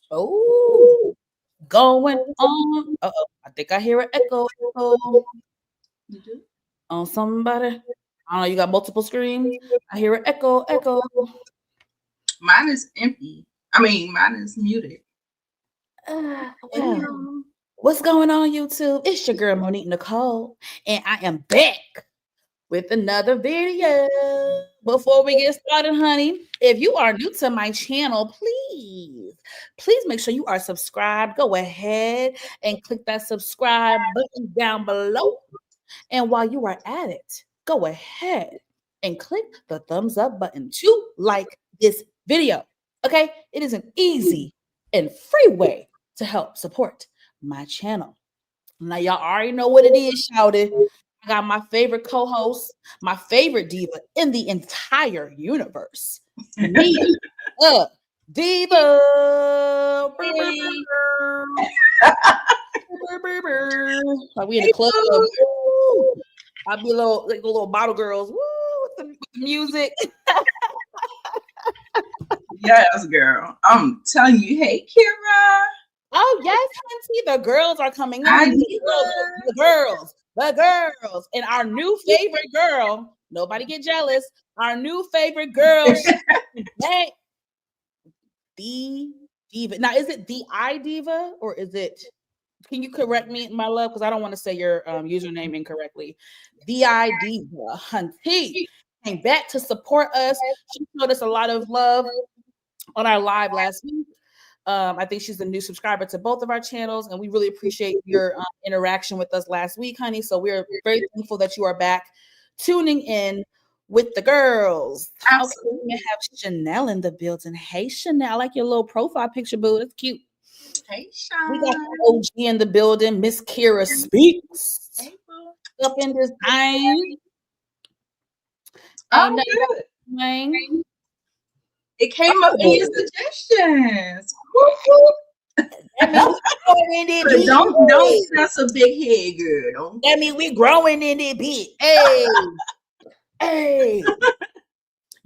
Oh, going on. Uh-oh, I think I hear an echo You do? on somebody. I don't know, you got multiple screens. I hear an echo. Mine is empty. I mean, mine is muted. Well, what's going on, YouTube? It's your girl, Monique Nicole, and I am back with another video. Before we get started, honey, if you are new to my channel, please make sure you are subscribed. Go ahead and click that subscribe button down below. And while you are at it, go ahead and click the thumbs up button to like this video. Okay? It is an easy and free way to help support my channel. Now, y'all already know what it is, shouted. I got my favorite co-host, my favorite diva in the entire universe. Nia Diva. Like we in the club. Woo. I'll be like the little bottle girls. Woo, with the music. Yes, girl. I'm telling you, hey, Kira. Oh, yes, Hunty. The girls are coming in. The girls. And our new favorite girl, nobody get jealous. Our new favorite girl, the Diva. Now, is it the I Diva or is it? Can you correct me, my love? Because I don't want to say your username incorrectly. The I Diva Hunty came back to support us. She showed us a lot of love on our live last week. I think she's a new subscriber to both of our channels, and we really appreciate your interaction with us last week, honey. So we're very thankful that you are back tuning in with the girls. Absolutely. Okay, we have Chanel in the building. Hey, Chanel, I like your little profile picture, boo. It's cute. Hey, Sean. We got the OG in the building. Miss Kira Speaks. Hey, up in this thing. Oh, good. Thing. It came up in your suggestions. Don't. That's a big head, girl. That mean we growing in it, bit. Hey.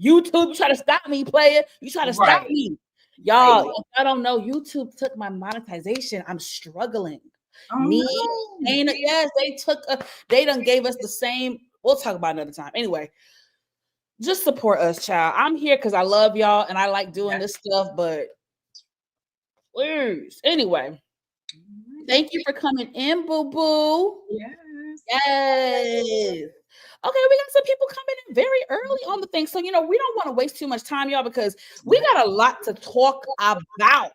YouTube, you try to stop me, player. You try to stop me. Y'all, if I don't know, YouTube took my monetization. I'm struggling. Yes, they done gave us the same. We'll talk about it another time. Anyway, just support us, child. I'm here because I love y'all and I like doing this stuff, but please. Anyway, thank you for coming in, boo-boo. Yes. Okay, we got some people coming in very early on the thing. So, we don't want to waste too much time, y'all, because we got a lot to talk about.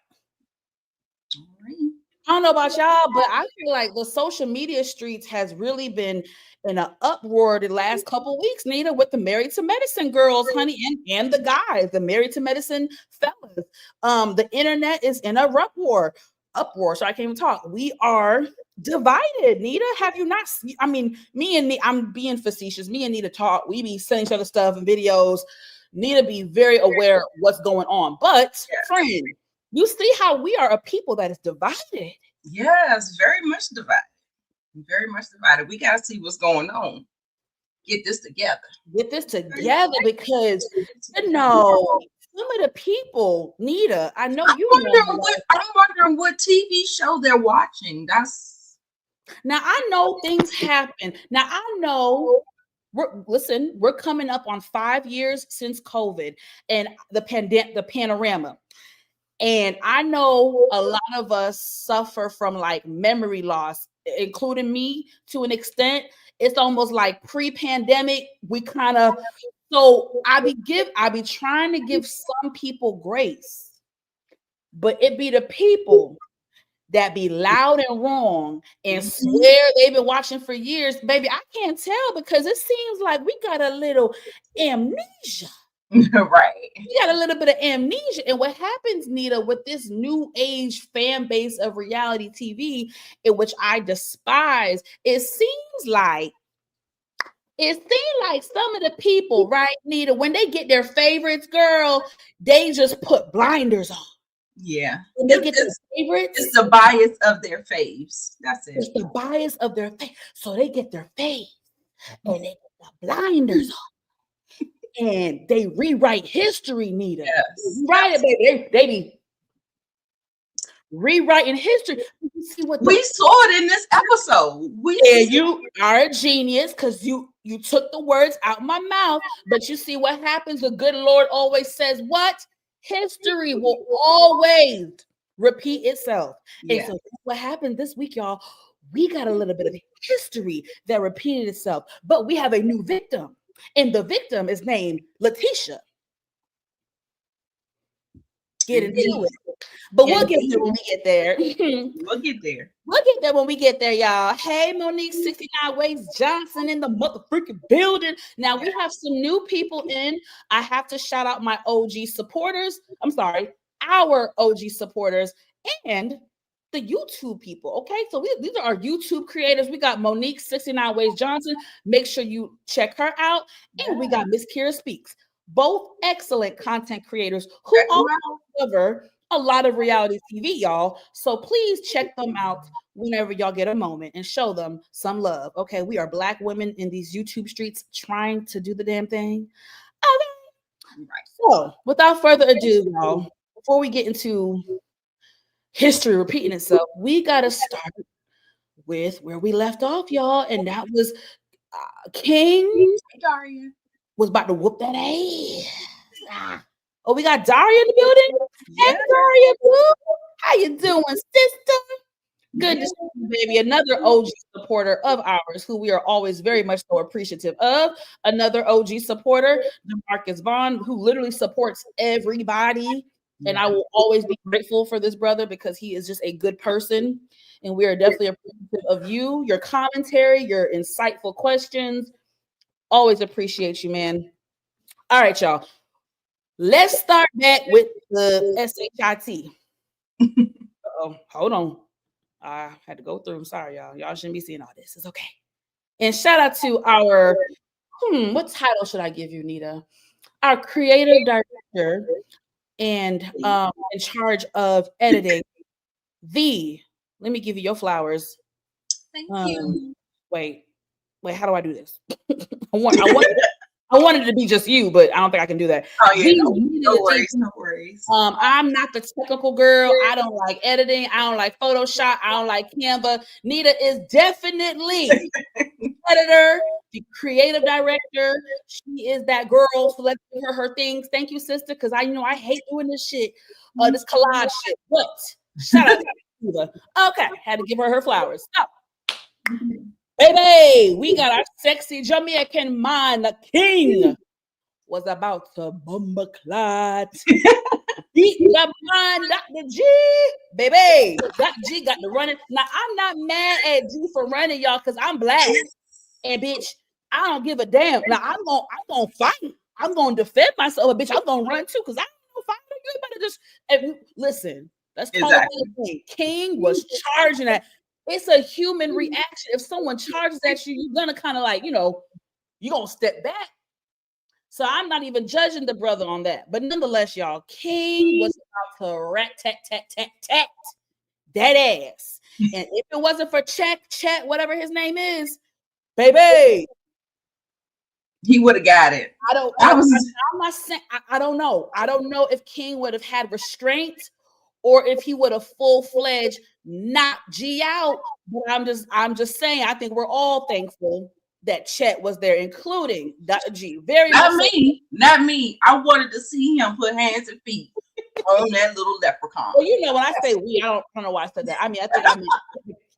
I don't know about y'all, but I feel like the social media streets has really been in an uproar the last couple weeks, Nita, with the Married to Medicine girls, honey, and the guys, the Married to Medicine fellas. The internet is in a uproar. So I can't even talk. We are divided. Nita, have you not? I mean, I'm being facetious. Me and Nita talk. We be sending each other stuff and videos. Nita be very aware of what's going on. But, friend, you see how we are a people that is divided. Yes, very much divided. Very much divided. We got to see what's going on. Get this together because, some of the people, Nita, I know I'm wondering what TV show they're watching. Now I know things happen. Now I know. We're coming up on 5 years since COVID and the panorama. And I know a lot of us suffer from like memory loss, including me to an extent. It's almost like pre-pandemic. We kind of so I be trying to give some people grace, but it be the people that be loud and wrong and swear they've been watching for years. Baby, I can't tell because it seems like we got a little amnesia. Right. We got a little bit of amnesia. And what happens, Nita, with this new age fan base of reality TV, in which I despise, it seems like some of the people, right, Nita, when they get their favorites, girl, they just put blinders on. Yeah. When they get their favorites, it's the bias of their faves. That's it. It's the bias of their face. So they get their face and they get the blinders on. And they rewrite history, Nita. Yes. Right, baby. They be rewriting history. You see what we saw it in this episode. You are a genius because you took the words out my mouth. But you see what happens? The good Lord always says what? History will always repeat itself. Yeah. And so what happened this week, y'all? We got a little bit of history that repeated itself, but we have a new victim, and the victim is named Letitia. Get into it. But we'll get there when we get there. We'll get there. We'll get there when we get there, y'all. Hey, Monique 69 Ways Johnson in the motherfucking building. Now, we have some new people in. I have to shout out my OG supporters. I'm sorry, our OG supporters and the YouTube people. Okay, so these are our YouTube creators. We got Monique 69 Ways Johnson. Make sure you check her out. And we got Miss Kira Speaks. Both excellent content creators who also cover a lot of reality TV, y'all. So please check them out whenever y'all get a moment and show them some love. Okay, we are Black women in these YouTube streets trying to do the damn thing. Okay. Right. So without further ado, y'all, before we get into history repeating itself, we got to start with where we left off, y'all. And that was King Daria was about to whoop that ass. Oh, we got Daria in the building. Yeah. Hey, Daria, boo. How you doing, sister? Good to see you, baby. Another OG supporter of ours, who we are always very much so appreciative of. Another OG supporter, DeMarcus Vaughn, who literally supports everybody. And I will always be grateful for this brother because he is just a good person. And we are definitely appreciative of you, your commentary, your insightful questions. Always appreciate you, man. All right, y'all. Let's start back with the SHIT. Oh, hold on. I had to go through. I'm sorry, y'all. Y'all shouldn't be seeing all this. It's okay. And shout out to our, what title should I give you, Nita? Our creative director and in charge of editing. Let me give you your flowers. Thank you. Wait, how do I do this? I wanted it to be just you, but I don't think I can do that. Oh, yeah, no worries. I'm not the technical girl. I don't like editing. I don't like Photoshop. I don't like Canva. Nita is definitely the editor, the creative director. She is that girl. So let's give her things. Thank you, sister, because I hate doing this shit, this collage shit. But shout out to Nita. Okay, had to give her flowers. So, baby, we got our sexy Jamaican man, the king, was about to bomba clot. Beat the man, Dr. G. Baby, Dr. G got to run it. Now, I'm not mad at G for running, y'all, because I'm Black. And, bitch, I don't give a damn. Now, I'm going to fight. I'm going to defend myself. But, bitch, I'm going to run, too, because I'm going to fight. You better just listen. Let's call it a thing. King was charging at. It's a human reaction. If someone charges at you, you're gonna kind of like, you're gonna step back. So I'm not even judging the brother on that. But nonetheless, y'all, King was about to rat that ass. And if it wasn't for Chet, whatever his name is, baby, he would have got it. I'm not saying. I don't know. I don't know if King would have had restraint or if he would have full-fledged knocked G out. But I'm just saying, I think we're all thankful that Chet was there, including Dr. G. Not me. I wanted to see him put hands and feet on that little leprechaun. Well, when I say we, I don't know why I said that. I mean, I think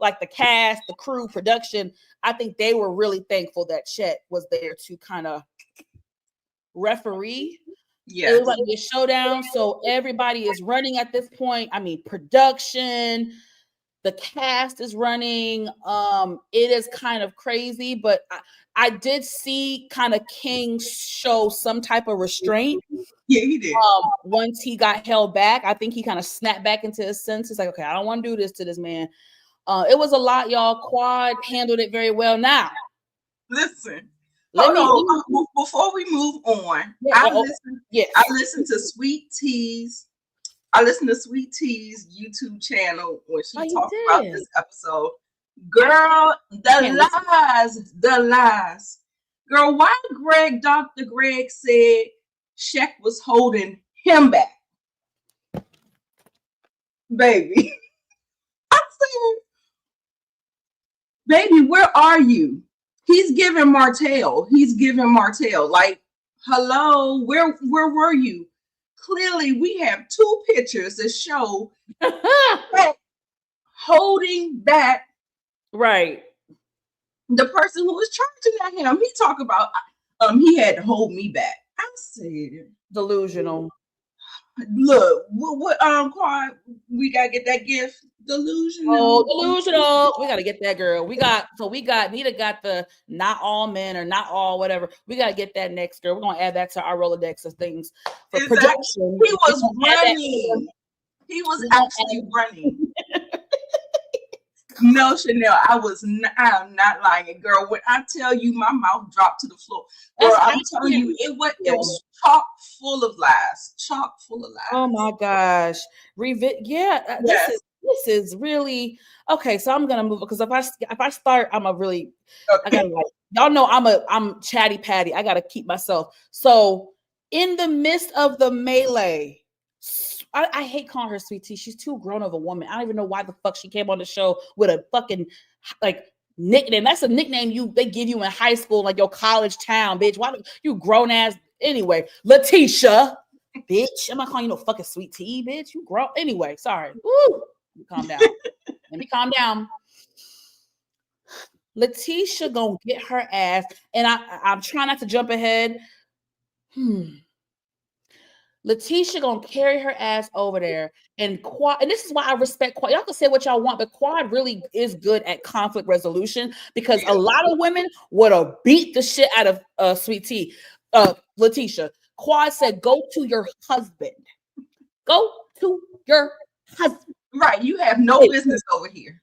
like the cast, the crew, production, I think they were really thankful that Chet was there to kind of referee. Yes. It was like a showdown. So everybody is running at this point. I mean, production, the cast is running. It is kind of crazy, but I did see kind of King show some type of restraint. Yeah, he did. Once he got held back, I think he kind of snapped back into his senses. Like, okay, I don't want to do this to this man. It was a lot, y'all. Quad handled it very well. Listen. Before we move on, I listened to Sweet Tea's YouTube channel when she talked about this episode. Girl, the lies. Girl, why Dr. Greg said Shaq was holding him back? Baby. I said, baby, where are you? He's giving Martell. Like, hello, where were you? Clearly, we have two pictures that show holding back, right, the person who was charging at him. He talked about he had to hold me back. I said, delusional. Look, what Quad, we gotta get that gift. Delusional. Oh, delusional. We gotta get that girl. Nita got the not all men or not all whatever. We gotta get that next girl. We're gonna add that to our Rolodex of things for production. He was running. He was actually running. No, Chanel, I'm not lying, girl. When I tell you my mouth dropped to the floor, girl, I'm telling you, it was chock full of lies. Oh my gosh. This is really okay. So I'm gonna move because if I start, I gotta like, y'all know I'm chatty patty. I gotta keep myself. So in the midst of the melee, I hate calling her Sweet Tea. She's too grown of a woman. I don't even know why the fuck she came on the show with a fucking like nickname. That's a nickname they give you in high school, like your college town, bitch. Why you grown ass anyway? Letitia, bitch. I'm not calling you no fucking Sweet Tea, bitch. You grown anyway. Sorry. Woo. Calm down. Let me calm down. Letitia gonna get her ass, and I'm trying not to jump ahead. Letitia gonna carry her ass over there, and Quad, and this is why I respect Quad. Y'all can say what y'all want, but Quad really is good at conflict resolution because a lot of women would have beat the shit out of Sweet Tea. Letitia. Quad said, "Go to your husband. Go to your husband." Right, you have no business over here.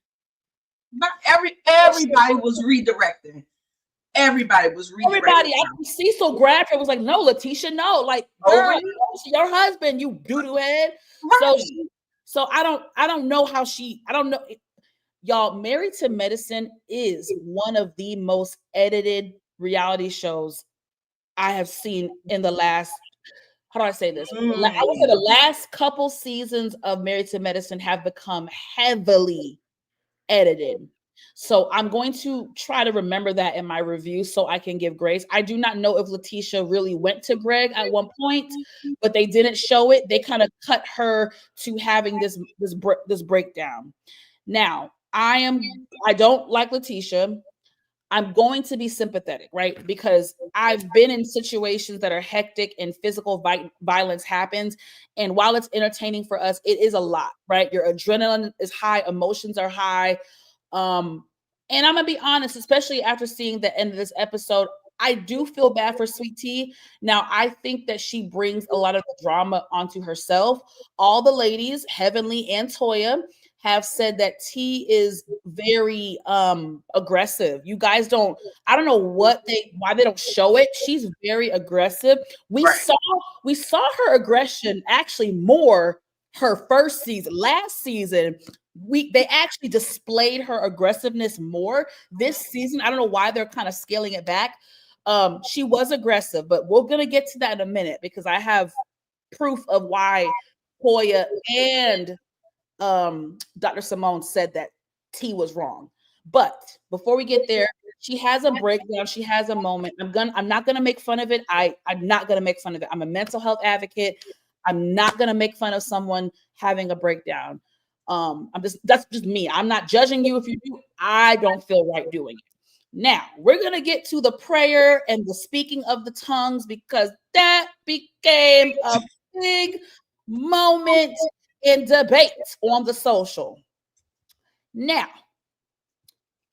But everybody was redirecting. Everybody, Cecil grabbed her, was like, "No, Letitia, no, like, girl, your husband, you doo-doo head." Right. So I don't know how I don't know. Y'all, Married to Medicine is one of the most edited reality shows I have seen in the last, how do I say this? I would say the last couple seasons of Married to Medicine have become heavily edited. So I'm going to try to remember that in my review so I can give grace. I do not know if Letitia really went to Greg at one point, but they didn't show it. They kind of cut her to having this breakdown. Now, I don't like Letitia. I'm going to be sympathetic, right? Because I've been in situations that are hectic and physical violence happens. And while it's entertaining for us, it is a lot, right? Your adrenaline is high, emotions are high. And I'm gonna be honest, especially after seeing the end of this episode, I do feel bad for Sweet Tea. Now, I think that she brings a lot of the drama onto herself. All the ladies, Heavenly and Toya, have said that T is very aggressive. You guys I don't know why they don't show it. She's very aggressive. We saw her aggression actually more her first season. Last season, they actually displayed her aggressiveness more. This season, I don't know why they're kind of scaling it back. She was aggressive, but we're gonna get to that in a minute because I have proof of why Toya and Dr. Simone said that T was wrong. But before we get there, she has a breakdown. She has a moment. I'm not gonna make fun of it. I'm not gonna make fun of it. I'm a mental health advocate. I'm not gonna make fun of someone having a breakdown. That's just me. I'm not judging you if you do. I don't feel right doing it. Now we're gonna get to the prayer and the speaking of the tongues, because that became a big moment in debate on the social. Now,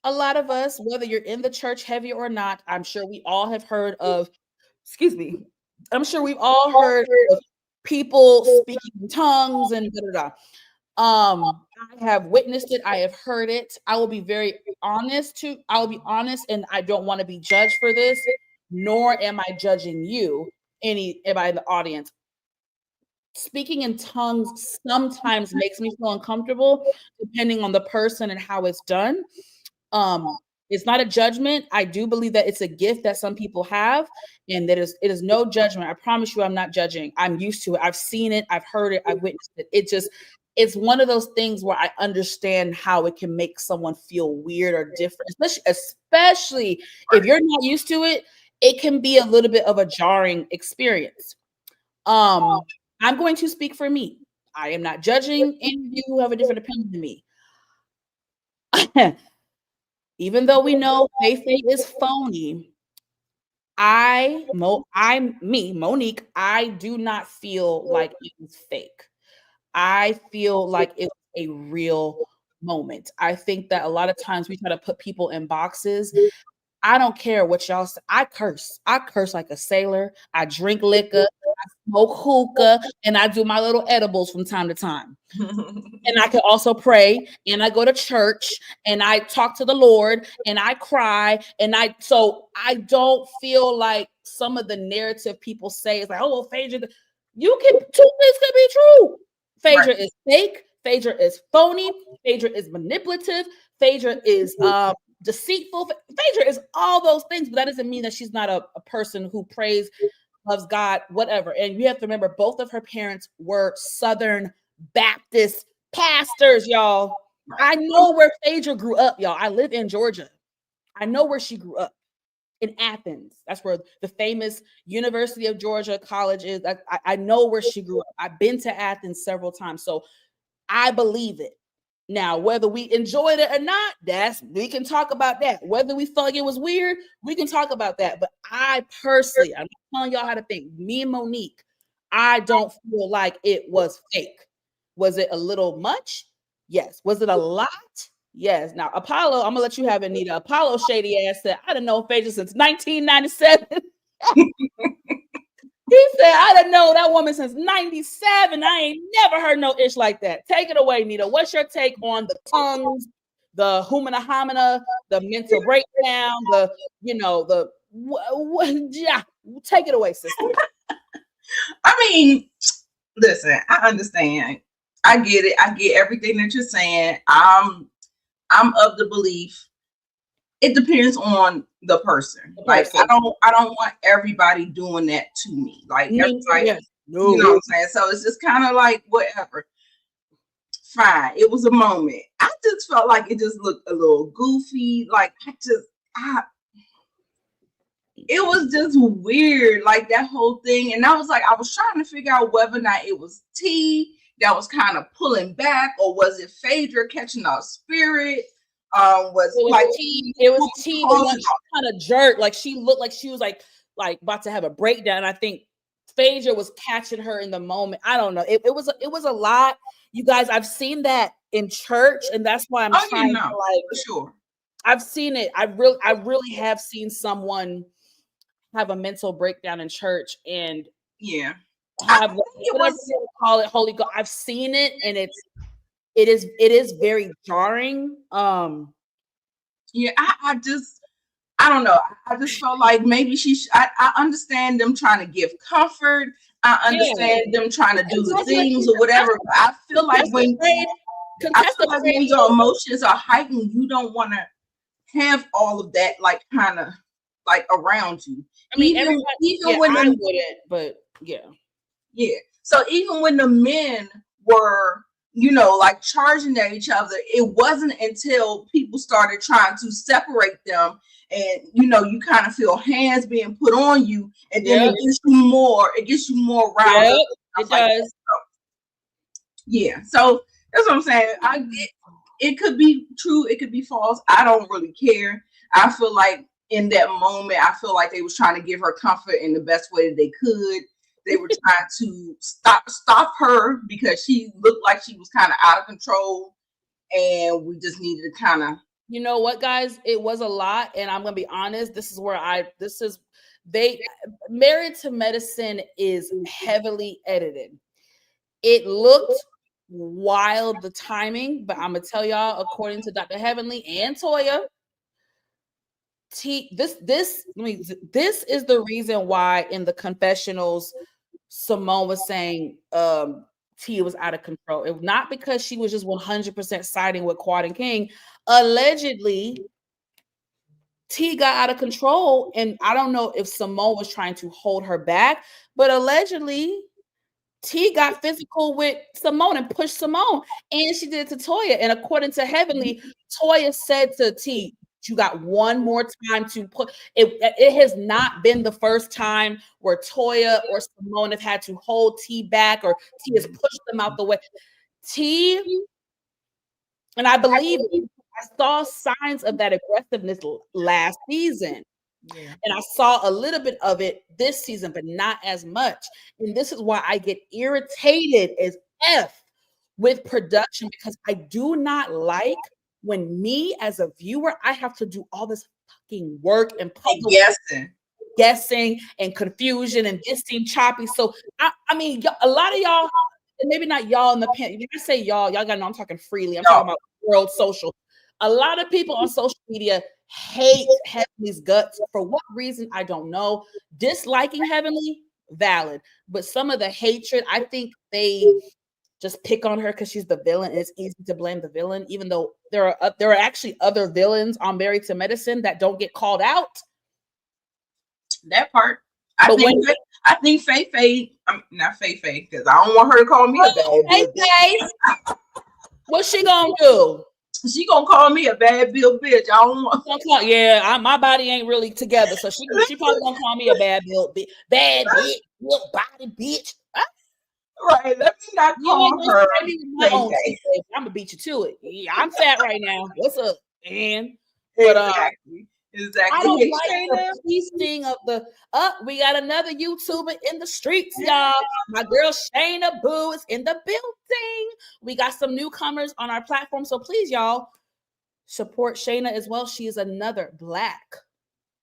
a lot of us, whether you're in the church heavy or not, I'm sure we all have heard of, I'm sure we've all heard of people speaking in tongues and da da da. I have witnessed it. I have heard it. I will be honest, and I don't want to be judged for this, nor am I judging you, anybody in the audience. Speaking in tongues sometimes makes me feel uncomfortable, depending on the person and how it's done. It's not a judgment. I do believe that it's a gift that some people have, and it is no judgment. I promise you, I'm not judging. I'm used to it. I've seen it. I've heard it. I've witnessed it. It's one of those things where I understand how it can make someone feel weird or different, especially if you're not used to it. It can be a little bit of a jarring experience. I'm going to speak for me. I am not judging any of you who have a different opinion than me. Even though we know faith is phony, Monique, I do not feel like it was fake. I feel like it was a real moment. I think that a lot of times we try to put people in boxes. I don't care what y'all say. I curse like a sailor. I drink liquor, I smoke hookah, and I do my little edibles from time to time. And I can also pray, and I go to church, and I talk to the Lord, and I cry, so I don't feel like some of the narrative people say is like, oh, well, Phaedra, two things can be true. Phaedra is fake. Phaedra is phony. Phaedra is manipulative. Phaedra is deceitful. Phaedra is all those things, but that doesn't mean that she's not a person who prays, loves God, whatever. And you have to remember, both of her parents were Southern Baptist pastors, y'all. I know where Phaedra grew up, y'all. I live in Georgia. I know where she grew up, in Athens. That's where the famous University of Georgia College is. I know where she grew up. I've been to Athens several times, so I believe it. Now, whether we enjoyed it or not, we can talk about that. Whether we felt like it was weird, we can talk about that. But I personally, I'm telling y'all how to think. Me and Monique, I don't feel like it was fake. Was it a little much? Yes. Was it a lot? Yes. Now, Apollo, I'm gonna let you have it, Nita. Apollo shady ass said, I didn't know Phaedra since 1997. He said, I done known that woman since 97. I ain't never heard no ish like that. Take it away, Nita. What's your take on the tongues, the humana homina, the mental breakdown, yeah. Take it away, sister. I mean, listen, I understand. I get it. I get everything that you're saying. I'm of the belief it depends on the person. Like I don't want everybody doing that to me. Like everybody, you know what I'm saying? So it's just kind of like whatever. Fine. It was a moment. I just felt like it just looked a little goofy. Like it was just weird, like that whole thing. And I was trying to figure out whether or not it was T that was kind of pulling back, or was it Phaedra catching our spirit? It was T kind of jerk. Like she looked like she was like about to have a breakdown. I think Phaedra was catching her in the moment. I don't know. It was a lot. You guys, I've seen that in church, and that's why I'm trying to for sure. I've seen it. I really have seen someone have a mental breakdown in church, and have whatever you call it, Holy Ghost. I've seen it, and it is very jarring. I don't know. I just felt like maybe I understand them trying to give comfort. I understand them trying to do the things or whatever. But I feel like when your emotions are heightened, you don't want to have all of that kind of around you. I mean, even when I wouldn't, but yeah. So even when the men were, charging at each other, it wasn't until people started trying to separate them, and you kind of feel hands being put on you, and then it gets you more riled up. It does. So That's what I'm saying. It could be true. It could be false. I don't really care. I feel like in that moment, I feel like they was trying to give her comfort in the best way that they could. They were trying to stop her because she looked like she was kind of out of control, and we just needed to kind of. You know what, guys? It was a lot, and I'm gonna be honest. Married to Medicine is heavily edited. It looked wild, the timing, but I'm gonna tell y'all, according to Dr. Heavenly and Toya, this is the reason why in the confessionals Simone was saying Tia was out of control. It was not because she was just 100% siding with Quad and King. Allegedly, T got out of control, and I don't know if Simone was trying to hold her back, but allegedly T got physical with Simone and pushed Simone, and she did it to Toya. And according to Heavenly, Toya said to T, "You got one more time to put it." It has not been the first time where Toya or Simone have had to hold T back, or T has pushed them out the way. T, and I believe I saw signs of that aggressiveness last season. Yeah. And I saw a little bit of it this season, but not as much. And this is why I get irritated as F with production, because I do not like when me as a viewer, I have to do all this fucking work and guessing and confusion, and this seemed choppy. So I mean, a lot of y'all, and maybe not y'all in the pen. When I say y'all gotta know I'm talking freely. I'm talking about world social. A lot of people on social media hate Heavenly's guts. For what reason, I don't know. Disliking Heavenly, valid. But some of the hatred, I think they just pick on her because she's the villain. It's easy to blame the villain, even though there are actually other villains on Married to Medicine that don't get called out. That part. I think Faye, not Faye, because I don't want her to call me a bad bitch. What's she gonna do? She gonna call me a bad bitch. I don't want. My body ain't really together, so she probably gonna call me a bad bitch, body bitch. Right, let me not call her. I'm gonna beat you to it. Yeah, I'm fat right now. What's up, man? Exactly. I don't like the feasting of the we got another YouTuber in the streets, y'all. My girl Shayna Boo is in the building. We got some newcomers on our platform, so please, y'all, support Shayna as well. She is another Black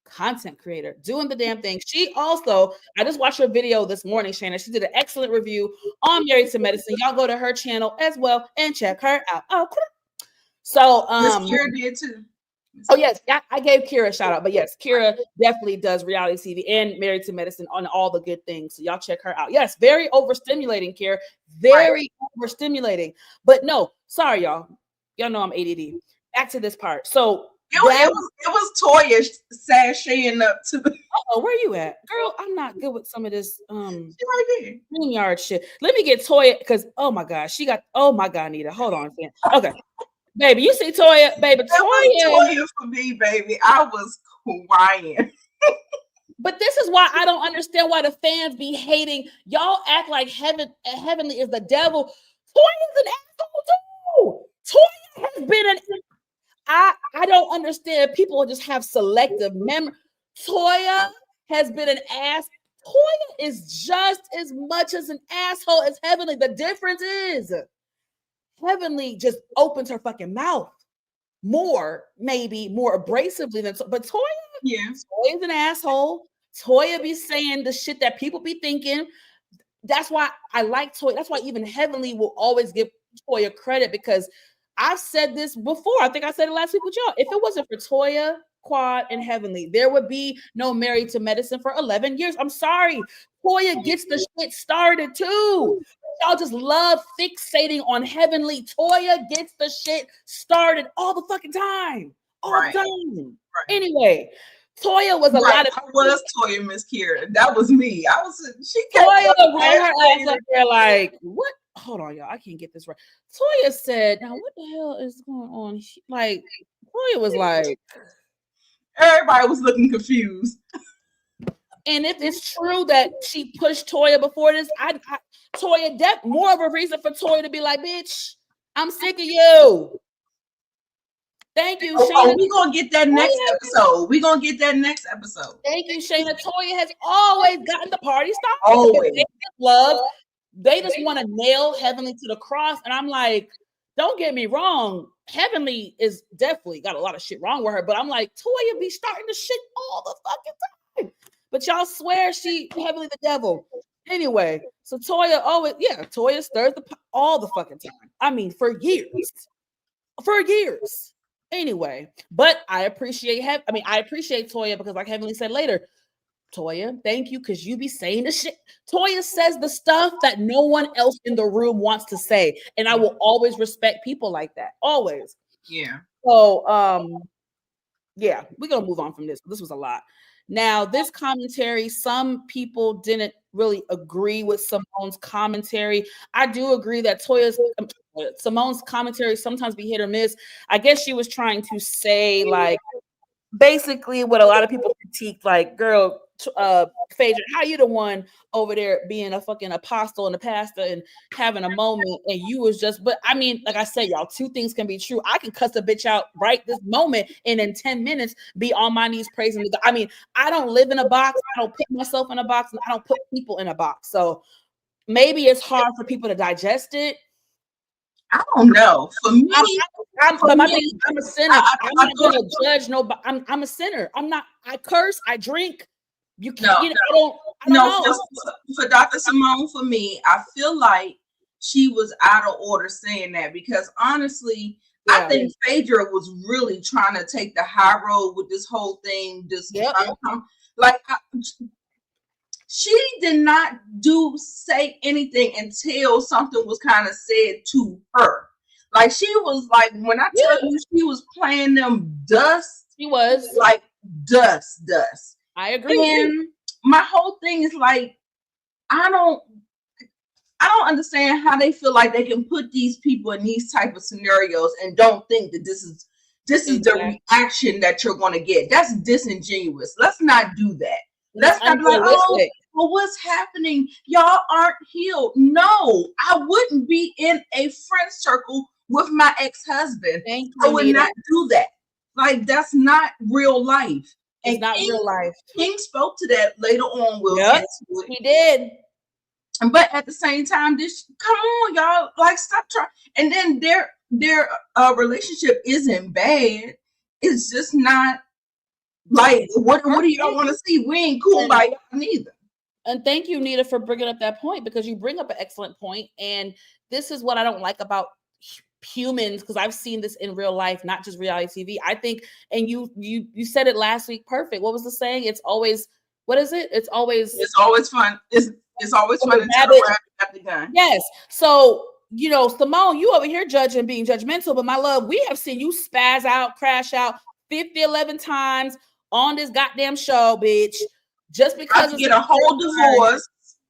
content creator doing the damn thing. She also, I just watched her video this morning, Shayna. She did an excellent review on Married to Medicine. Y'all go to her channel as well and check her out. Oh, so Kira did too. Oh yes, I gave Kira a shout out, but yes, Kira definitely does reality TV and Married to Medicine on all the good things. So y'all check her out. Yes, very overstimulating, Kira. Very overstimulating. But no, sorry, y'all. Y'all know I'm ADD. Back to this part. So it was Toya sashaying up to the. Oh, where you at, girl? I'm not good with some of this StreamYard shit. Let me get Toya, because oh my god, oh my god, Nita. Hold on, okay. Baby, you see Toya, baby. Toya for me, baby. I was crying. But this is why I don't understand why the fans be hating. Y'all act like Heavenly is the devil. Toya's an asshole too. Toya has been I don't understand. People just have selective memory. Toya has been an ass. Toya is just as much as an asshole as Heavenly. The difference is Heavenly just opens her fucking mouth maybe more abrasively than, but Toya, Toya's an asshole. Toya be saying the shit that people be thinking. That's why I like Toya. That's why even Heavenly will always give Toya credit, because I've said this before. I think I said it last week with y'all. If it wasn't for Toya, Quad, and Heavenly, there would be no Married to Medicine for 11 years. I'm sorry. Toya gets the shit started too. Y'all just love fixating on Heavenly. Toya gets the shit started all the fucking time. All the time. Right. Anyway, Toya was a lot of. I was Toya, Miss Kira. That was me. She kept Toya ran her ass up there like, what? Hold on, y'all. I can't get this right. Toya said, now what the hell is going on? Toya was like. Everybody was looking confused. And if it's true that she pushed Toya before this, Toya, more of a reason for Toya to be like, bitch, I'm sick of you. Thank you, Shayna. Oh, we're going to get that next episode. We're going to get that next episode. Thank you, Shayna. Toya has always gotten the party started. Always. They just love. They just want to nail Heavenly to the cross. And I'm like, don't get me wrong. Heavenly is definitely got a lot of shit wrong with her. But I'm like, Toya be starting to shit all the fucking time. But y'all swear she Heavenly the devil. Anyway, so Toya always, Toya stirs the all the fucking time. I mean, for years. For years. Anyway, but I appreciate Toya because, like Heavenly said later, Toya, thank you, because you be saying the shit. Toya says the stuff that no one else in the room wants to say. And I will always respect people like that. Always. Yeah. So we're gonna move on from this. This was a lot. Now, this commentary, some people didn't really agree with Simone's commentary. I do agree that Simone's commentary sometimes be hit or miss. I guess she was trying to say, like, basically what a lot of people critique, like, girl, Phaedra, how you the one over there being a fucking apostle and a pastor and having a moment, and you was just, but I mean, like I said, y'all, two things can be true. I can cuss a bitch out right this moment and in 10 minutes be on my knees praising God. I mean, I don't live in a box. I don't put myself in a box, and I don't put people in a box. So maybe it's hard for people to digest it. I don't know. For me, I'm a sinner. I'm not gonna judge nobody. I'm a sinner. I'm not. I curse. I drink. You can't. I don't know. For Dr. Simone, for me, I feel like she was out of order saying that, because honestly, I think Phaedra was really trying to take the high road with this whole thing. She did not say anything until something was kind of said to her. Like, she was like, when I tell you she was playing them dust, she was like dust. I agree. And my whole thing is like, I don't understand how they feel like they can put these people in these type of scenarios and don't think that this is the reaction that you're going to get. That's disingenuous. Let's not do that. Let's not be like, oh, well, what's happening? Y'all aren't healed. No, I wouldn't be in a friend circle with my ex-husband. I would not do that. Like, that's not real life. It's not real life. King spoke to that later on. He did. But at the same time, come on, y'all, like, stop trying. And then their relationship isn't bad. It's just not like, what do y'all want to see? We ain't cool by y'all neither. And thank you, Nita, for bringing up that point, because you bring up an excellent point. And this is what I don't like about humans, because I've seen this in real life, not just reality TV. I think, and you said it last week, perfect. What was the saying? It's always, what is it? It's always fun. It's always fun to tell the gun. Yes. So, Simone, you over here judging, being judgmental, but my love, we have seen you spaz out, crash out 50, 11 times on this goddamn show, bitch. Just because get a whole divorce.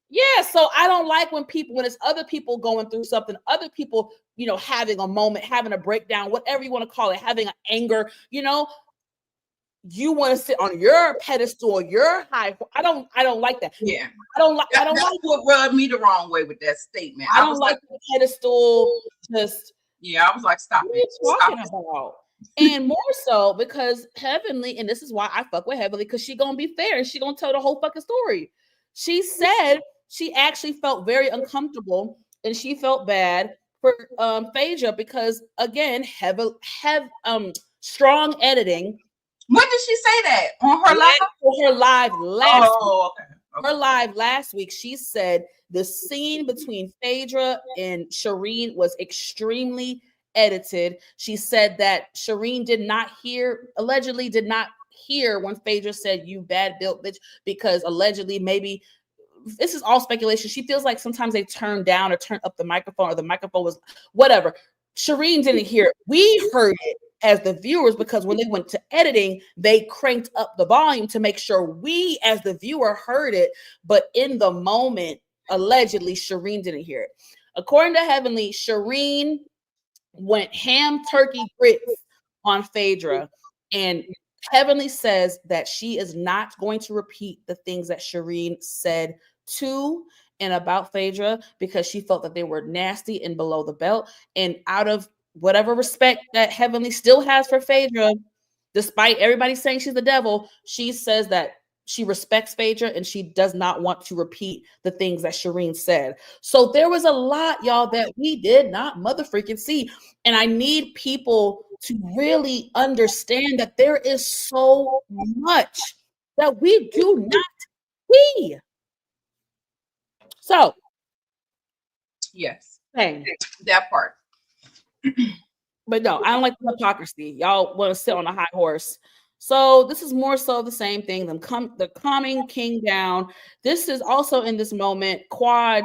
Yeah, so I don't like when it's other people going through something, other people, having a moment, having a breakdown, whatever you want to call it, having an anger, you want to sit on your pedestal, your high. I don't like that. Yeah, that's what rubbed me the wrong way with that statement. I don't like the pedestal. Just I was like, stop what are you talking about? And more so because Heavenly, and this is why I fuck with Heavenly, because she gonna be fair and she gonna tell the whole fucking story. She said she actually felt very uncomfortable and she felt bad for Phaedra because, again, strong editing. When did she say that? On her live? Her live last week. Okay. Her live last week, she said the scene between Phaedra and Shireen was extremely edited. She said that Shireen allegedly did not hear when Phaedra said, "You bad built bitch," because allegedly, maybe, this is all speculation, she feels like sometimes they turn down or turn up the microphone, or the microphone was whatever. Shireen didn't hear it. We heard it as the viewers, because when they went to editing, they cranked up the volume to make sure we as the viewer heard it. But in the moment, allegedly, Shireen didn't hear it. According to Heavenly, Shireen went ham turkey grits on Phaedra, and Heavenly says that she is not going to repeat the things that Shireen said to and about Phaedra because she felt that they were nasty and below the belt. And out of whatever respect that Heavenly still has for Phaedra, despite everybody saying she's the devil, she says that she respects Phaedra and she does not want to repeat the things that Shireen said. So there was a lot, y'all, that we did not motherfucking see. And I need people to really understand that there is so much that we do not see. So, yes, dang. That part. But no, I don't like the hypocrisy. Y'all want to sit on a high horse. So this is more so the same thing. The calming King down. This is also in this moment. Quad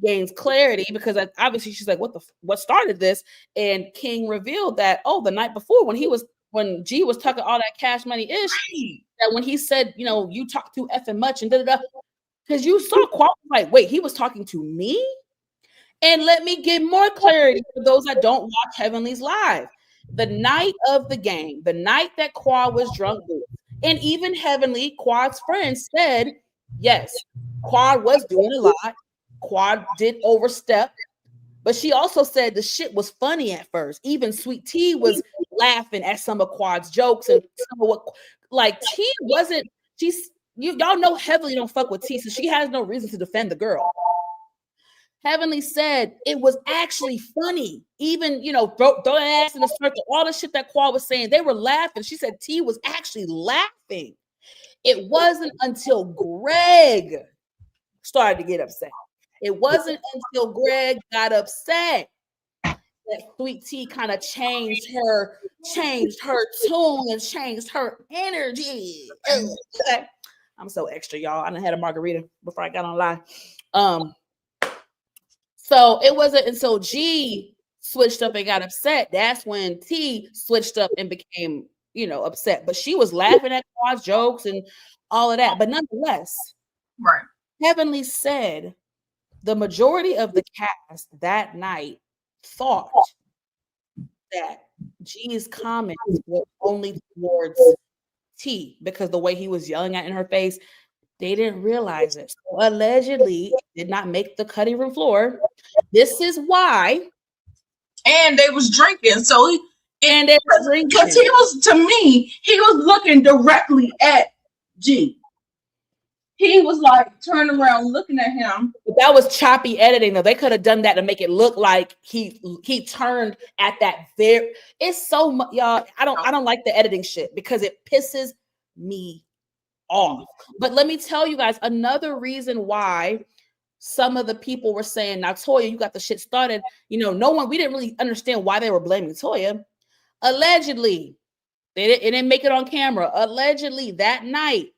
gains clarity because obviously she's like, what started this? And King revealed that the night before when G was tucking all that cash money ish, that when he said, you talk too effing much and because you saw Quad like, wait, he was talking to me. And let me get more clarity for those that don't watch Heavenly's live. The night of the game, the night that Quad was drunk, and even Heavenly, Quad's friends said, yes, Quad was doing a lot. Quad did overstep. But she also said the shit was funny at first. Even Sweet T was laughing at some of Quad's jokes and some of what, T wasn't, y'all know Heavenly don't fuck with T, so she has no reason to defend the girl. Heavenly said it was actually funny. Even, throw that ass in the circle, all the shit that Quad was saying, they were laughing. She said T was actually laughing. It wasn't until Greg started to get upset. It wasn't until Greg got upset that Sweet T kind of changed her tune and changed her energy. I'm so extra, y'all. I done had a margarita before I got on live. So it wasn't until G switched up and got upset. That's when T switched up and became, upset. But she was laughing at Quad's jokes and all of that. But nonetheless, right. Heavenly said the majority of the cast that night thought that G's comments were only towards T because the way he was yelling at in her face. They didn't realize it. So allegedly, it did not make the cutting room floor. This is why. And they was drinking. So they was drinking. Because he was looking directly at G. He was like turning around looking at him. But that was choppy editing, though. They could have done that to make it look like he turned at that very. It's so much, y'all. I don't like the editing shit because it pisses me off. But let me tell you guys another reason why some of the people were saying, now Toya, you got the shit started. We didn't really understand why they were blaming Toya. Allegedly, it didn't make it on camera. Allegedly, that night,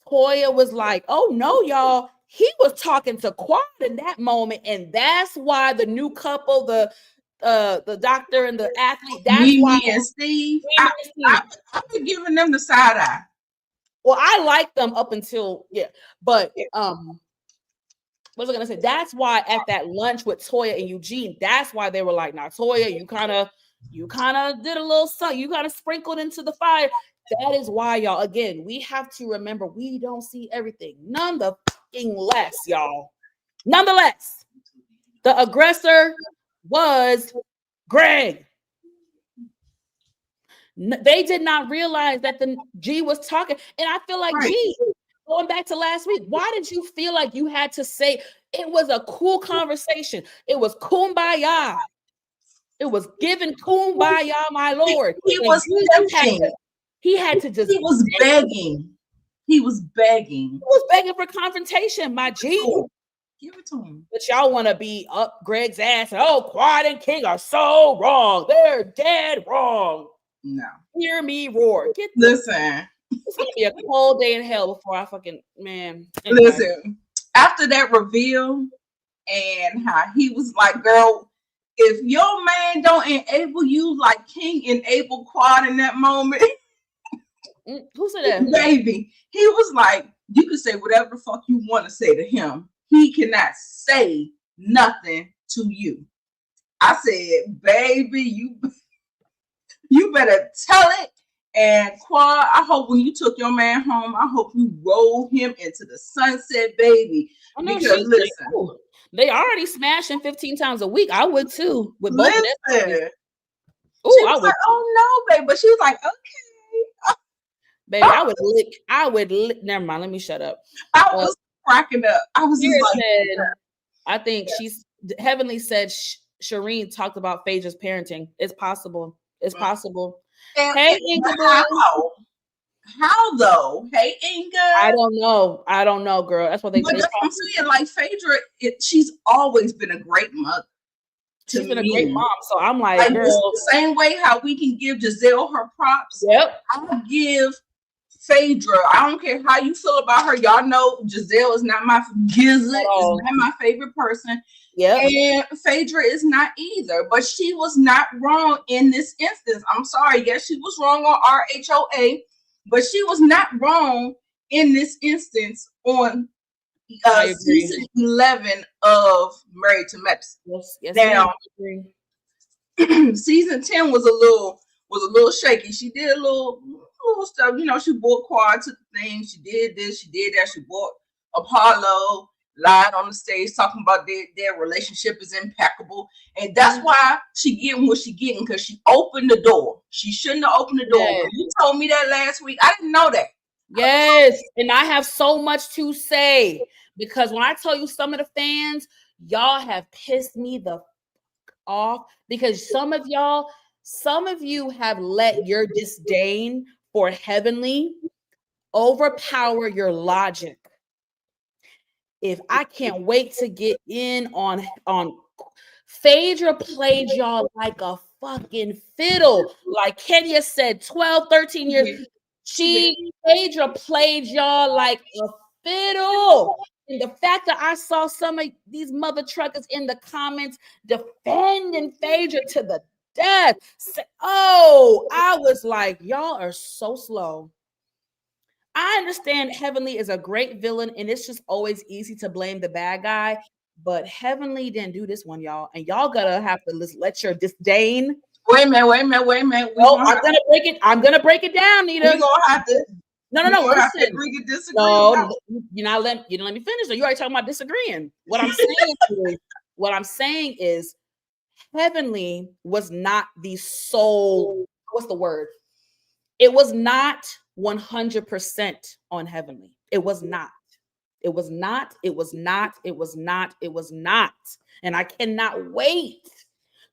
Toya was like, oh no, y'all, he was talking to Quad in that moment. And that's why the new couple, the doctor and the athlete. That's why. And Steve. I've been giving them the side eye. Well, I like them up until but what was I gonna say? That's why at that lunch with Toya and Eugene, that's why they were like, "Now, Toya, you kind of did a little something. You kind of sprinkled into the fire." That is why, y'all. Again, we have to remember we don't see everything. Nonetheless, y'all. Nonetheless, the aggressor was Greg. They did not realize that the G was talking. And I feel like, G, going back to last week, why did you feel like you had to say it was a cool conversation? It was kumbaya. It was given kumbaya, my Lord. He was begging. He was begging for confrontation, my G. Give it to him. But y'all want to be up Greg's ass. And, Quad and King are so wrong. They're dead wrong. No. Hear me roar. Listen. It's going to be a cold day in hell before I fucking, man. Anyway. Listen, after that reveal and how he was like, girl, if your man don't enable you like King enabled Quad in that moment. Who said that? Baby. He was like, you can say whatever the fuck you want to say to him. He cannot say nothing to you. I said, baby, you better tell it And Quad, I hope when you took your man home, I hope you rolled him into the sunset, baby. Because listen, they already smashing 15 times a week. I would too with both of them. She was like, oh no, babe. But she was like, okay. Baby, I would lick. Never mind. Let me shut up. I was cracking up. I was just like, said, I think Heavenly said Shireen talked about Phaedra's parenting. It's possible. It's possible. Hey, Inga. How though? Hey, Inga. I don't know, girl. That's what they. But I'm saying, like Phaedra, she's always been a great mother. She's been a great mom. So I'm like, girl, the same way how we can give Giselle her props. Yep. I'll give Phaedra. I don't care how you feel about her. Y'all know Giselle is not my is not my favorite person. Yeah. And Phaedra is not either. But she was not wrong in this instance. I'm sorry. Yes, she was wrong on RHOA, but she was not wrong in this instance on season 11 of Married to Medicine. Yes, now, season 10 was a little shaky. She did a little stuff. You know, she brought Quad to the thing. She did this. She did that. She brought Apollo, lied on the stage talking about their relationship is impeccable, and that's why she getting what she getting, because she opened the door. She shouldn't have opened the door. Yes. You told me that last week. I didn't know that. Yes, and I have so much to say, because when I tell you some of the fans, y'all have pissed me the fuck off, because some of you have let your disdain for Heavenly overpower your logic. If I can't wait to get in on Phaedra played y'all like a fucking fiddle. Like Kenya said, 12, 13 years. Phaedra played y'all like a fiddle. And the fact that I saw some of these mother truckers in the comments defending Phaedra to the death. I was like, y'all are so slow. I understand Heavenly is a great villain, and it's just always easy to blame the bad guy. But Heavenly didn't do this one, y'all. And y'all gotta have to let your disdain. Wait a minute. No, I'm gonna break it down, Nita. We're gonna have to. No. Listen. Agree to disagree. No, you don't let me finish. So you already talking about disagreeing. What I'm saying is, Heavenly was not the sole. What's the word? It was not 100% on Heavenly. It was not. And I cannot wait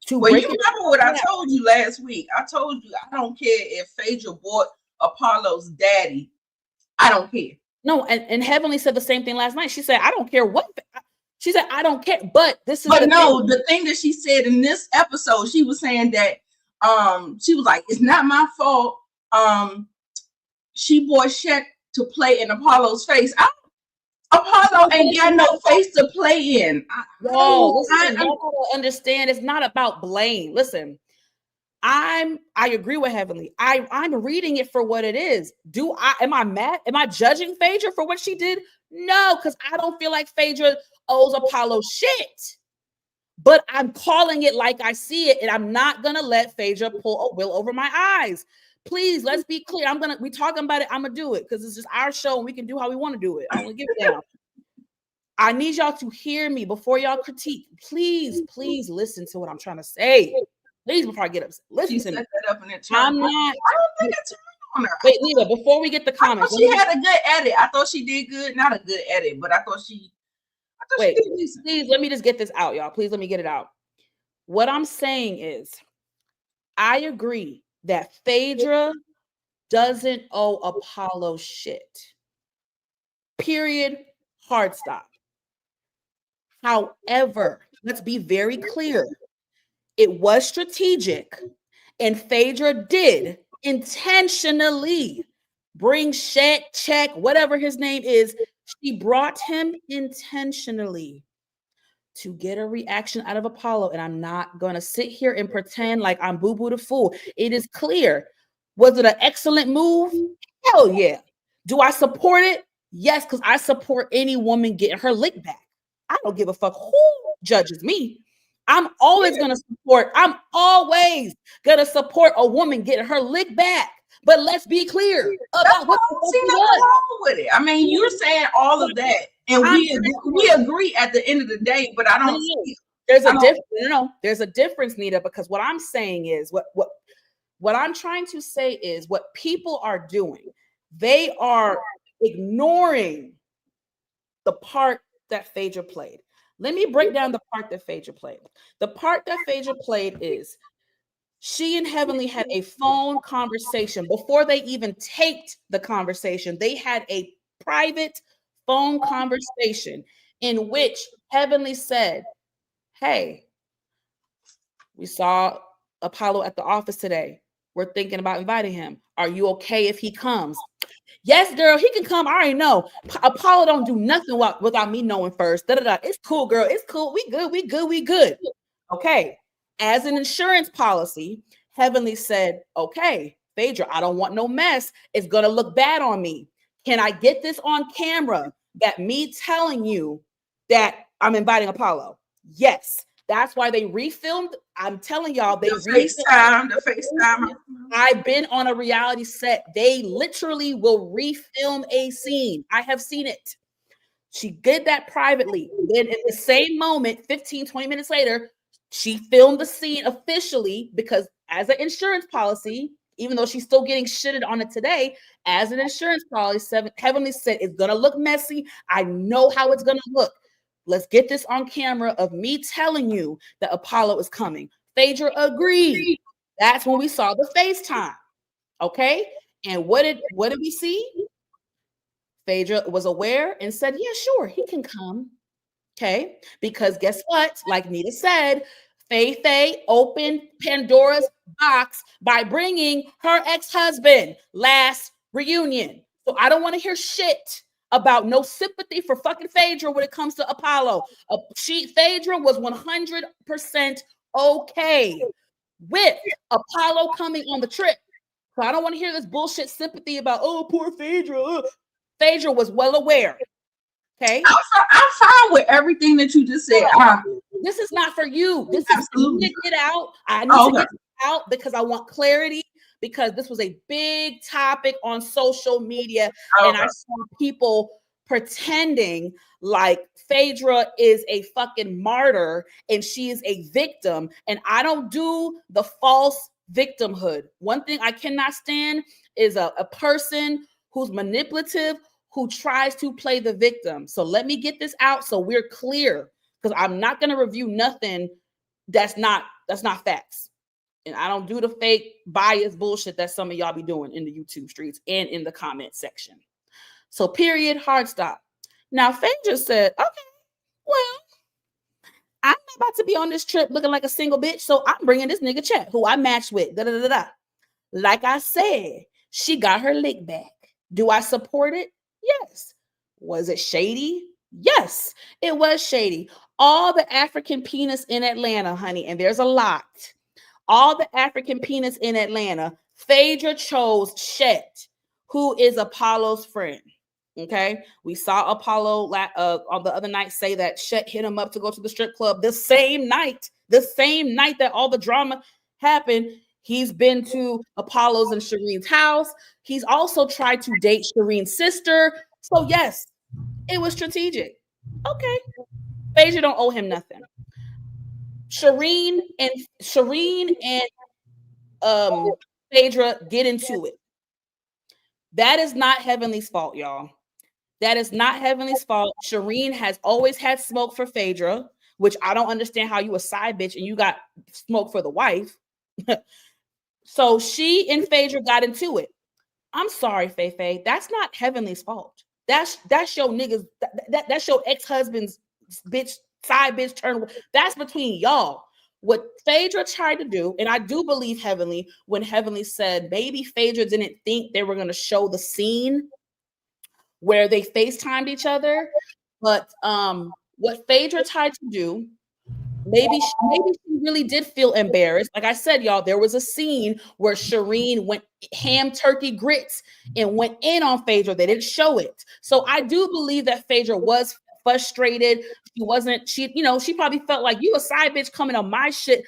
to you remember what I told you last week? I told you I don't care if Phaedra bought Apollo's daddy. I don't care. No, and Heavenly said the same thing last night. She said, I don't care what. She said, I don't care. But this is the thing that she said in this episode, she was saying that she was like, it's not my fault. She bought Shaq to play in Apollo's face. Apollo ain't got no face to play in. I understand. It's not about blame. Listen, I agree with Heavenly. I'm reading it for what it is. Am I mad? Am I judging Phaedra for what she did? No, because I don't feel like Phaedra owes Apollo shit. But I'm calling it like I see it, and I'm not gonna let Phaedra pull a wool over my eyes. Please, let's be clear. We talking about it. I'm gonna do it because it's just our show and we can do how we want to do it. I'm gonna give it down. I need y'all to hear me before y'all critique. Please listen to what I'm trying to say. Please, before I get upset, listen to me. I'm not. I don't think it's on her. Wait, Lita, before we get the comments, she had a good edit. I thought she did good. Not a good edit, but I thought she. Wait, please let me just get this out, y'all. Please let me get it out. What I'm saying is, I agree that Phaedra doesn't owe Apollo shit. Period. Hard stop. However, let's be very clear. It was strategic, and Phaedra did intentionally bring check, whatever his name is. She brought him intentionally to get a reaction out of Apollo. And I'm not going to sit here and pretend like I'm Boo Boo the Fool. It is clear. Was it an excellent move? Hell yeah. Do I support it? Yes, because I support any woman getting her lick back. I don't give a fuck who judges me. I'm always going to support a woman getting her lick back. But let's be clear about what see nothing wrong with it. I mean, you're saying all of that, and we agree at the end of the day. But I don't see. There's a difference. No, there's a difference, Nita, because what I'm saying is what I'm trying to say is what people are doing. They are ignoring the part that Phaedra played. Let me break down the part that Phaedra played. The part that Phaedra played is she and Heavenly had a phone conversation before they even taped the conversation. They had a private phone conversation in which Heavenly said, hey, we saw Apollo at the office today. We're thinking about inviting him. Are you okay if he comes? Yes, girl, he can come. I already know. Apollo don't do nothing without me knowing first. It's cool, girl. It's cool. We good. Okay. As an insurance policy, Heavenly said, okay, Phaedra, I don't want no mess. It's going to look bad on me. Can I get this on camera that me telling you that I'm inviting Apollo? Yes. That's why they refilmed. I'm telling y'all, the FaceTime. I've been on a reality set. They literally will refilm a scene. I have seen it. She did that privately. Then in the same moment, 15, 20 minutes later, she filmed the scene officially because as an insurance policy, even though she's still getting shitted on it today, as an insurance policy, Heavenly said, it's going to look messy. I know how it's going to look. Let's get this on camera of me telling you that Apollo is coming. Phaedra agreed. That's when we saw the FaceTime. Okay. And what did we see? Phaedra was aware and said, yeah, sure, he can come. Okay. Because guess what? Like Nita said, Faye opened Pandora's box by bringing her ex-husband last reunion. So I don't want to hear shit about no sympathy for fucking Phaedra when it comes to Apollo. Phaedra was 100% okay with Apollo coming on the trip. So I don't want to hear this bullshit sympathy about, oh, poor Phaedra. Phaedra was well aware. Okay. I'm fine with everything that you just said. This is not for you. This is for me to get out. I need to get out because I want clarity. Because this was a big topic on social media, and I saw people pretending like Phaedra is a fucking martyr and she is a victim. And I don't do the false victimhood. One thing I cannot stand is a person who's manipulative, who tries to play the victim. So let me get this out so we're clear, because I'm not going to review nothing that's not facts. And I don't do the fake bias bullshit that some of y'all be doing in the YouTube streets and in the comment section. So period, hard stop. Now, Phaedra said, okay, well, I'm not about to be on this trip looking like a single bitch, so I'm bringing this nigga Chet, who I matched with, Like I said, she got her lick back. Do I support it? Yes. Was it shady? Yes, it was shady. All the African penis in Atlanta, honey, and there's a lot. All the African penis in Atlanta, Phaedra chose Chet, who is Apollo's friend. Okay, we saw Apollo on the other night say that Chet hit him up to go to the strip club the same night that all the drama happened. He's been to Apollo's and Shireen's house. He's also tried to date Shireen's sister. So yes, it was strategic. Okay, Phaedra don't owe him nothing. Shireen and Phaedra get into it. That is not Heavenly's fault, y'all. That is not Heavenly's fault. Shireen has always had smoke for Phaedra, which I don't understand how you a side bitch and you got smoke for the wife. So she and Phaedra got into it. I'm sorry, Faye. That's not Heavenly's fault. That's your niggas. That's your ex-husband's bitch. Side bitch turn. That's between y'all. What Phaedra tried to do, and I do believe Heavenly when Heavenly said maybe Phaedra didn't think they were going to show the scene where they FaceTimed each other, but what Phaedra tried to do, maybe she really did feel embarrassed. Like I said, y'all, there was a scene where Shireen went ham turkey grits and went in on Phaedra. They didn't show it, so I do believe that Phaedra was frustrated. She probably felt like you a side bitch coming on my shit.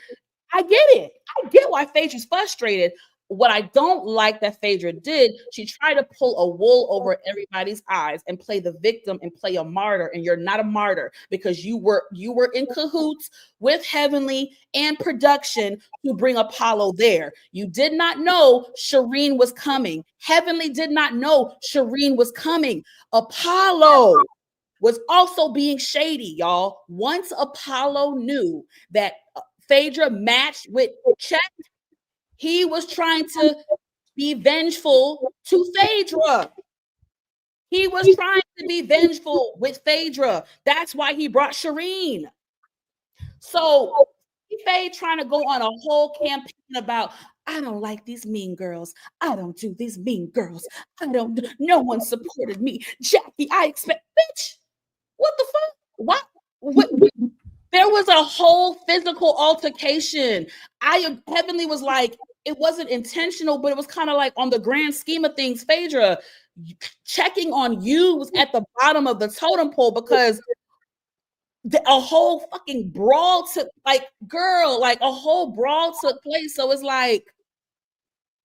I get it. I get why Phaedra's frustrated. what I don't like that Phaedra did, she tried to pull a wool over everybody's eyes and play the victim and play a martyr. And you're not a martyr because you were in cahoots with Heavenly and production to bring Apollo there. You did not know Shireen was coming. Heavenly did not know Shireen was coming. Apollo was also being shady, y'all. Once Apollo knew that Phaedra matched with Chet, he was trying to be vengeful to Phaedra. He was trying to be vengeful with Phaedra. That's why he brought Shireen. So Faye trying to go on a whole campaign about, I don't like these mean girls. I don't do these mean girls. No one supported me. Jackie, I expect, bitch, what the fuck? What? There was a whole physical altercation. Heavenly was like, it wasn't intentional, but it was kind of like on the grand scheme of things, Phaedra, checking on you was at the bottom of the totem pole because a whole fucking brawl took place. So it's like,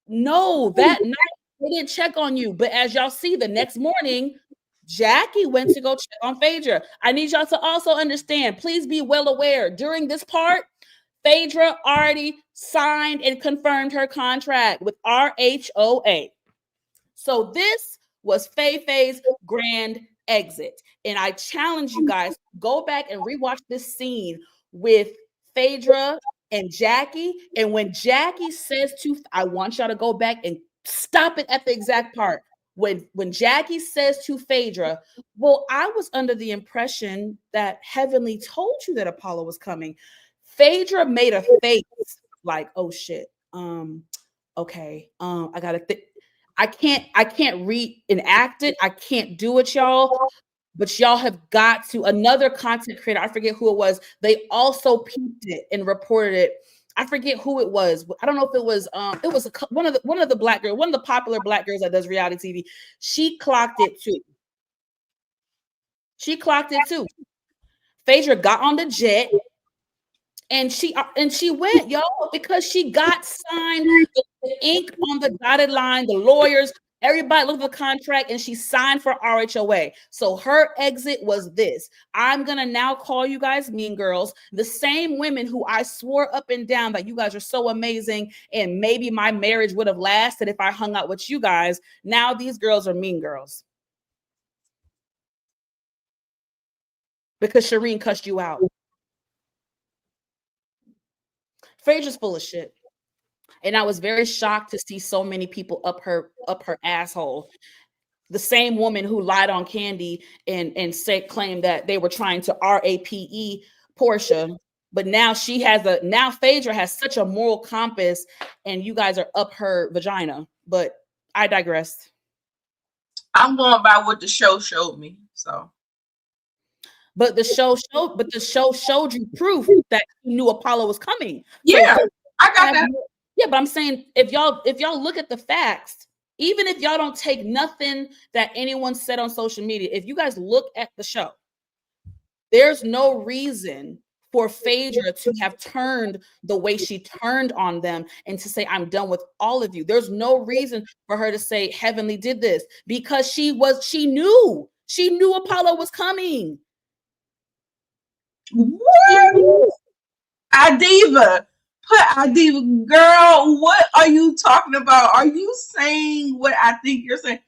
no, that night they didn't check on you. But as y'all see, the next morning, Jackie went to go check on Phaedra. I need y'all to also understand, please be well aware, during this part, Phaedra already signed and confirmed her contract with RHOA. So this was Faye's grand exit. And I challenge you guys, go back and rewatch this scene with Phaedra and Jackie. And when Jackie says I want y'all to go back and stop it at the exact part. When Jackie says to Phaedra, well, I was under the impression that Heavenly told you that Apollo was coming. Phaedra made a face like, oh shit. Okay. I gotta think. I can't reenact it. I can't do it, y'all. But y'all have got to. Another content creator, I forget who it was. They also peeped it and reported it. I forget who it was. I don't know if it was one of the black girls, one of the popular black girls that does reality TV. She clocked it too. Phaedra got on the jet and she went, y'all, because she got signed the ink on the dotted line, the lawyers, everybody looked at the contract and she signed for RHOA. So her exit was this. I'm going to now call you guys mean girls, the same women who I swore up and down that you guys are so amazing and maybe my marriage would have lasted if I hung out with you guys. Now these girls are mean girls. Because Shireen cussed you out. Phaedra's full of shit. And I was very shocked to see so many people up her asshole. The same woman who lied on Candy and claimed that they were trying to RAPE Portia, but now Phaedra has such a moral compass, and you guys are up her vagina. But I digress. I'm going by what the show showed me. So, but the show showed you proof that you knew Apollo was coming. Yeah, so I got that. Yeah, but I'm saying if y'all look at the facts, even if y'all don't take nothing that anyone said on social media, if you guys look at the show, there's no reason for Phaedra to have turned the way she turned on them and to say, I'm done with all of you. There's no reason for her to say Heavenly did this because she knew Apollo was coming. What? Adiva. Put Adiva, girl, what are you talking about? Are you saying what I think you're saying?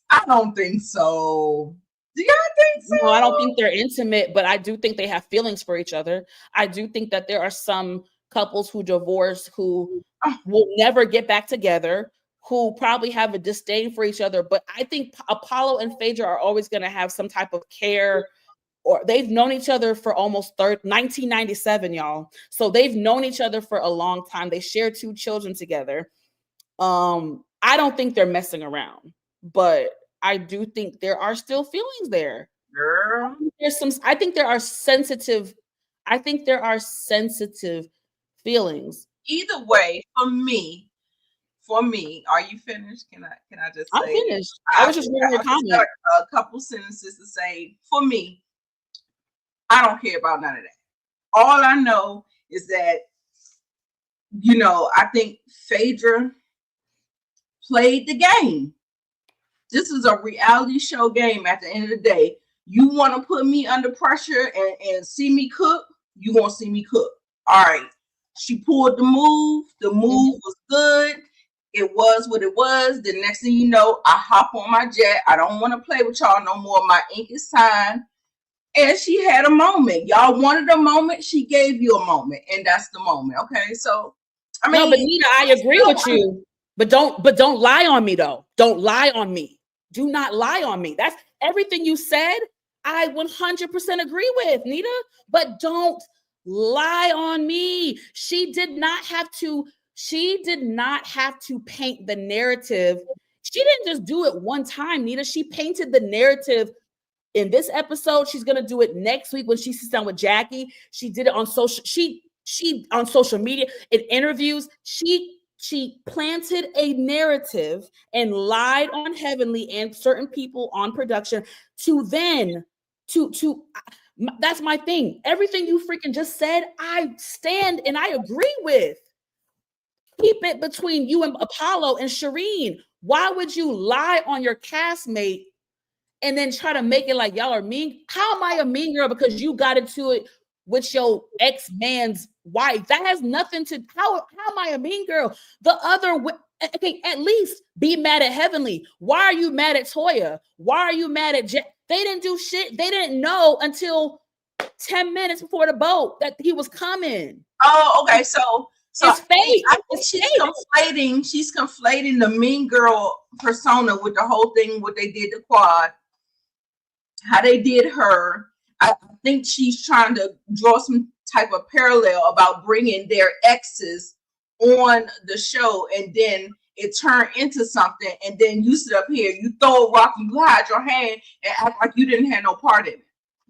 I don't think so. Do y'all think so? No, I don't think they're intimate, but I do think they have feelings for each other. I do think that there are some couples who divorce who will never get back together, who probably have a disdain for each other. But I think Apollo and Phaedra are always going to have some type of care. Or they've known each other for almost 1997, y'all. So they've known each other for a long time. They share 2 children together. I don't think they're messing around, but I do think there are still feelings there. Girl, I think there are sensitive feelings. Either way, for me, are you finished? Can I just say? I'm finished. I was just reading your comment. A couple sentences to say for me. I don't care about none of that. All I know is that, I think Phaedra played the game. This is a reality show game at the end of the day. You want to put me under pressure and see me cook, you won't see me cook. All right. She pulled the move. The move was good. It was what it was. The next thing you know, I hop on my jet. I don't want to play with y'all no more. My ink is signed. And she had a moment. Y'all wanted a moment. She gave you a moment. And that's the moment. Okay. So, I mean. No, but Nita, I agree with you. But don't lie on me, though. Don't lie on me. Do not lie on me. That's everything you said. I 100% agree with, Nita. But don't lie on me. She did not have to paint the narrative. She didn't just do it one time, Nita. She painted the narrative in this episode. She's gonna do it next week when she sits down with Jackie. She did it on social. She on social media, in interviews. She planted a narrative and lied on Heavenly and certain people on production to then to. That's my thing. Everything you freaking just said, I stand and I agree with. Keep it between you and Apollo and Shireen. Why would you lie on your castmate and then try to make it like y'all are mean? How am I a mean girl because you got into it with your ex-man's wife? That has nothing to. How am I a mean girl? The other, okay, at least be mad at Heavenly. Why are you mad at Toya? Why are you mad at Jack? They didn't do shit. They didn't know until 10 minutes before the boat that he was coming. Oh, okay. So it's fake. I think she's conflating the mean girl persona with the whole thing, what they did to Quad, how they did her. I think she's trying to draw some type of parallel about bringing their exes on the show, and then it turned into something, and then you sit up here, you throw a rock, you hide your hand, and act like you didn't have no part in it.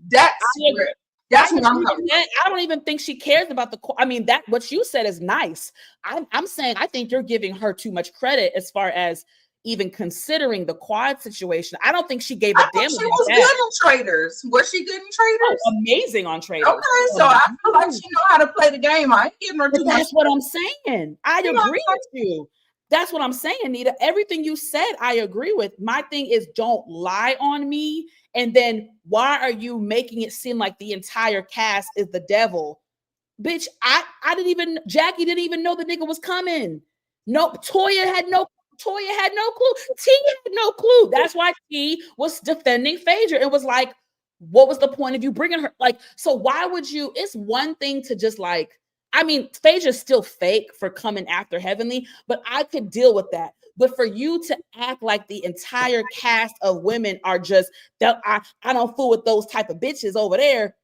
That's what I'm talking about. I don't even think she cares about that what you said is nice. I'm saying I think you're giving her too much credit as far as even considering the Quad situation. I don't think she gave a damn. She was good in Traitors. Was she good in Traitors? Oh, amazing on Traitors. Okay, so I feel like she know how to play the game. I ain't giving her too much. That's what I'm saying. I agree with you. That's what I'm saying, Nita. Everything you said, I agree with. My thing is, don't lie on me. And then why are you making it seem like the entire cast is the devil? Bitch, Jackie didn't even know the nigga was coming. Nope. Toya had no clue. T had no clue. That's why T was defending Phaedra. It was like, what was the point of you bringing her? Like, so why would you? It's one thing to just Phaedra's still fake for coming after Heavenly, but I could deal with that. But for you to act like the entire cast of women are just that, I don't fool with those type of bitches over there.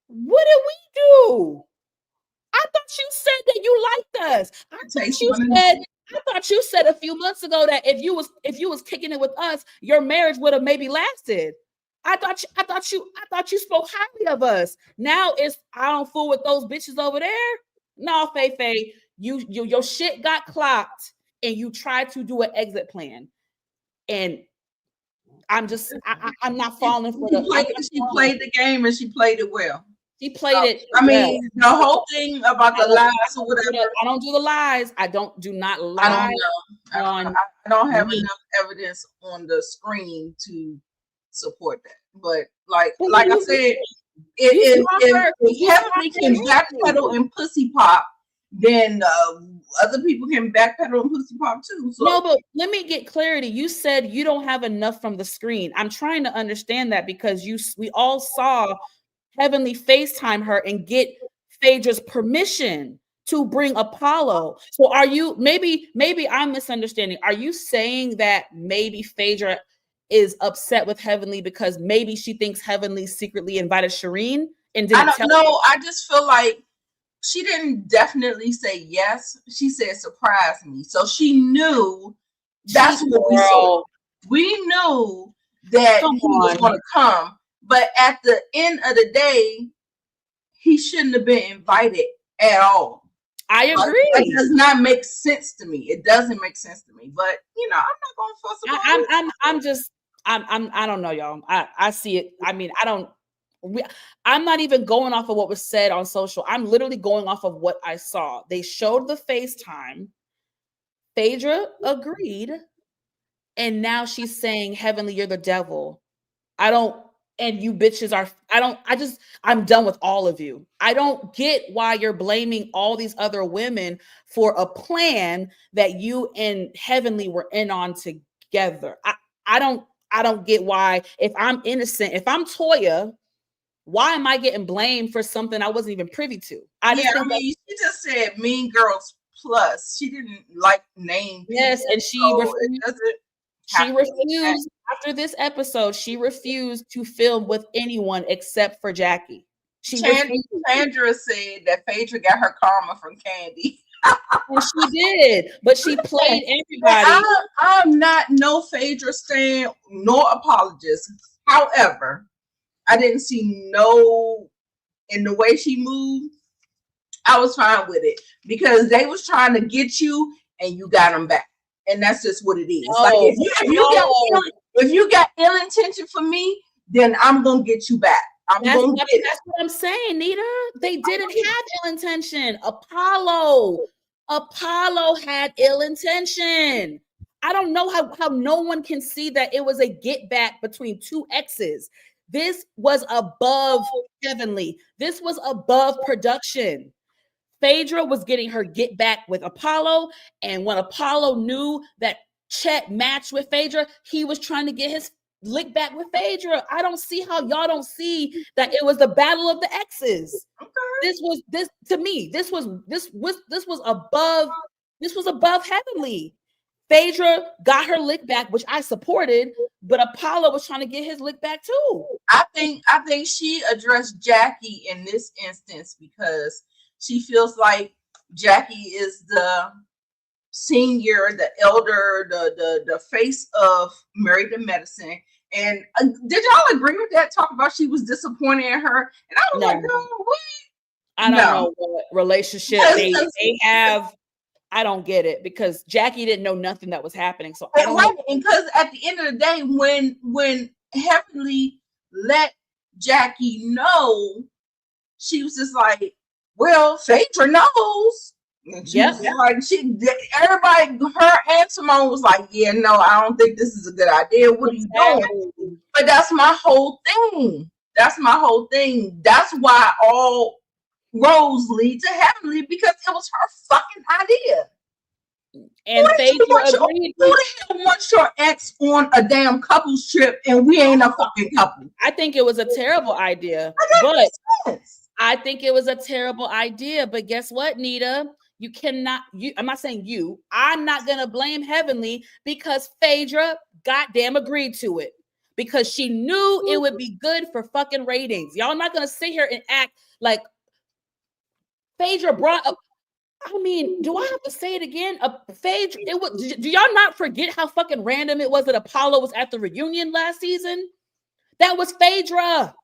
What did we do? I thought you said that you liked us. I thought you said a few months ago that if you was kicking it with us, your marriage would have maybe lasted. I thought you spoke highly of us. Now it's I don't fool with those bitches over there. No, Faye, your shit got clocked, and you tried to do an exit plan, and I'm not falling for She played the game and she played it well. She played it. I mean, the whole thing about the lies or whatever. I don't do the lies. I do not lie. I don't have enough evidence on the screen to support that. But like I said, if Heavenly can backpedal and pussy pop, then other people can backpedal and pussy pop too. So. No, but let me get clarity. You said you don't have enough from the screen. I'm trying to understand that because we all saw Heavenly FaceTime her and get Phaedra's permission to bring Apollo. So are you maybe I'm misunderstanding. Are you saying that maybe Phaedra is upset with Heavenly because maybe she thinks Heavenly secretly invited Shireen and didn't tell her? No, I just feel like she didn't definitely say yes. She said surprise me. So she knew that's what we saw. We knew that he was going to come. But at the end of the day, he shouldn't have been invited at all. I agree. It does not make sense to me. It doesn't make sense to me. But I'm not going to fuss about it. I don't know, y'all. I see it. I mean, I'm not even going off of what was said on social. I'm literally going off of what I saw. They showed the FaceTime. Phaedra agreed, and now she's saying, Heavenly, you're the devil. And you bitches are, I'm done with all of you. I don't get why you're blaming all these other women for a plan that you and Heavenly were in on together. I don't get why, if I'm innocent, if I'm Toya, why am I getting blamed for something I wasn't even privy to? She just said Mean Girls Plus. She didn't like name. Yes, and she refused after this episode. She refused to film with anyone except for Jackie. Chandra said that Phaedra got her karma from Kandi. And she did, but she played everybody. I'm not no Phaedra stan nor apologist. However, I didn't see in the way she moved. I was fine with it because they was trying to get you and you got them back. And that's just what it is. Like if you got ill intention for me, then I'm gonna get you back. That's what I'm saying, Nita. They didn't have ill intention. Apollo had ill intention. I don't know how no one can see that it was a get back between two exes. This was above Heavenly. This was above production. Phaedra was getting her get back with Apollo, and when Apollo knew that Chet matched with Phaedra, he was trying to get his lick back with Phaedra. I don't see how y'all don't see that it was the battle of the exes. Okay. This was above Heavenly. Phaedra got her lick back, which I supported, but Apollo was trying to get his lick back too. I think she addressed Jackie in this instance because she feels like Jackie is the senior, the elder, the face of Married to Medicine. And did y'all agree with that? Talk about she was disappointed in her. And I was like, no, I don't know what relationship they have. I don't get it because Jackie didn't know nothing that was happening. So I don't know. Because at the end of the day, when Heavenly let Jackie know, she was just like, well, Phaedra knows. Yeah, like everybody, her and Simone was like, yeah, no, I don't think this is a good idea. What are you doing? But that's my whole thing. That's why all roads lead to Heavenly, because it was her fucking idea. And Phaedra agreed. Who the hell wants your ex on a damn couples trip and we ain't a fucking couple? I think it was a terrible idea. I think it was a terrible idea. But guess what, Nita? I'm not saying you. I'm not going to blame Heavenly because Phaedra goddamn agreed to it. Because she knew it would be good for fucking ratings. Y'all not going to sit here and act like Phaedra brought up. I mean, do I have to say it again? Phaedra, do y'all not forget how fucking random it was that Apollo was at the reunion last season? That was Phaedra.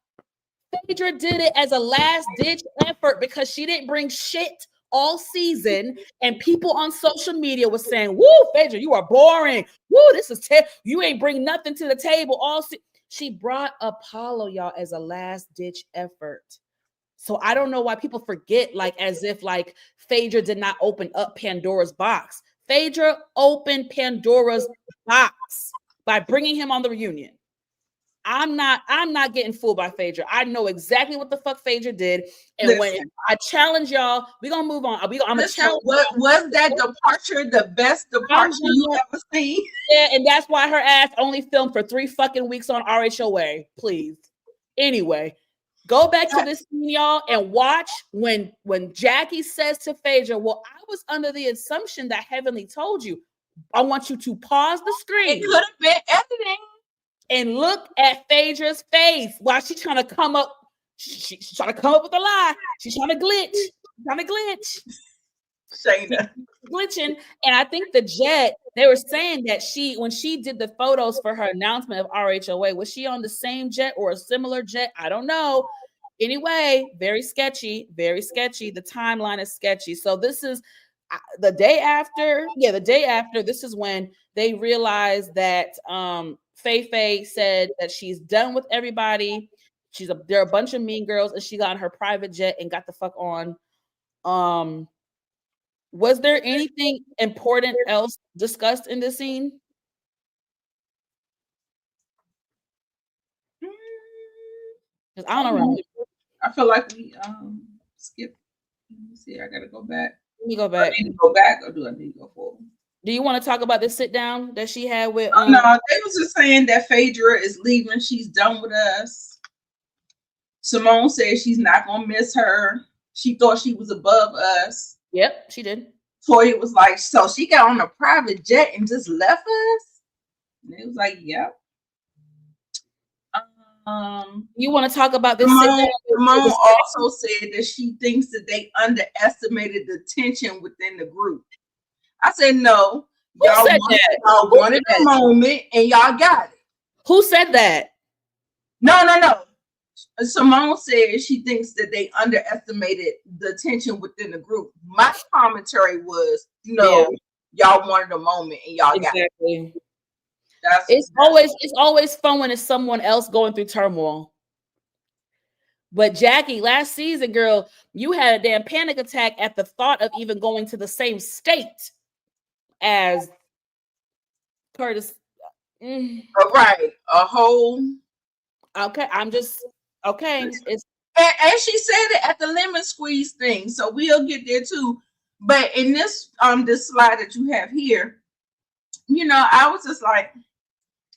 Phaedra did it as a last-ditch effort because she didn't bring shit all season, and people on social media was saying, woo, Phaedra, you are boring. Woo, this is terrible. You ain't bring nothing to the table all season. She brought Apollo, y'all, as a last-ditch effort. So I don't know why people forget, like, as if like Phaedra did not open up Pandora's box. Phaedra opened Pandora's box by bringing him on the reunion. I'm not getting fooled by Phaedra. I know exactly what the fuck Phaedra did. And when I challenge y'all, we're gonna move on. I'm gonna challenge. Was that departure the best departure you ever seen? Yeah, and that's why her ass only filmed for 3 fucking weeks on RHOA. Please. Anyway. Go back to this scene, y'all, and watch when Jackie says to Phaedra, well, I was under the assumption that Heavenly told you. I want you to pause the screen. It could have been editing. And look at Phaedra's face while she's trying to come up. She's trying to come up with a lie. She's trying to glitch. Shayna. Glitching. And I think the jet, they were saying that when she did the photos for her announcement of RHOA, was she on the same jet or a similar jet? I don't know. Anyway, very sketchy. The timeline is sketchy. So this is the day after. Yeah, the day after. This is when they realized that Faye said that she's done with everybody. There are a bunch of mean girls, and she got on her private jet and got the fuck on Was there anything important else discussed in this scene? Because I don't remember. I feel like we skipped. Let me see. I gotta go back. Let me go back. I need to go back, or do I need to go forward? Do you want to talk about the sit down that she had with? No, they was just saying that Phaedra is leaving. She's done with us. Simone said she's not gonna miss her. She thought she was above us. Yep, she did. Toya was like, so she got on a private jet and just left us? And it was like, yep. You want to talk about this? Simone also said that she thinks that they underestimated the tension within the group. I said, no. Y'all wanted a moment and y'all got it. Who said that? No. Simone said she thinks that they underestimated the tension within the group. My commentary was, y'all wanted a moment and y'all got it. It's always fun when it's someone else going through turmoil. But Jackie, last season, girl, you had a damn panic attack at the thought of even going to the same state as Curtis. Right. A whole. Okay, I'm just okay. And she said it at the lemon squeeze thing, so we'll get there too. But in this this slide that you have here, I was just like,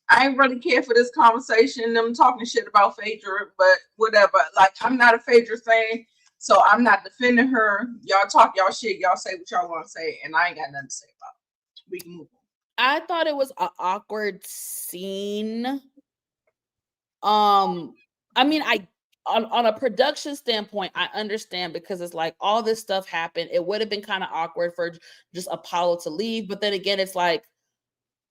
I ain't really care for this conversation, them talking shit about Phaedra, but whatever. Like, I'm not a Phaedra fan, so I'm not defending her. Y'all talk y'all shit, y'all say what y'all want to say, and I ain't got nothing to say about it. We can move on. I thought it was an awkward scene. I mean, on a production standpoint, I understand because it's like all this stuff happened. It would have been kind of awkward for just Apollo to leave, but then again, it's like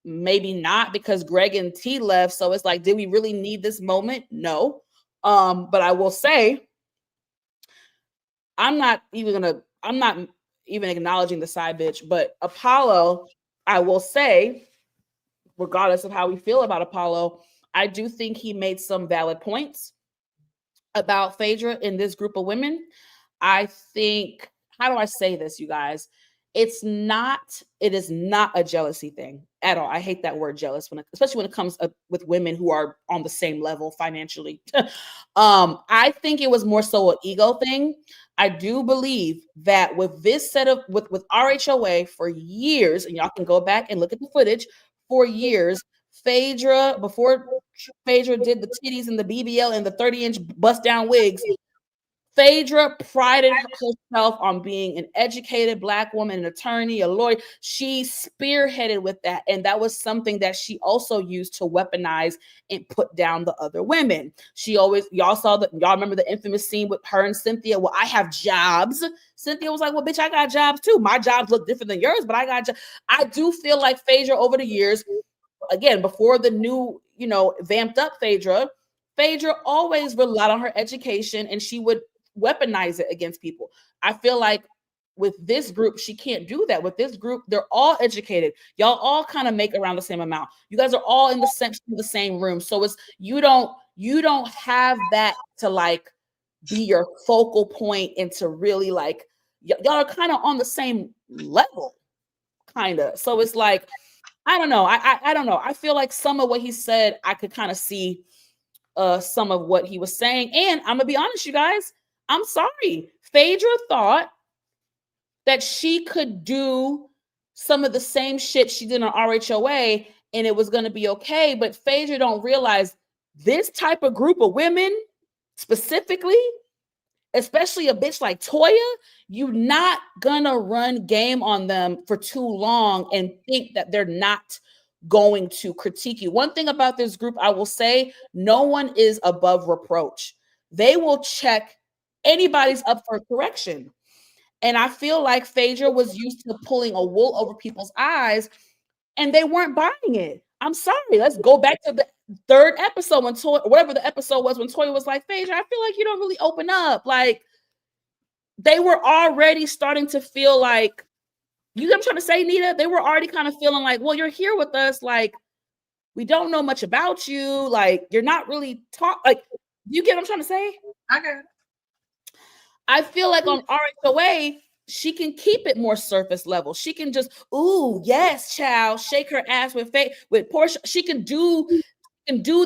maybe not because Greg and T left. So it's like, did we really need this moment? No. But I will say, I'm not even acknowledging the side bitch, but Apollo, I will say, regardless of how we feel about Apollo, I do think he made some valid points about Phaedra in this group of women. I think, how do I say this, you guys? It is not a jealousy thing at all. I hate that word jealous, especially when it comes up with women who are on the same level financially. I think it was more so an ego thing. I do believe that with this setup with RHOA for years, and y'all can go back and look at the footage, for years, Phaedra, before Phaedra did the titties and the BBL and the 30-inch bust down wigs, Phaedra prided herself on being an educated Black woman, an attorney, a lawyer. She spearheaded with that. And that was something that she also used to weaponize and put down the other women. She always, y'all remember the infamous scene with her and Cynthia? Well, I have jobs. Cynthia was like, well, bitch, I got jobs too. My jobs look different than yours, but I got jobs. I do feel like Phaedra over the years, again, before the new, vamped up Phaedra always relied on her education and she would weaponize it against people. I feel like with this group, she can't do that. With this group, they're all educated. Y'all all kind of make around the same amount. You guys are all in the same room. So it's you don't have that to like be your focal point and to really like y'all are kind of on the same level, kind of. So it's like, I don't know. I don't know. I feel like some of what he said, I could kind of see some of what he was saying. And I'm gonna be honest, you guys, I'm sorry. Phaedra thought that she could do some of the same shit she did on RHOA and it was going to be okay. But Phaedra don't realize this type of group of women specifically, especially a bitch like Toya, you're not going to run game on them for too long and think that they're not going to critique you. One thing about this group, I will say, no one is above reproach. They will check anybody's up for correction. And I feel like Phaedra was used to pulling a wool over people's eyes and they weren't buying it. I'm sorry. Let's go back to the third episode when Toya, whatever the episode was, when Toya was like, Phaedra, I feel like you don't really open up. Like, they were already starting to feel like, you know what I'm trying to say, Nita? They were already kind of feeling like, well, you're here with us. Like, we don't know much about you. Like, you're not really like, you get what I'm trying to say? I got it. I feel like on RHOA, she can keep it more surface level. She can just, ooh, yes, child, shake her ass with Porsha. She can do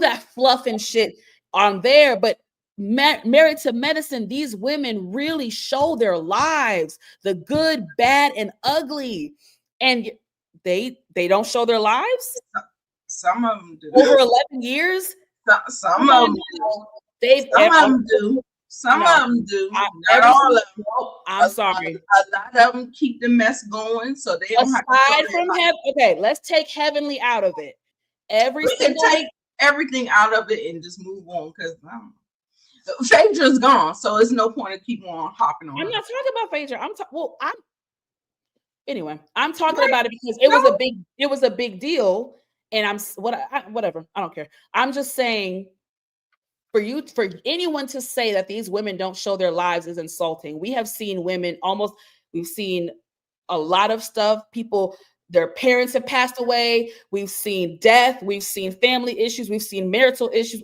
that fluff and shit on there, but Married to Medicine, these women really show their lives, the good, bad, and ugly. And they don't show their lives. Some of them do. Over 11 years. Some of them do. Some of them do. Some of them do. Not all of them. I'm sorry. A lot of them keep the mess going, so they don't have to. Aside from okay, let's take Heavenly out of it. We can take everything out of it and just move on, because Phaedra's gone, so there's no point of keep on hopping on. I'm not talking about Phaedra. Anyway, I'm talking about it because it was a big deal, and whatever. I don't care. I'm just saying, for anyone to say that these women don't show their lives is insulting. We have seen women we've seen a lot of stuff. People, their parents have passed away. We've seen death. We've seen family issues. We've seen marital issues.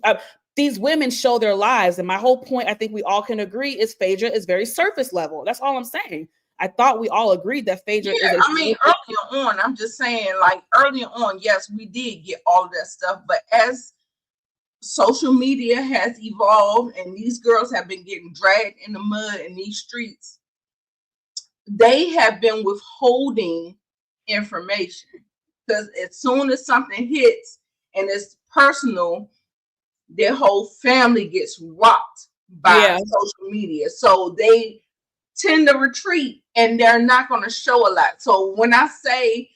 These women show their lives. And my whole point, I think we all can agree, is Phaedra is very surface level. That's all I'm saying. I thought we all agreed that Phaedra is. Earlier on, I'm just saying, like, earlier on, yes, we did get all of that stuff. But as social media has evolved and these girls have been getting dragged in the mud in these streets, they have been withholding information, because as soon as something hits and it's personal, their whole family gets rocked by social media. So they tend to retreat and they're not going to show a lot. So when I say,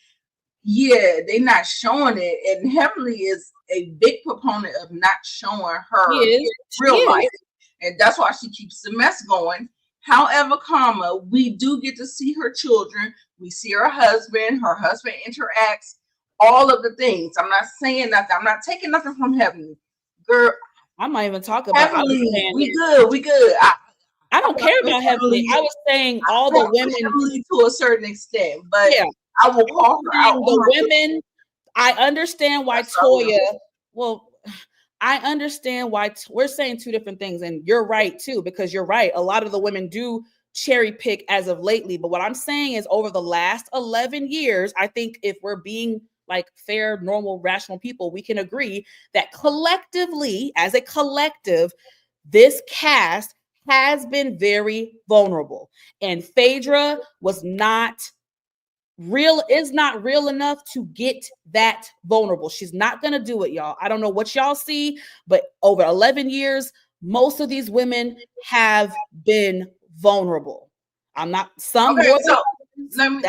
they're not showing it, and Heavenly is a big proponent of not showing her real life. And that's why she keeps the mess going. However, we do get to see her children. We see her husband interacts, all of the things. I'm not saying nothing. I'm not taking nothing from Heavenly. Girl, I'm not even talking about Heavenly. We good. I don't care about Heavenly. I was saying all the women Heavenly to a certain extent, but I will call her out. The women. I understand why Toya. Well, I understand why we're saying two different things, and you're right too, because you're right. A lot of the women do cherry pick as of lately, but what I'm saying is, over the last 11 years, I think if we're being like fair, normal, rational people, we can agree that collectively, as a collective, this cast has been very vulnerable, and Phaedra is not real enough to get that vulnerable. She's not going to do it, y'all. I don't know what y'all see, but over 11 years, most of these women have been vulnerable. I'm not some. Okay, so let me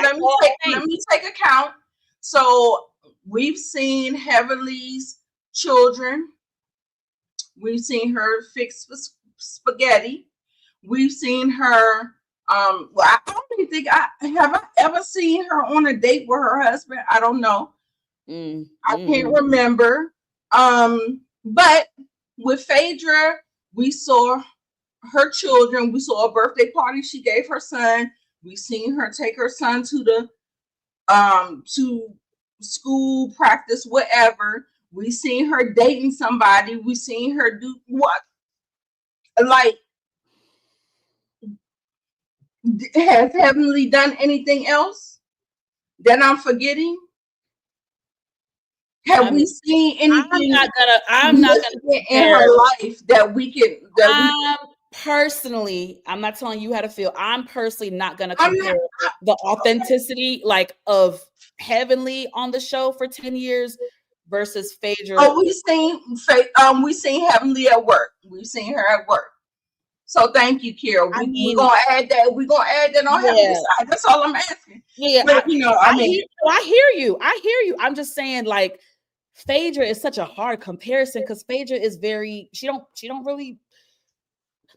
take account. So we've seen Heavenly's children. We've seen her fix spaghetti. We've seen her. I don't even think I ever seen her on a date with her husband. I don't know. I can't remember. But with Phaedra, we saw her children. We saw a birthday party she gave her son. We seen her take her son to the to school, practice, whatever. We seen her dating somebody. We seen her do what? Like, has Heavenly done anything else that I'm forgetting? Have we seen anything? I'm not gonna in her life that we can. Personally, I'm not telling you how to feel. I'm personally not gonna compare the authenticity of Heavenly on the show for 10 years versus Phaedra. Oh, we seen Heavenly at work. We've seen her at work. So thank you, Kira. We're gonna add that. We're gonna add that on Heavenly's side. That's all I'm asking. Yeah, but, I hear you. I'm just saying, like, Phaedra is such a hard comparison because Phaedra is she don't really.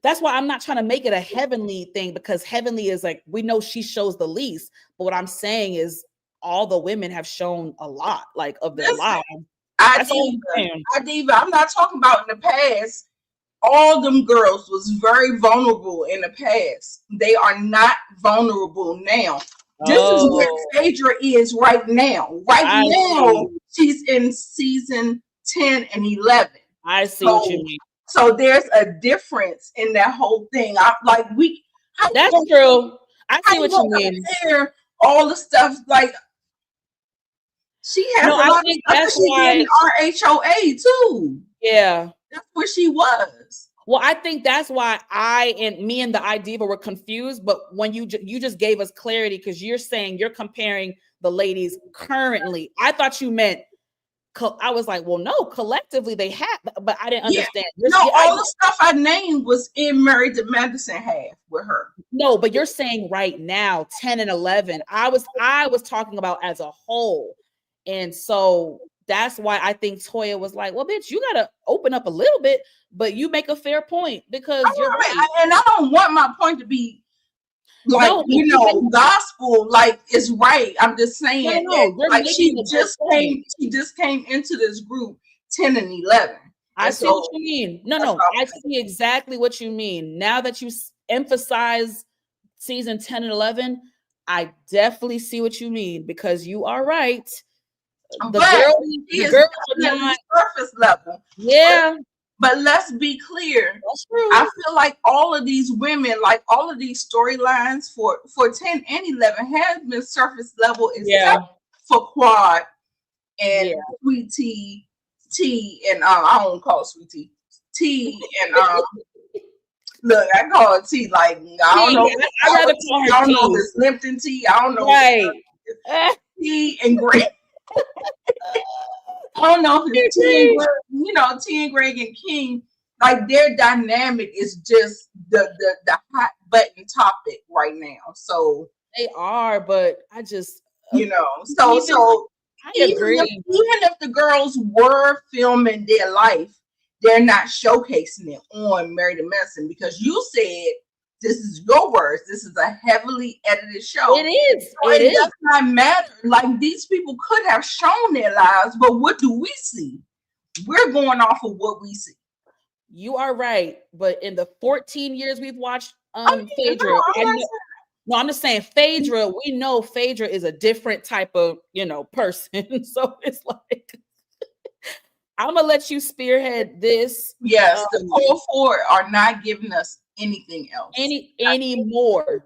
That's why I'm not trying to make it a Heavenly thing, because Heavenly is like, we know she shows the least, but what I'm saying is all the women have shown a lot, like, of their lives. I'm not talking about in the past. All them girls was very vulnerable in the past. They are not vulnerable now. This is where Phaedra is right now. Right now, she's in season 10 and 11. I see what you mean. So there's a difference in that whole thing. That's true. I see what you mean. All the stuff like she has a lot of stuff. She did RHOA too. Yeah, that's where she was. Well, I think that's why me and the IDiva were confused. But when you just gave us clarity, because you're saying you're comparing the ladies currently. I thought you meant. I was like, well, no, collectively they have, but I didn't understand. All the stuff I named was in Married to Medicine half with her. No, but you're saying right now, 10 and 11. I was talking about as a whole. And so that's why I think Toya was like, well, bitch, you got to open up a little bit, but you make a fair point because you're right. And I don't want my point to be like, gospel, like it's right. I'm just saying like she just came into this group 10 and 11. I see what you mean. No, I see exactly what you mean. Now that you emphasize season 10 and 11, I definitely see what you mean because you are right. The girls are not surface level. Yeah. But let's be clear. I feel like all of these women, like all of these storylines for 10 and 11 has been surface level except for Quad and Sweet T, and I don't call it Sweet T and look, I call it T. Like I don't know. I rather call her I don't know if it's Lipton tea. I don't know. Right. T and Greg. I don't know if it's T and Greg, T and Greg and King, like their dynamic is just the hot button topic right now. So they are, but I just so I agree. Even if the girls were filming their life, they're not showcasing it on Married to Medicine because you said this is your words. This is a heavily edited show. It is. So it does not matter. Like these people could have shown their lives, but what do we see? We're going off of what we see. You are right, but in the 14 years we've watched Phaedra, I'm just saying Phaedra. We know Phaedra is a different type of person. So it's like I'm gonna let you spearhead this. Yes, the core four are not giving us anything else anymore.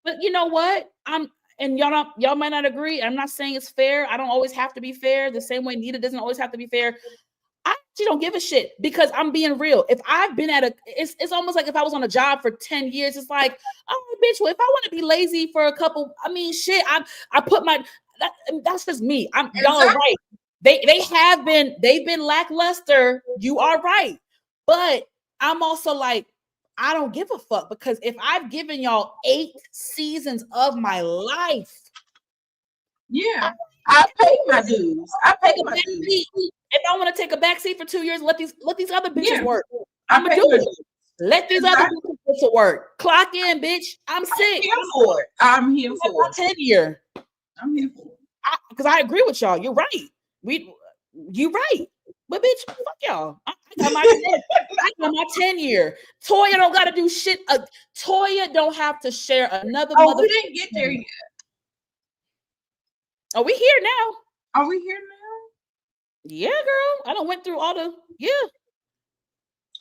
But you know what? And y'all might not agree. I'm not saying it's fair. I don't always have to be fair. The same way Nita doesn't always have to be fair. I actually don't give a shit because I'm being real. If I've been it's almost like if I was on a job for 10 years, it's like, oh bitch, well, if I want to be lazy for a couple, I put that's just me. Y'all are right. They've been lackluster. You are right. But I'm also like, I don't give a fuck because if I've given y'all 8 seasons of my life, I pay my dues. If I want to take a backseat for 2 years, let these other bitches work. I'm gonna do it. Let these other bitches get to work. Clock in, bitch. I'm sick. I'm here for it. Tenure. I'm here for it. Because I agree with y'all. You're right. You right. But bitch, fuck y'all. I got my 10 year. Toya don't got to do shit. Toya don't have to share another. We didn't get there yet. Are we here now? Are we here now? Yeah, girl. I done went through all the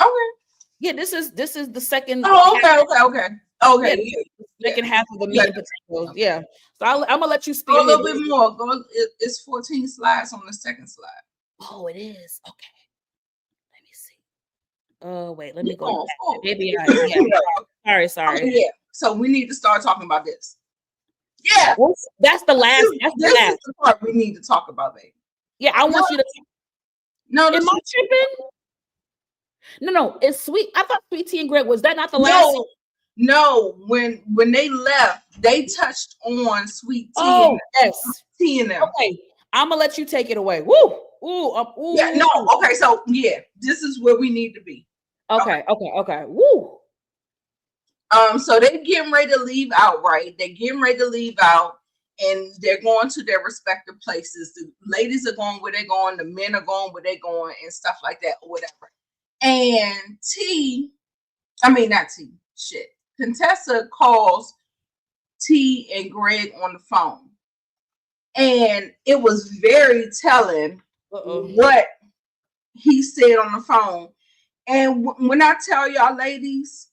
Okay. Yeah, this is the second. Oh, okay. Yeah, second half of the meat and potatoes. Yeah. So I'm gonna let you speak a little bit more. It's 14 slides on the second slide. Oh, it is. Okay. Let me see. Oh, wait. Let me go. Maybe Sorry. Yeah. So we need to start talking about this. Yeah. That's the last. This is the part we need to talk about, baby. Yeah, I want you to. No, am I tripping? No. It's Sweet. I thought Sweet T and Greg was that not the last? No. When they left, they touched on Sweet T. Oh, yes. T and them. Okay, I'm gonna let you take it away. Woo. Ooh. Yeah. No. Okay. So this is where we need to be. Okay. Woo. So they're getting ready to leave out, right? They're getting ready to leave out. And they're going to their respective places. The ladies are going where they're going. The men are going where they're going and stuff like that or whatever. And Contessa calls T and Greg on the phone. And it was very telling what he said on the phone. And when I tell y'all ladies,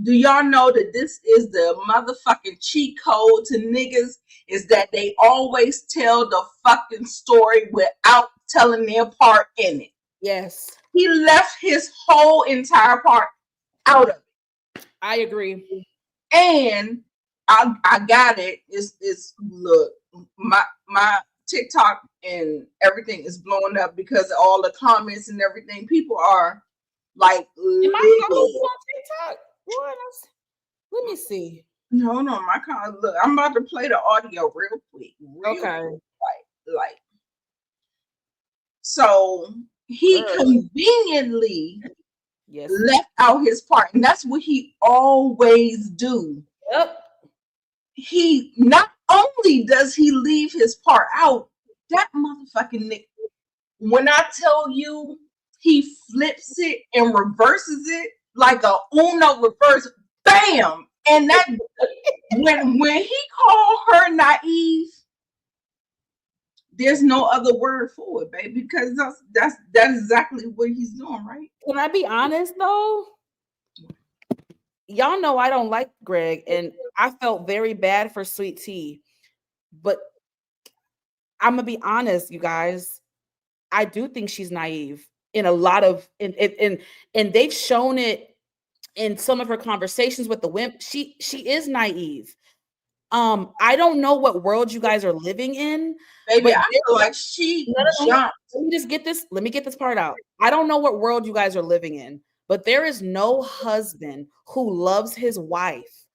Do y'all know that this is the motherfucking cheat code to niggas? Is that they always tell the fucking story without telling their part in it. Yes. He left his whole entire part out of it. I agree. And I got it. It's look, my TikTok and everything is blowing up because of all the comments and everything. People are like, am I on TikTok? What else? Let me see. No, my car. Look, I'm about to play the audio real quick. Okay. Like. So he conveniently left out his part, and that's what he always do. Yep. He not only does he leave his part out, that motherfucking nigga. When I tell you, he flips it and reverses it like a Uno reverse. Bam! And that when he called her naive, there's no other word for it, baby, because that's exactly what he's doing, right? Can I be honest though? Y'all know I don't like Greg, and I felt very bad for Sweet Tea, but I'm gonna be honest, you guys. I do think she's naive in a lot of and they've shown it in some of her conversations with the women. She is naive. I don't know what world you guys are living in. Baby, I feel like she jumped. Let me get this part out. I don't know what world you guys are living in, but there is no husband who loves his wife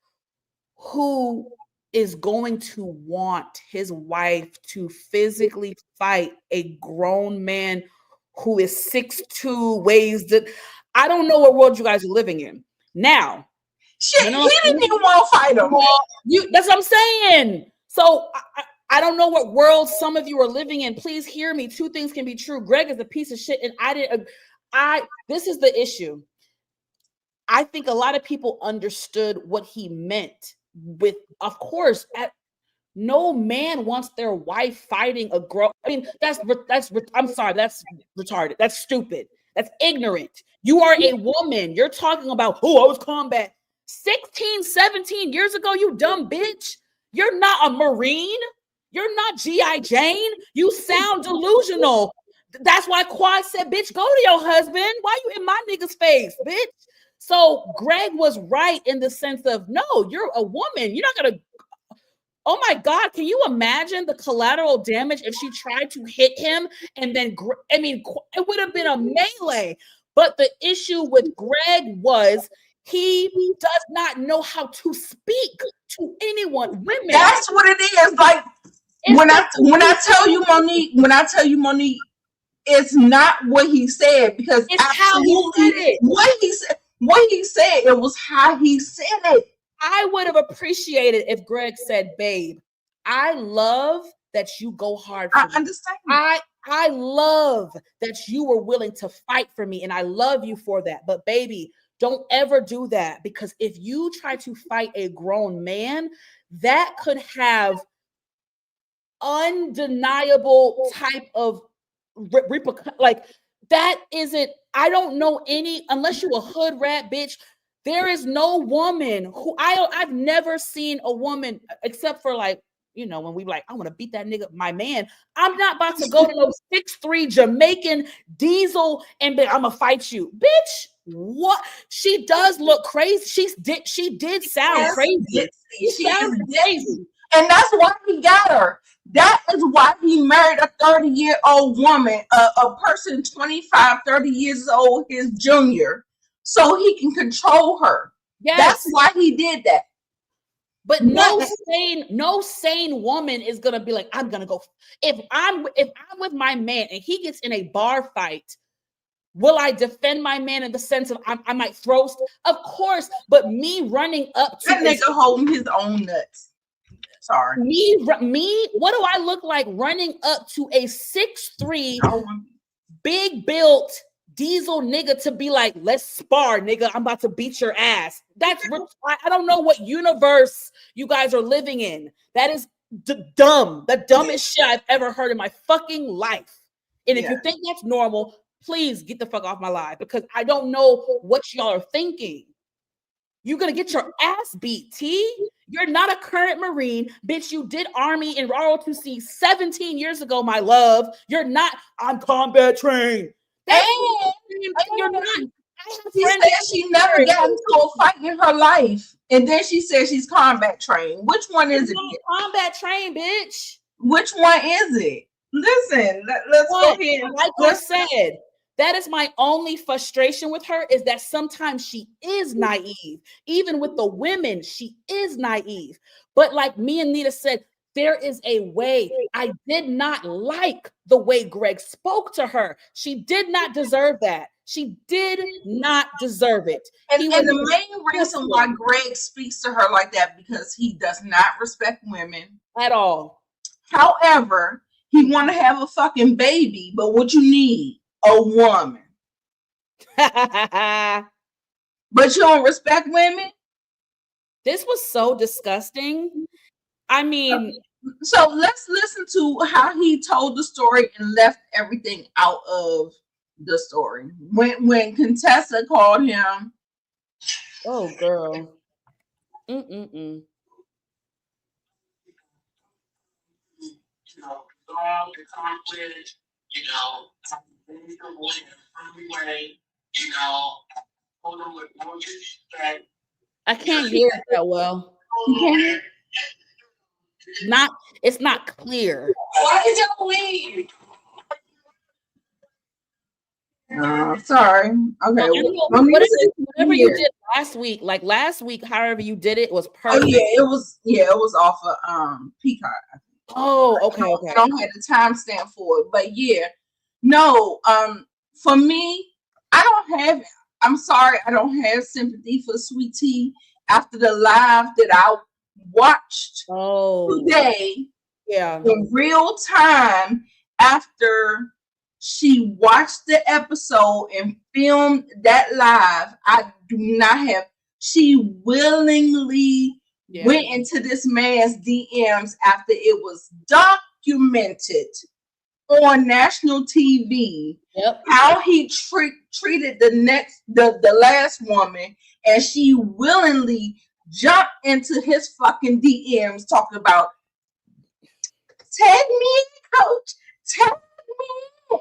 who is going to want his wife to physically fight a grown man who is 6'2", weighs that. I don't know what world you guys are living in. Now, shit, he didn't even want to fight him. That's what I'm saying. So I don't know what world some of you are living in. Please hear me. Two things can be true. Greg is a piece of shit, and this is the issue. I think a lot of people understood what he meant with, of course, no man wants their wife fighting a girl. I mean, I'm sorry, that's retarded. That's stupid. That's ignorant. You are a woman. You're talking about, I was combat 16, 17 years ago, you dumb bitch. You're not a Marine. You're not G.I. Jane. You sound delusional. That's why Quad said, bitch, go to your husband. Why you in my nigga's face, bitch? So Greg was right in the sense of, no, you're a woman. You're not going to. Oh my God, can you imagine the collateral damage if she tried to hit him and then, it would have been a melee. But the issue with Greg was he does not know how to speak to anyone, women. That's what it is. Like when I tell you, Monique, it's not what he said, because it's how he said it. What he said, it was how he said it. I would have appreciated if Greg said, babe, I love that you go hard for me. Understand. I love that you were willing to fight for me, and I love you for that. But baby, don't ever do that, because if you try to fight a grown man, that could have undeniable type of repercussion. Like that isn't, I don't know any, unless you're a hood rat bitch. There is no woman who I've never seen a woman, except for like, when we like, I want to beat that nigga, my man. I'm not about to go to no 6'3" Jamaican diesel and be, I'm gonna fight you, bitch. What? She does look crazy. She did sound crazy. She sounds crazy, and that's why he got her. That is why he married a 30-year-old woman, a person 25, 30 years old, his junior. So he can control her. Yes. That's why he did that. But no sane woman is gonna be like, I'm gonna go. If I'm with my man and he gets in a bar fight, will I defend my man in the sense of I might throw? Of course, but me running up to that nigga holding his own nuts. Sorry. Me. What do I look like running up to a 6'3", big built diesel nigga to be like, let's spar, nigga. I'm about to beat your ass. That's I don't know what universe you guys are living in. That is the dumbest shit I've ever heard in my fucking life. And if you think that's normal, please get the fuck off my live, because I don't know what y'all are thinking. You're going to get your ass beat, T. You're not a current Marine. Bitch, you did Army in ROTC 17 years ago, my love. You're not on combat trained. You're not. She said she never got into a fight in her life. And then she said she's combat trained. Which one is it? Combat trained, bitch. Which one is it? Listen, let's go ahead. Like I said, that is my only frustration with her, is that sometimes she is naive. Even with the women, she is naive. But like me and Nita said, there is a way. I did not like the way Greg spoke to her. She did not deserve that. She did not deserve it. And the main reason why Greg speaks to her like that, because he does not respect women at all. However, he want to have a fucking baby, but what you need? A woman. But you don't respect women? This was so disgusting. I mean, so let's listen to how he told the story and left everything out of the story. When Contessa called him. Oh, girl. You know, dog, the conflict, you know, I can't hear it that well. It's not clear. Why did y'all leave? Sorry. Okay. Whatever you did last week, however you did it was perfect. Oh yeah, it was off of Peacock. Oh, okay. I don't have the timestamp for it, but yeah, no. For me, I'm sorry, I don't have sympathy for Sweet Tea after the live that I watched today. Yeah, in real time after she watched the episode and filmed that live. I do not have. She willingly went into this man's DMs after it was documented on national TV how he treated the last woman, and she willingly jumped into his fucking DMs talking about, tag me, coach, tag me.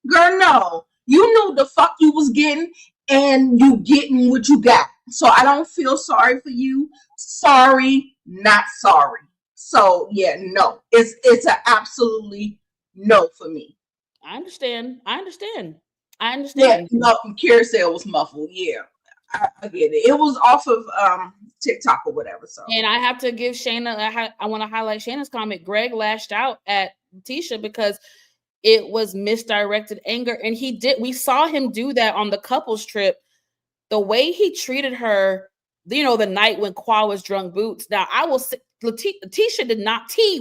Girl, no. You knew the fuck you was getting, and you getting what you got. So I don't feel sorry for you. Sorry, not sorry. So yeah, no. It's an absolutely no for me. I understand. Yeah, no, carousel was muffled. Yeah. I get it. It was off of TikTok or whatever. So, and I have to give Shayna. I want to highlight Shayna's comment. Greg lashed out at Tisha because it was misdirected anger, and we saw him do that on the couples trip. The way he treated her, the night when Qua was drunk boots. Now I will say, Tisha did not. T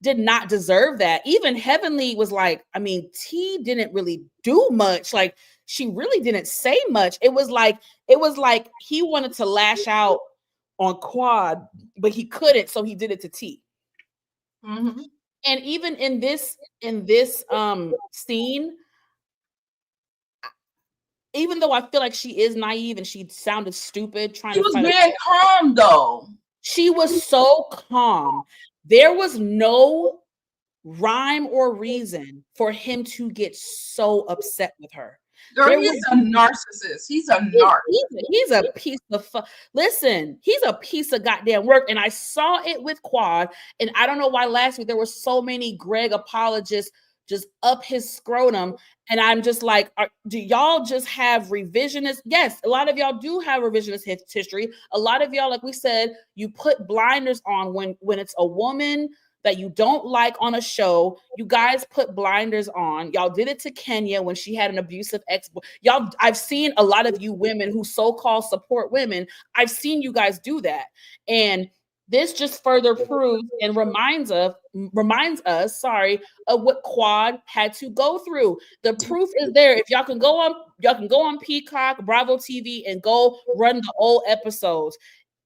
did not deserve that. Even Heavenly was like, I mean, T didn't really do much. Like, she really didn't say much. It was like he wanted to lash out on Quad, but he couldn't, so he did it to T. Mm-hmm. And even in this scene, even though I feel like she is naive and she sounded stupid, she was being calm though. She was so calm. There was no rhyme or reason for him to get so upset with her. Girl, he's a narcissist. He's a narc. He's a piece of listen, he's a piece of goddamn work. And I saw it with Quad. And I don't know why last week there were so many Greg apologists just up his scrotum. And I'm just like, do y'all just have revisionist? Yes, a lot of y'all do have revisionist history. A lot of y'all, like we said, you put blinders on when it's a woman that you don't like on a show. You guys put blinders on. Y'all did it to Kenya when she had an abusive ex. Y'all, I've seen a lot of you women who so-called support women. I've seen you guys do that. And this just further proves and reminds us, of what Quad had to go through. The proof is there. If y'all can go on Peacock, Bravo TV, and go run the old episodes.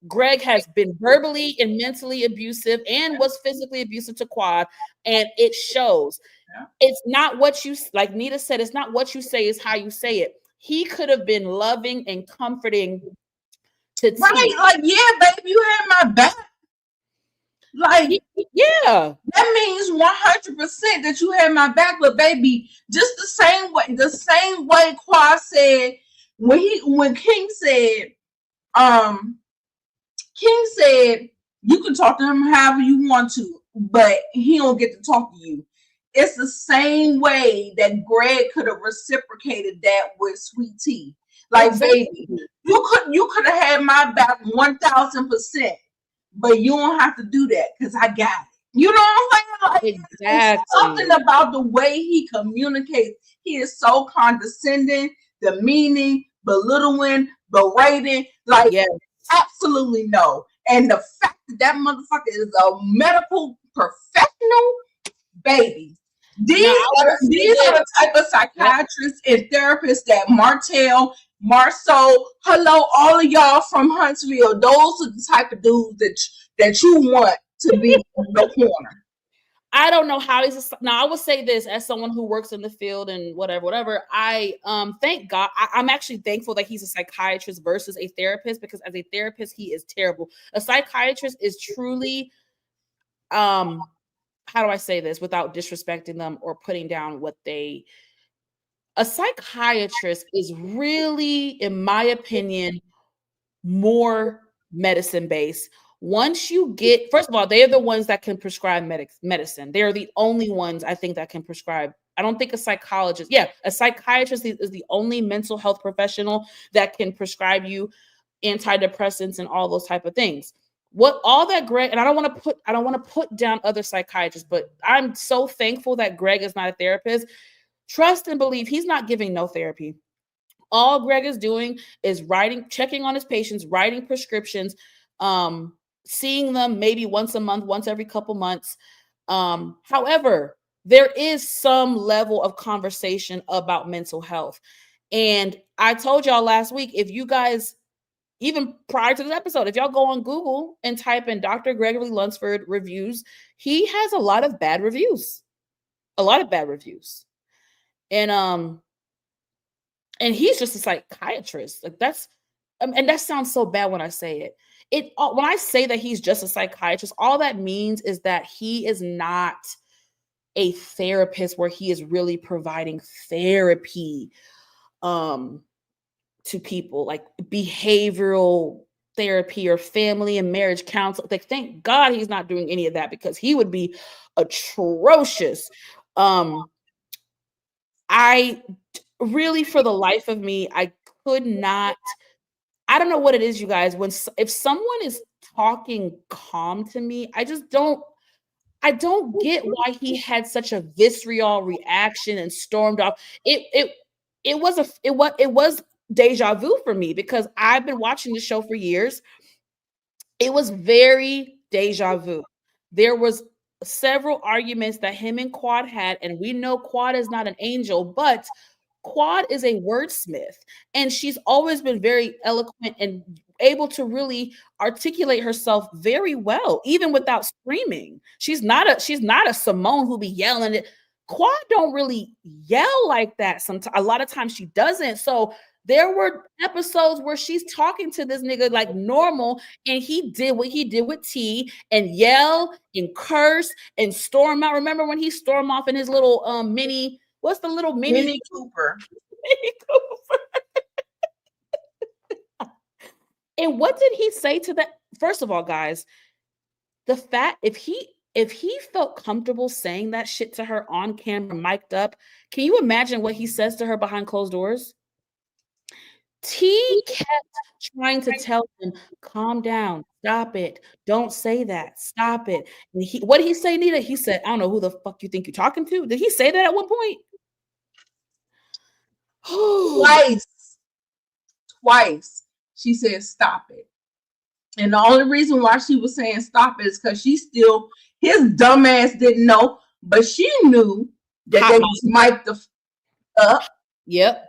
Greg has been verbally and mentally abusive and was physically abusive to Quad, and it shows. Yeah. It's not what you, like Nita said, it's not what you say, it's how you say it. he could have been loving and comforting to T. Right, like, yeah, baby, you had my back. Like, yeah, that means 100% that you had my back. But baby, just the same way Quad said when King said you can talk to him however you want to, but he don't get to talk to you. It's the same way that Greg could have reciprocated that with Sweet Tea. Like, exactly. Baby, you could have had my back 1,000%, but you don't have to do that because I got it. You know what I'm saying? Like, exactly. Something about the way he communicates. He is so condescending, demeaning, belittling, berating. Like, yes. Absolutely no. And the fact that motherfucker is a medical professional, baby. These are the type of psychiatrists and therapists that Marceau, hello, all of y'all from Huntsville. Those are the type of dudes that you want to be in the corner. I don't know how now I will say this as someone who works in the field and whatever. I thank God. I'm actually thankful that he's a psychiatrist versus a therapist, because as a therapist, he is terrible. A psychiatrist is truly, how do I say this without disrespecting them or putting down a psychiatrist is really, in my opinion, more medicine based. Once you get, first of all, they are the ones that can prescribe medicine. They are the only ones I think that can prescribe. I don't think a psychologist, a psychiatrist is the only mental health professional that can prescribe you antidepressants and all those type of things. What all that Greg, and I don't want to put down other psychiatrists, but I'm so thankful that Greg is not a therapist. Trust and believe he's not giving no therapy. All Greg is doing is checking on his patients, writing prescriptions, seeing them maybe once a month, once every couple months. However, there is some level of conversation about mental health. And I told y'all last week, if you guys, even prior to this episode, if y'all go on Google and type in Dr. Gregory Lunsford reviews, he has a lot of bad reviews. And he's just a psychiatrist. Like and that sounds so bad when I say it. When I say that he's just a psychiatrist, all that means is that he is not a therapist where he is really providing therapy to people, like behavioral therapy or family and marriage counseling. Like, thank God he's not doing any of that, because he would be atrocious. I really, for the life of me, I could not. I don't know what it is, you guys. If someone is talking calm to me, I don't get why he had such a visceral reaction and stormed off. It was deja vu for me, because I've been watching the show for years. It was very deja vu. There was several arguments that him and Quad had, and we know Quad is not an angel, but Quad is a wordsmith, and she's always been very eloquent and able to really articulate herself very well, even without screaming. She's not a Simone who be yelling it. Quad don't really yell like that. Sometimes, a lot of times she doesn't. So there were episodes where she's talking to this nigga like normal, and he did what he did with T and yell and curse and storm out. Remember when he stormed off in his little mini? What's the little Mini Cooper? Mini Cooper. And what did he say to that? First of all, guys, the fact if he felt comfortable saying that shit to her on camera, mic'd up, can you imagine what he says to her behind closed doors? T kept trying to tell him, calm down, stop it, don't say that, stop it. And what did he say, Nita? He said, I don't know who the fuck you think you're talking to. Did he say that at one point? Twice. She said, stop it. And the only reason why she was saying stop it is because his dumb ass didn't know, but she knew that they was mic'd up. Yep.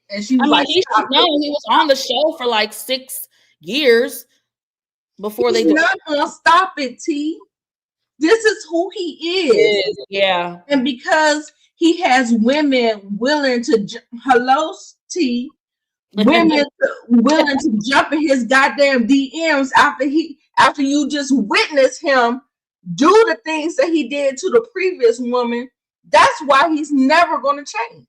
And she was he was on the show for like 6 years before they not gonna stop it, T. This is who he is. Yeah. And because he has women willing to hello T, women willing to jump in his goddamn DMs after you just witness him do the things that he did to the previous woman. That's why he's never going to change.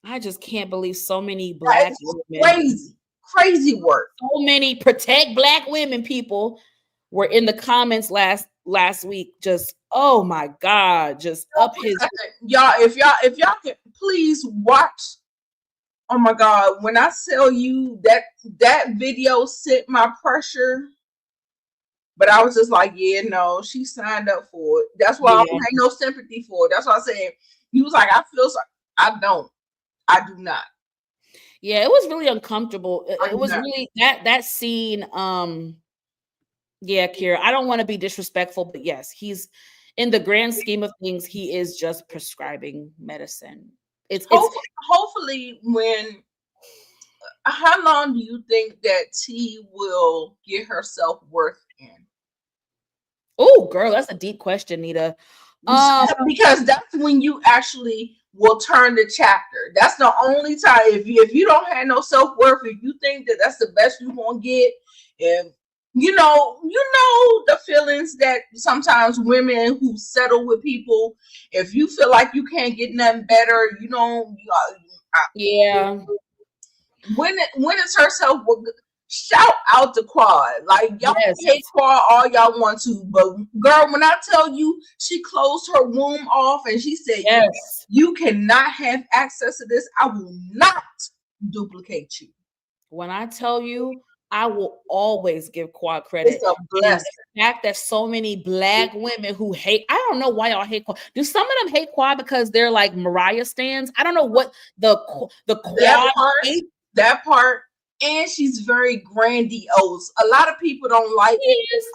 I just can't believe so many black women. Crazy work. So many protect black women people were in the comments last week. Just, oh my God, just up his. Y'all, if y'all can please watch. Oh my God, when I tell you that video sent my pressure, but I was just like, yeah, no, she signed up for it. That's why I don't have no sympathy for it. That's why I said, he was like, I feel sorry. I do not. Yeah, it was really uncomfortable. It was really that scene. Yeah, Kira, I don't want to be disrespectful, but yes, he's in the grand scheme of things, he is just prescribing medicine. It's hopefully when. How long do you think that T will get her self-worth in? Oh, girl, that's a deep question, Nita. Because that's when you actually will turn the chapter. That's the only time. If you don't have no self-worth, if you think that that's the best you're gonna get, if you know the feelings that sometimes women who settle with people, if you feel like you can't get nothing better, When it's her self-worth, shout out to Quad. Like, y'all hate Quad all y'all want to, but girl, when I tell you she closed her womb off and she said, you cannot have access to this, I will not duplicate you. When I tell you, I will always give Quad credit. It's a blessing. The fact that so many black women who hate, I don't know why y'all hate Quad. Do some of them hate Quad because they're like Mariah stans? I don't know what the Quad hate. That part, and she's very grandiose. A lot of people don't like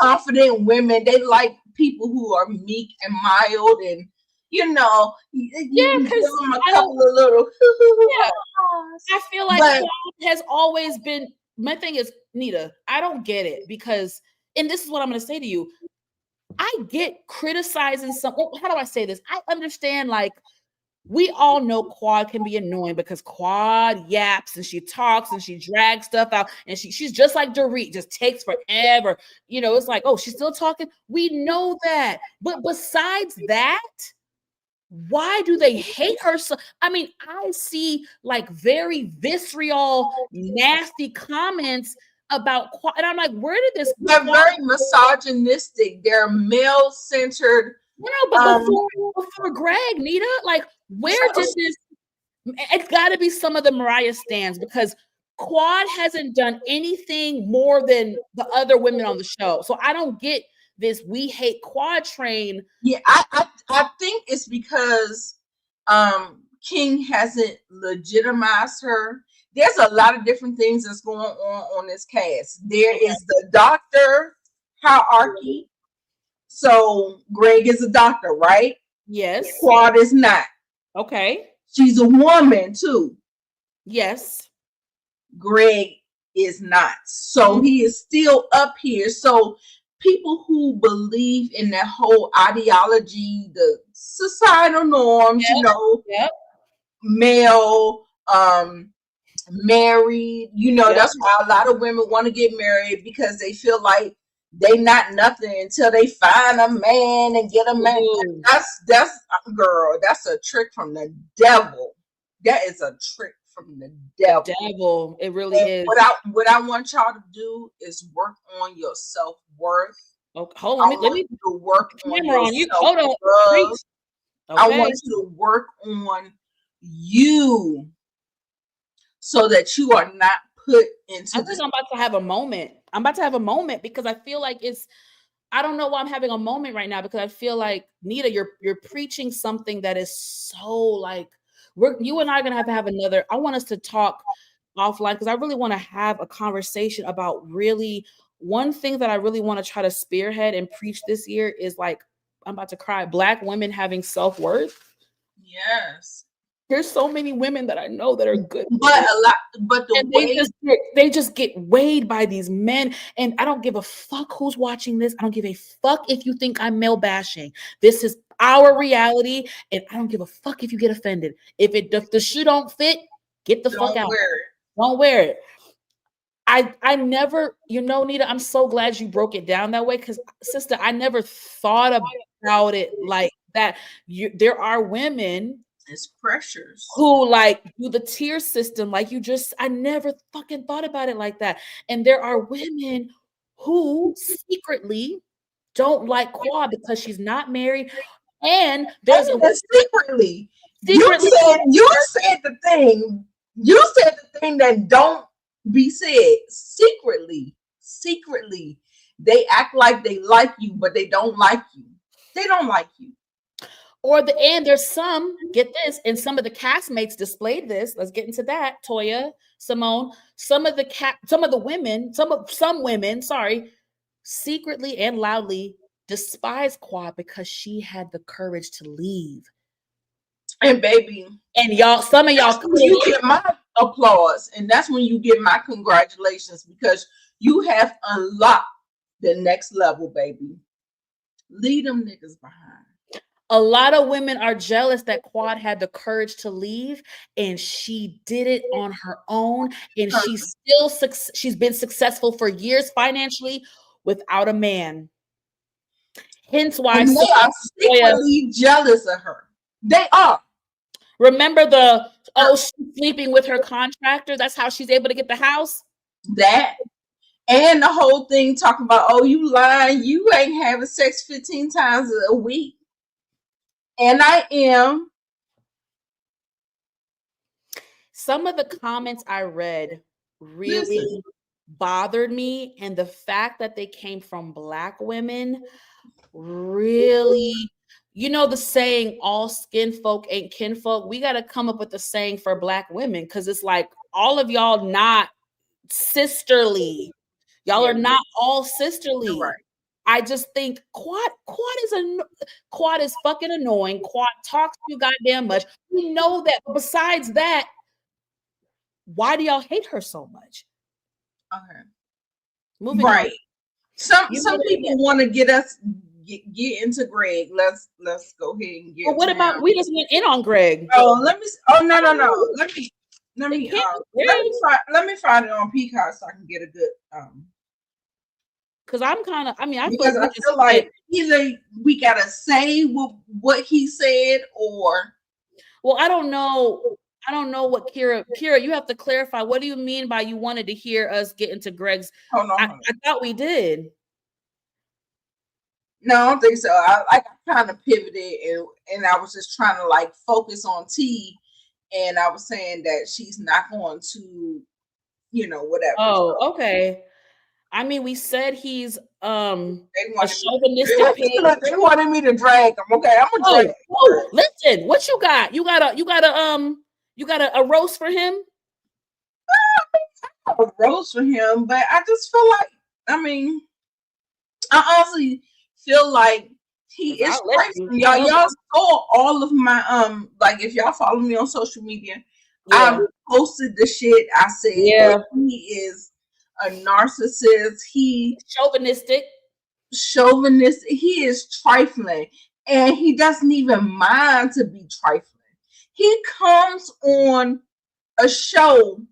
confident women. They like people who are meek and mild, and you give them a couple of little. I feel like Quad has always been. My thing is, Nita, I don't get it because, and this is what I'm going to say to you. I get criticizing some. How do I say this? I understand, like. We all know Quad can be annoying because Quad yaps and she talks and she drags stuff out and she's just like Dorit, just takes forever. It's like, oh, she's still talking. We know that. But besides that, why do they hate her so? I mean, I see like very visceral, nasty comments about Quad. And I'm like, where did this? They're very misogynistic. They're male-centered. But before Greg, Nita, like, where did this? It's got to be some of the Mariah stans because Quad hasn't done anything more than the other women on the show. So I don't get this "we hate Quad" train. Yeah, I think it's because King hasn't legitimized her. There's a lot of different things that's going on this cast. There is the doctor hierarchy. So Greg is a doctor, right? Yes. Quad is not. Okay. She's a woman too. Yes. Greg is not. So he is still up here. So people who believe in that whole ideology, the societal norms, male, married, that's why a lot of women want to get married because they feel like they not nothing until they find a man and get a man. That's girl. That's a trick from the devil. That is a trick from the devil. It really is. What I want y'all to do is work on your self-worth. Okay, hold on. Let me work on you. Hold on. Okay. I want you to work on you so that you are not put into. I think I'm about to have a moment. Because I feel like I don't know why I'm having a moment right now because I feel like, Nita, you're preaching something that is so like you and I are gonna have another. I want us to talk offline because I really want to have a conversation about really one thing that I really want to try to spearhead and preach this year is like, I'm about to cry, Black women having self-worth. Yes. There's so many women that I know that are good, but they just get weighed by these men. And I don't give a fuck who's watching this. I don't give a fuck if you think I'm male bashing. This is our reality, and I don't give a fuck if you get offended. If the shoe don't fit, get the fuck out. Don't wear it. I never, Nita, I'm so glad you broke it down that way, because, sister, I never thought about it like that. There are women, it's pressures, who like do the tier system, like I never fucking thought about it like that. And there are women who secretly don't like Quad because she's not married. And there's secretly. You said the thing. You said the thing that don't be said. Secretly, they act like they like you, but they don't like you. They don't like you. And there's some, get this, and some of the castmates displayed this. Let's get into that. Toya, Simone, some women, secretly and loudly despise Quad because she had the courage to leave. And baby, and some of y'all, you get my applause, and that's when you get my congratulations, because you have unlocked the next level, baby. Leave them niggas behind. A lot of women are jealous that Quad had the courage to leave, and she did it on her own. And she's been successful for years financially without a man. Hence why they are secretly jealous of her. They are. Remember she's sleeping with her contractor. That's how she's able to get the house. That. And the whole thing talking about, oh, you lying. You ain't having sex 15 times a week. And I am. Some of the comments I read really bothered me. And the fact that they came from Black women really, the saying, all skin folk ain't kinfolk. We got to come up with a saying for Black women, because it's like all of y'all not sisterly. Y'all are not all sisterly. Right. I just think Quad is fucking annoying. Quad talks too goddamn much. We know that. But besides that, why do y'all hate her so much? Okay. Moving on. Some people want to get us get into Greg. Let's go ahead and get. But what about we just went in on Greg? Oh, let me. Oh no. Let me find it on Peacock so I can get a good Because I feel like either we gotta say what he said, or I don't know what Kira, you have to clarify. What do you mean by you wanted to hear us get into Greg's? Hold on. I thought we did. No, I don't think so. I kind of pivoted and I was just trying to like focus on T, and I was saying that she's not going to, whatever. Oh, okay. I mean, we said he's a chauvinistic pig. They wanted me to drag him. Okay, I'm gonna drag him. Oh, listen, what you got? You got a roast for him? A roast for him, but I just feel like, I honestly feel like he is crazy. Y'all saw all of my like, if y'all follow me on social media, I posted the shit. I said he is a narcissist. He chauvinistic. He is trifling, and he doesn't even mind to be trifling. He comes on a show.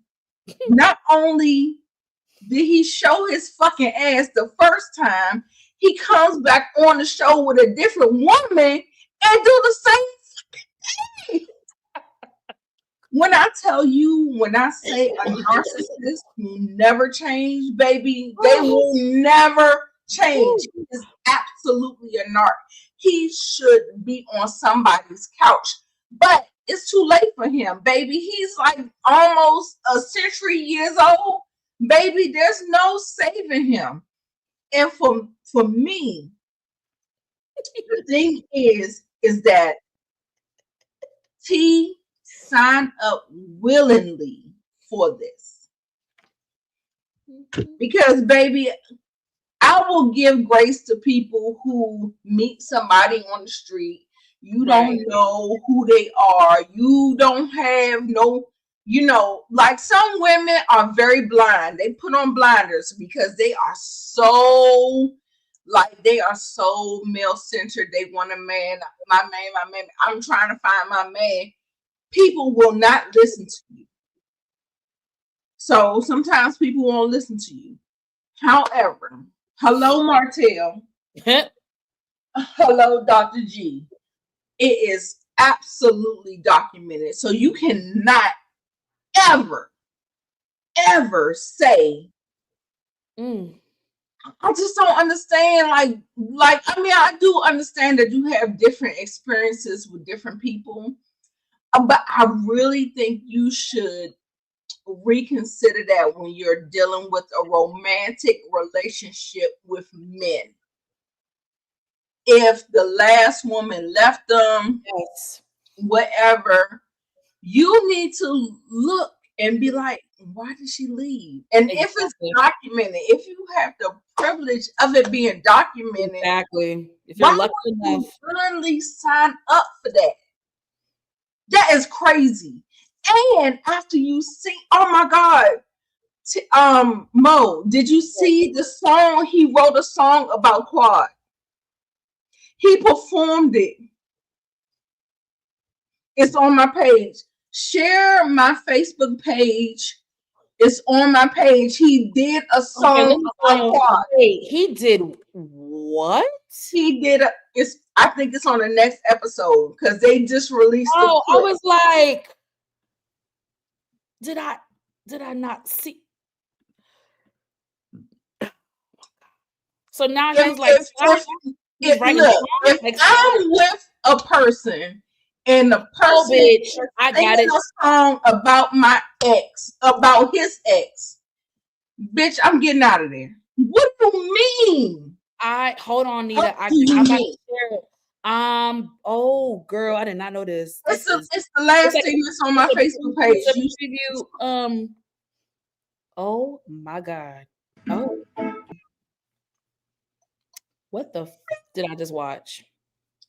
Not only did he show his fucking ass the first time, he comes back on the show with a different woman and do the same thing. When I say a narcissist will never change, baby, they will never change. He is absolutely a narc. He should be on somebody's couch, but it's too late for him, baby. He's like almost a century years old, baby. There's no saving him. And for me, the thing is that T signed up willingly for this. Because, baby, I will give grace to people who meet somebody on the street. You don't know who they are. You don't have no, like some women are very blind. They put on blinders because they are so male-centered. They want a man, my man. I'm trying to find my man. People will not listen to you. So sometimes people won't listen to you. However, hello, Martell. Hello, Dr. G. It is absolutely documented. So you cannot ever say, I just don't understand. I do understand that you have different experiences with different people, but I really think you should reconsider that when you're dealing with a romantic relationship with men. If the last woman left them, whatever, you need to look and be like, why did she leave? And if it's documented, if you have the privilege of it being documented, if you're lucky enough, willingly sign up for that. That is crazy. And after you see, oh my God, Mo, did you see the song? He wrote a song about Quad. He performed it. It's on my page. Share my Facebook page. It's on my page. He did a song about Quad. He did what? He did I think it's on the next episode because they just released it. Oh, I was like, did I not see? So now he's like, if I'm with a person and the person I got it. A song about my ex, about his ex, bitch, I'm getting out of there. What do you mean? Hold on, Nita. I'm about to share it. Oh, girl, I did not know this. It's the last thing that's on my Facebook page. Oh my God. Oh. What the did I just watch?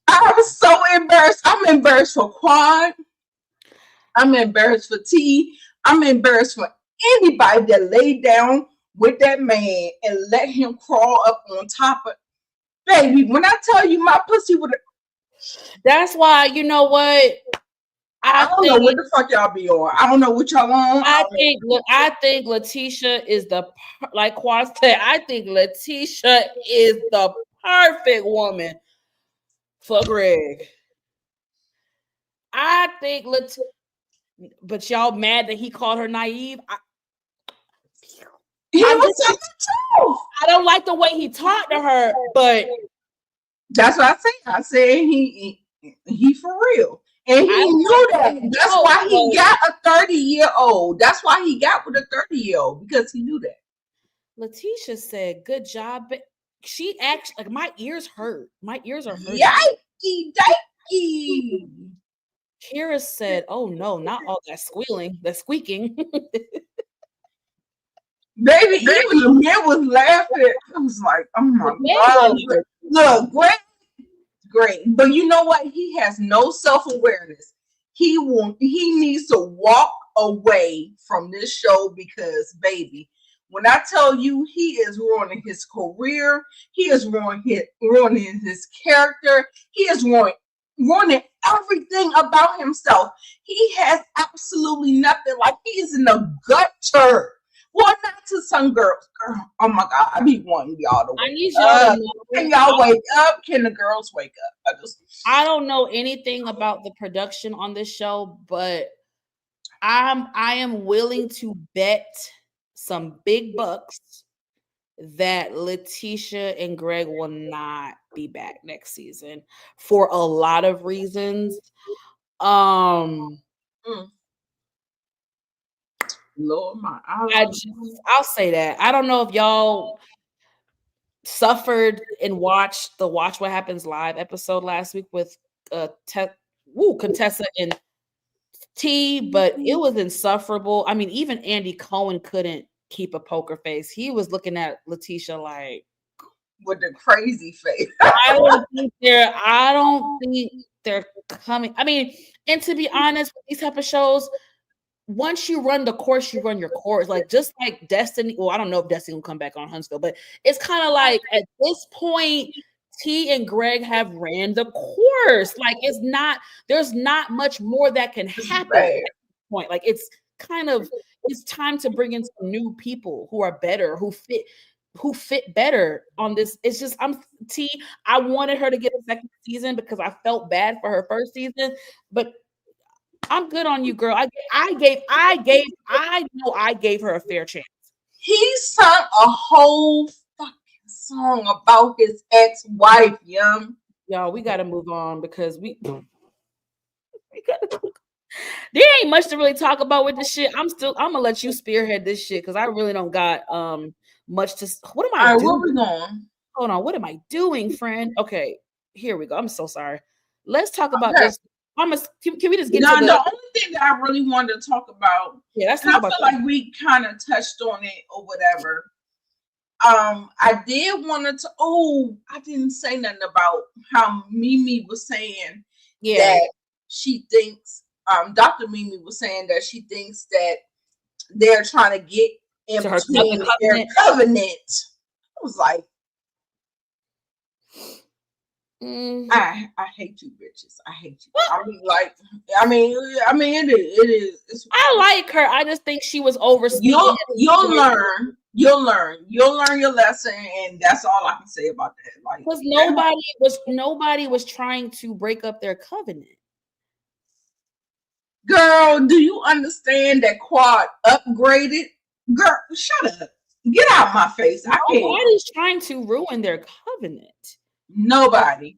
I was so embarrassed. I'm embarrassed for Quad. I'm embarrassed for T. I'm embarrassed for anybody that laid down with that man and let him crawl up on top of. Baby, when I tell you my pussy would. That's why, you know what? I don't know what the fuck y'all be on. I don't know what y'all on. I think Letitia is like Quad said, I think Letitia is the perfect woman for Greg. I think but y'all mad that he called her naive? I don't like the way he talked to her, but that's what I say. I said he for real. And he knew that. That's why he got a 30-year-old. That's why he got with a 30-year-old, because he knew that. Letitia said, good job. But she actually, like, my ears hurt. My ears are hurting. Yikey. Kira said, oh no, not all that squeaking. Baby, even the man was laughing. I was like, oh my God. Look, great. But you know what? He has no self-awareness. He needs to walk away from this show because, baby, when I tell you he is ruining his career, he is ruining his character, he is ruining everything about himself. He has absolutely nothing. Like, he is in the gutter. Well, not to some girls. Girl, oh my God, I be wanting y'all to wake up. Can y'all wake up? Can the girls wake up? I don't know anything about the production on this show, but I am willing to bet some big bucks that Letitia and Greg will not be back next season for a lot of reasons. Lord, I'll say that. I don't know if y'all suffered and watched the Watch What Happens Live episode last week with Contessa and T, but it was insufferable. I mean, even Andy Cohen couldn't keep a poker face. He was looking at Letitia like, with the crazy face. I don't think they're coming. I mean, and to be honest, with these type of shows, once you run the course, you run your course. Like just like Destiny. Well, I don't know if Destiny will come back on Huntsville, but it's kind of like at this point, T and Greg have ran the course. Like there's not much more that can happen at this point. Like it's time to bring in some new people who are better, who fit better on this. It's just I wanted her to get a second season because I felt bad for her first season, but I'm good on you, girl. I know I gave her a fair chance. He sung a whole fucking song about his ex-wife, Y'all, we gotta move on because we gotta. There ain't much to really talk about with this shit. I'm gonna let you spearhead this shit because I really don't got much to. What am I doing? Where we going? Hold on, what am I doing, friend? Okay, here we go. I'm so sorry. Let's talk about this. Can we just get to the only thing that I really wanted to talk about? Yeah, that's I feel like we kind of touched on it or whatever. I did want to. I didn't say nothing about how Mimi was saying that she thinks. Dr. Mimi was saying that she thinks that they're trying to get in between their covenant. I was like, I hate you bitches. I hate you. I mean, it is. I like her. I just think she was overstepping. You'll learn your lesson, and that's all I can say about that. Like, because nobody was trying to break up their covenant. Girl, do you understand that Quad upgraded? Girl, shut up. Get out my face. I can't. Nobody's trying to ruin their covenant. Nobody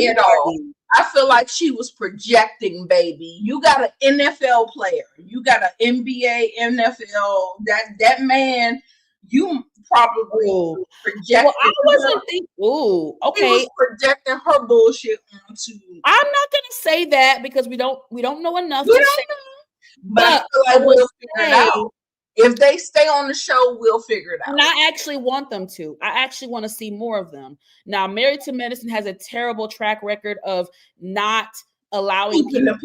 at all. I feel like she was projecting, baby. You got an NFL player. You got an NBA, NFL. That man, you probably projected. Well, I wasn't thinking. Ooh, okay. He was projecting her bullshit onto. I'm not gonna say that because we don't know enough. We don't know. But I feel like we'll figure it out. If they stay on the show, we'll figure it out. And I actually want them to. I actually want to see more of them. Now, Married to Medicine has a terrible track record of not allowing people.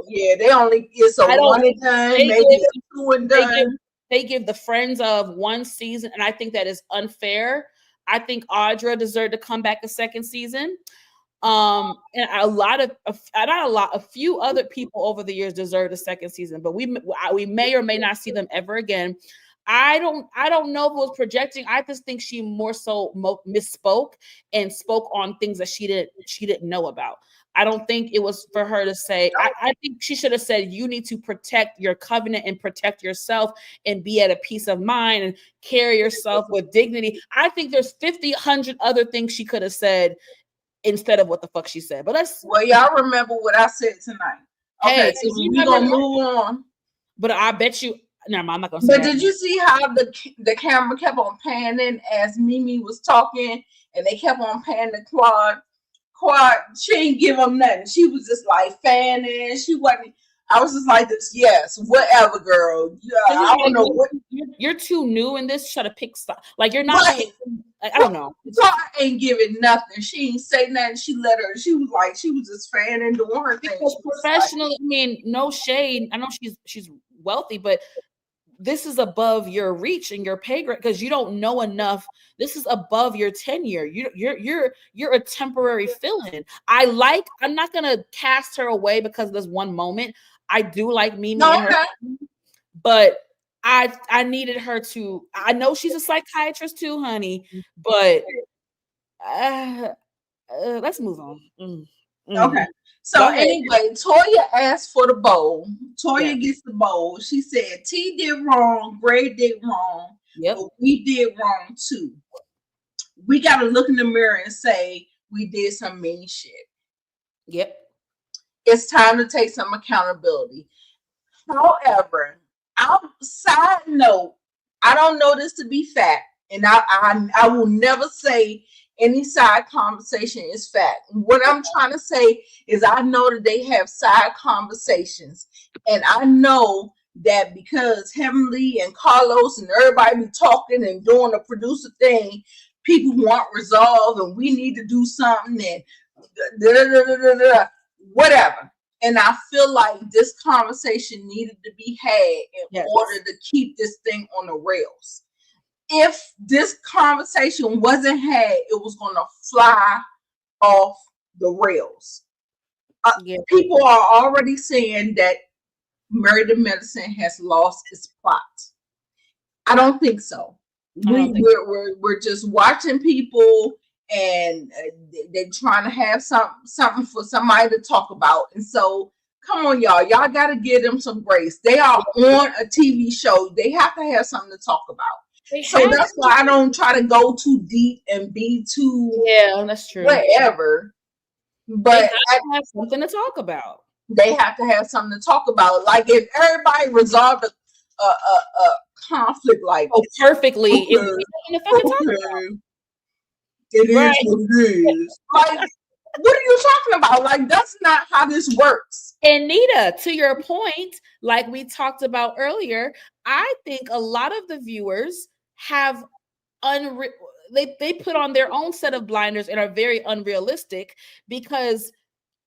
Yeah, it's a one and done, maybe a two and done. They give the friends of one season, and I think that is unfair. I think Audra deserved to come back a second season. And a few other people over the years deserve a second season, but we may or may not see them ever again. I don't know if it was projecting. I just think she more so misspoke and spoke on things that she didn't know about. I don't think it was for her to say. I think she should have said, you need to protect your covenant and protect yourself and be at a peace of mind and carry yourself with dignity. I think there's 100 other things she could have said instead of what the fuck she said. But y'all remember what I said tonight. Okay, so we're gonna move on. But I bet you never mind, I'm not gonna say that. Did you see how the camera kept on panning as Mimi was talking and they kept on panning Quad? She didn't give him nothing. She was just like fanning. She wasn't. I was just like this. Yes, whatever, girl. Yeah, I don't know what. You're too new in this. Try to pick stuff. Like you're not. Right. I don't know. Quad ain't giving nothing. She ain't say nothing. She let her. She was just fanning, doing her thing. Professional. I mean, no shade. I know she's wealthy, but this is above your reach and your pay grade because you don't know enough. This is above your tenure. You're a temporary fill-in. I'm not gonna cast her away because of this one moment. I do like Mimi, but I needed her to. I know she's a psychiatrist too, honey, but let's move on. Okay. So anyway, Toya asked for the bowl. Toya gets the bowl. She said T did wrong, Greg did wrong, but we did wrong too. We got to look in the mirror and say we did some mean shit. Yep. It's time to take some accountability. However, side note, I don't know this to be fact, and I will never say any side conversation is fact. What I'm trying to say is I know that they have side conversations. And I know that because Heavenly and Carlos and everybody be talking and doing the producer thing, people want resolve and we need to do something and whatever. And I feel like this conversation needed to be had in order to keep this thing on the rails. If this conversation wasn't had, it was going to fly off the rails. People are already saying that Married to Medicine has lost its plot. I don't think so. We're just watching people and they're trying to have something for somebody to talk about. And so, come on, y'all got to give them some grace. They are on a TV show. They have to have something to talk about. So that's why I don't try to go too deep and be too that's true. Whatever. But they have something to talk about. They have to have something to talk about. Like if everybody resolved a conflict like perfectly, it is what it is. Like, what are you talking about? Like, that's not how this works. And Nita, to your point, like we talked about earlier, I think a lot of the viewers have they put on their own set of blinders and are very unrealistic, because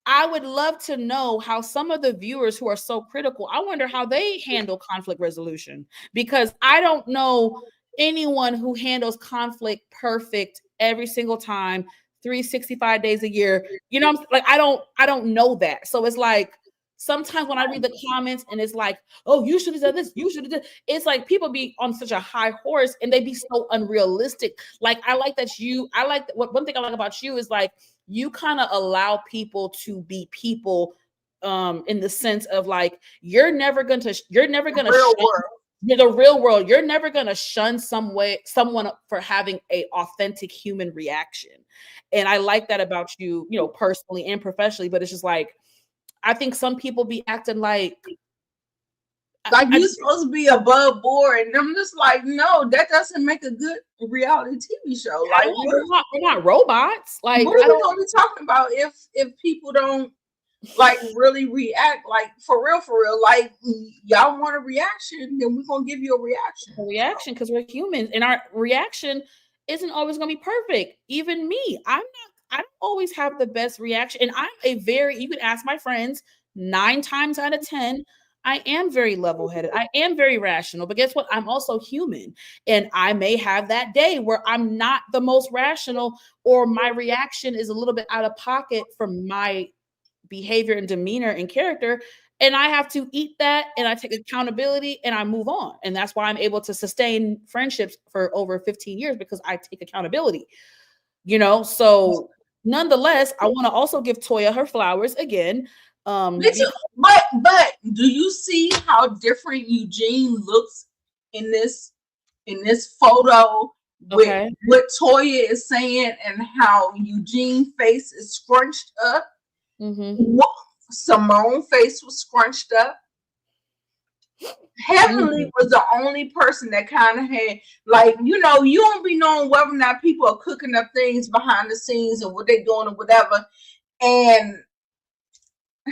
I would love to know how some of the viewers who are so critical, I wonder how they handle conflict resolution, because I don't know anyone who handles conflict perfect every single time, 365 days a year. You know, like I don't know that. So it's like sometimes when I read the comments and it's like, oh, you should have done this, you should have done. It's like people be on such a high horse and they be so unrealistic. Like I like one thing I like about you is like you kind of allow people to be people, in the sense of like you're never gonna the real world. You're never gonna shun someone for having a authentic human reaction. And I like that about you, you know, personally and professionally. But it's just like I think some people be acting like you're supposed to be above board, and I'm just like, no, that doesn't make a good reality TV show. Like we're not robots. Like what are we gonna be talking about if people don't like really react? Like for real, like y'all want a reaction, then we're gonna give you a reaction. Because we're humans, and our reaction isn't always gonna be perfect. Even me, I don't always have the best reaction. And you can ask my friends, 9 times out of 10, I am very level-headed. I am very rational, but guess what? I'm also human. And I may have that day where I'm not the most rational, or my reaction is a little bit out of pocket from my behavior and demeanor and character. And I have to eat that, and I take accountability and I move on. And that's why I'm able to sustain friendships for over 15 years, because I take accountability, you know? So nonetheless, I want to also give Toya her flowers again. But do you see how different Eugene looks in this photo with what Toya is saying and how Eugene's face is scrunched up? Mm-hmm. Simone's face was scrunched up. Heavenly was the only person that kind of had, like, you know, you don't be knowing whether or not people are cooking up things behind the scenes and what they're doing or whatever. And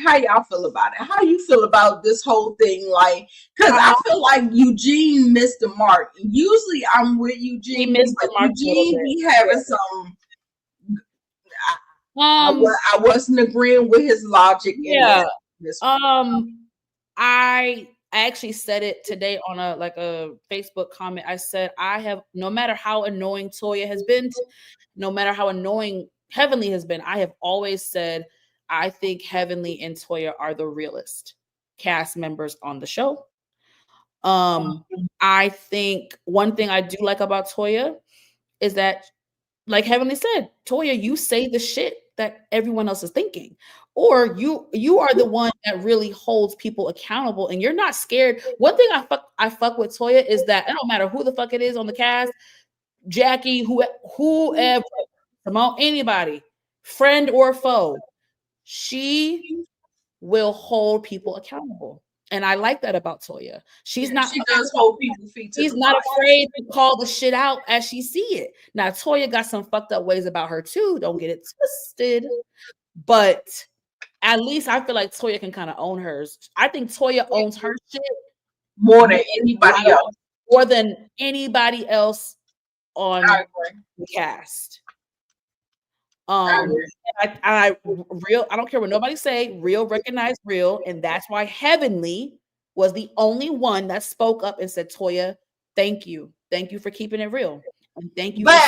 how y'all feel about it? How you feel about this whole thing? Like, because I feel like Eugene missed the mark. Usually I'm with Eugene. He missed the mark. Eugene be having some. I wasn't agreeing with his logic. I actually said it today on a Facebook comment. I said no matter how annoying Toya has been, no matter how annoying Heavenly has been, I have always said I think Heavenly and Toya are the realest cast members on the show. I think one thing I do like about Toya is that, like Heavenly said, Toya, you say the shit that everyone else is thinking, or you are the one that really holds people accountable, and you're not scared. One thing I fuck with Toya is that it don't matter who the fuck it is on the cast, Jackie, whoever, Simone, anybody, friend or foe, she will hold people accountable. And I like that about Toya. She does hold people's feet. She's not afraid to call the shit out as she see it. Now, Toya got some fucked up ways about her too. Don't get it twisted. But at least I feel like Toya can kind of own hers. I think Toya owns her shit more than anybody else. More than anybody else on the cast. I don't care what nobody say, real recognized real, and that's why Heavenly was the only one that spoke up and said, Toya, thank you for keeping it real, and thank you. But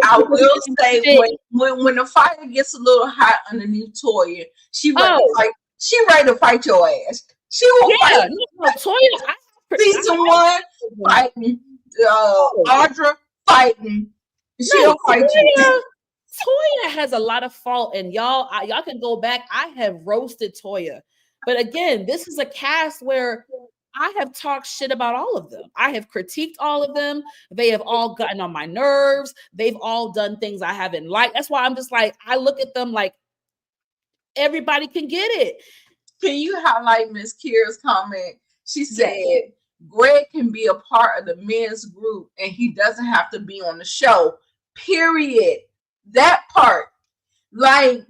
I will say, when the fire gets a little hot underneath Toya, she ready to fight your ass. She will fight. No, Toya, season 1 fighting, Audra fighting. She'll fight you. Toya has a lot of fault, and y'all can go back. I have roasted Toya, but again, this is a cast where I have talked shit about all of them. I have critiqued all of them. They have all gotten on my nerves. They've all done things I haven't liked. That's why I'm just like, I look at them like everybody can get it. Can you highlight Miss Kira's comment? She said, Greg can be a part of the men's group and he doesn't have to be on the show. Period. That part. Like,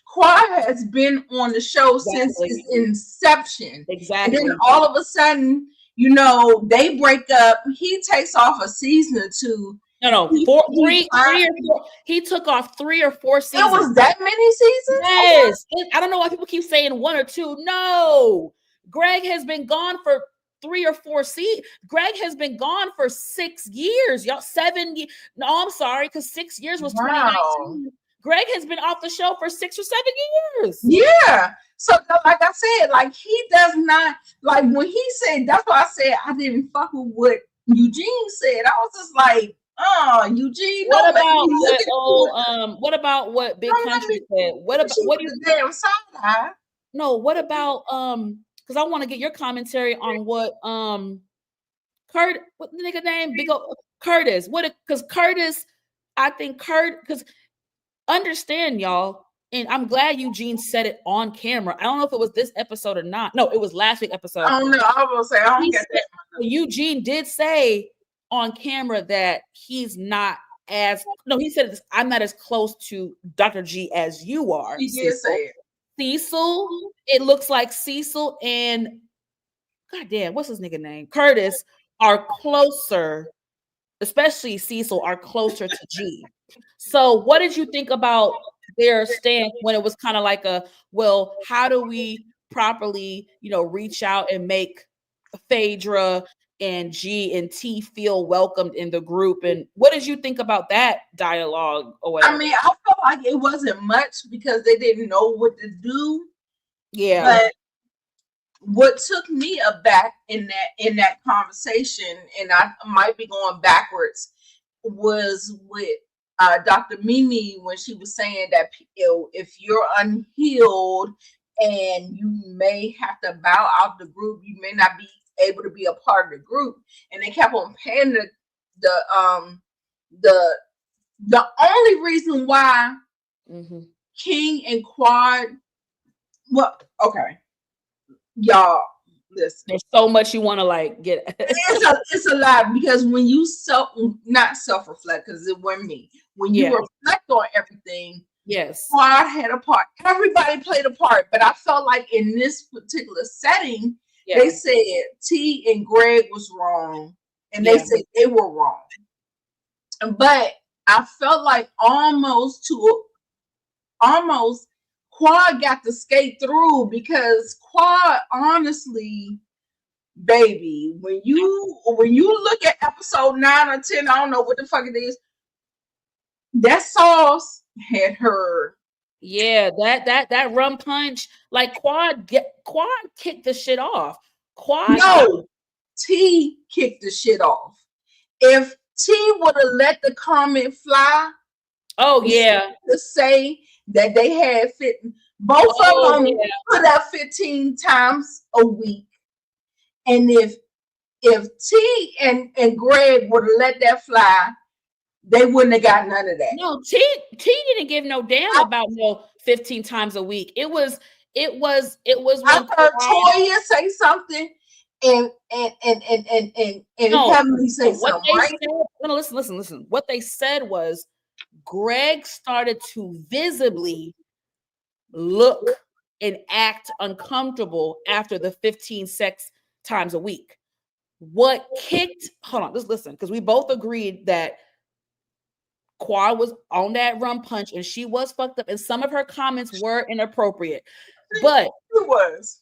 Quad has been on the show since its inception. Exactly. And then all of a sudden, they break up. He takes off a season or two. No, 3 or 4. He took off 3 or 4 seasons. It was that many seasons? Yes. I don't know why people keep saying 1 or 2. No. Greg has been gone for 3 or 4 seasons. Greg has been gone for 6 years. Y'all, 7 years. No, I'm sorry, because 6 years was 2019. Greg has been off the show for 6 or 7 years. Yeah. So, like I said, like, he does not, like, when he said, that's why I said I didn't fuck with what Eugene said. I was just like, Eugene. What about what Big Country said? What do you damn side? No, what about because I want to get your commentary on what what the nigga name? Big old Curtis. Because Curtis, I think because understand, y'all, and I'm glad Eugene said it on camera. I don't know if it was this episode or not. No, it was last week's episode. I don't know. I will say I don't get that. Eugene did say on camera that he's not he said I'm not as close to Dr. G as you are. He did say it. Cecil, it looks like Cecil and goddamn, what's his nigga name? Curtis are closer, especially Cecil, are closer to G. So what did you think about their stance when it was kind of like how do we properly, reach out and make Phaedra and G and T feel welcomed in the group? And what did you think about that dialogue or whatever? I mean, I felt like it wasn't much because they didn't know what to do. Yeah. But what took me aback in that conversation, and I might be going backwards, was with Dr. Mimi when she was saying that if you're unhealed and you may have to bow out the group, you may not be able to be a part of the group. And they kept on paying the only reason why King and Quad, y'all, listen. There's so much you want to get. It's a lot, because when you not self-reflect, because it wasn't me. When you reflect on everything, yes, Quad had a part. Everybody played a part, but I felt like in this particular setting, they said T and Greg was wrong, and they said they were wrong. But I felt like almost Quad got to skate through, because Quad, honestly, baby, when you look at episode 9 or 10, I don't know what the fuck it is, that sauce had her. Yeah, that rum punch, like Quad kicked the shit off. T kicked the shit off. If T would have let the comment fly, to say that they had both of them put out 15 times a week, and if T and Greg would have let that fly, they wouldn't have got none of that. No, T didn't give no damn about 15 times a week. It was. I heard Toya say something, and Heavenly say something. Right? Listen. What they said was Greg started to visibly look and act uncomfortable after the 15 sex times a week. What kicked? Hold on, just listen, because we both agreed that Quad was on that rum punch and she was fucked up, and some of her comments were inappropriate. But she was.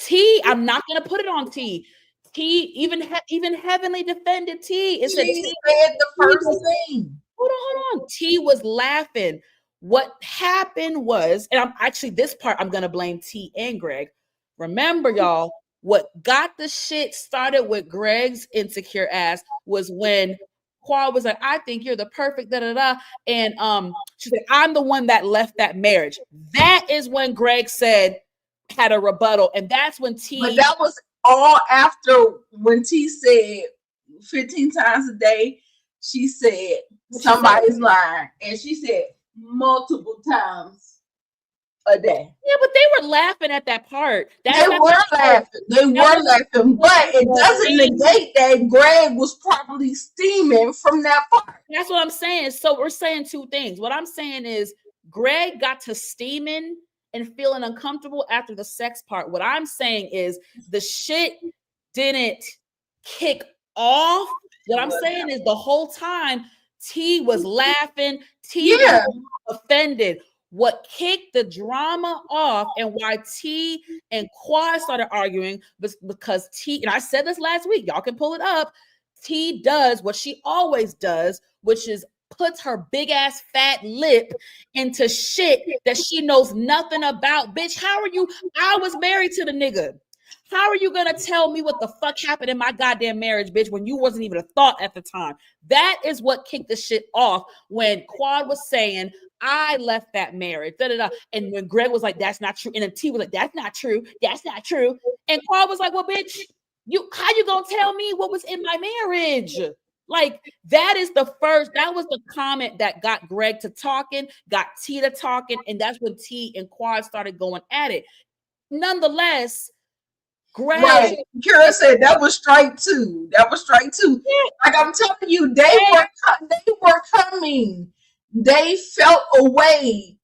T, I'm not gonna put it on T. T, even Heavenly defended T. It said She T said the first thing. Hold on. T was laughing. What happened was, and I'm actually this part I'm gonna blame T and Greg. Remember, y'all, what got the shit started with Greg's insecure ass was when Quad was like, I think you're the perfect da-da-da. And she said, I'm the one that left that marriage. That is when Greg said, had a rebuttal. And that's when T. But that was all after when T said 15 times a day, she said somebody's lying. And she said multiple times a day. Yeah, but they were laughing at that part. They were laughing, but it doesn't negate that Greg was probably steaming from that part. That's what I'm saying. So we're saying two things. What I'm saying is Greg got to steaming and feeling uncomfortable after the sex part. What I'm saying is the shit didn't kick off. What I'm saying is the whole time T was laughing, T was offended. What kicked the drama off and why T and Quad started arguing was because T, and I said this last week, y'all can pull it up. T does what she always does, which is puts her big ass fat lip into shit that she knows nothing about. Bitch, how are you? I was married to the nigga. How are you gonna tell me what the fuck happened in my goddamn marriage, bitch, when you wasn't even a thought at the time? That is what kicked the shit off when Quad was saying, I left that marriage, da-da-da. And when Greg was like, that's not true. And then T was like, that's not true. That's not true. And Quad was like, well, bitch, how you gonna tell me what was in my marriage? Like, that was the comment that got Greg to talking, got T to talking, and that's when T and Quad started going at it. Nonetheless, Greg. Right. Kira said that was strike two. That was strike two. Yeah. Like I'm telling you, they were coming. They felt away.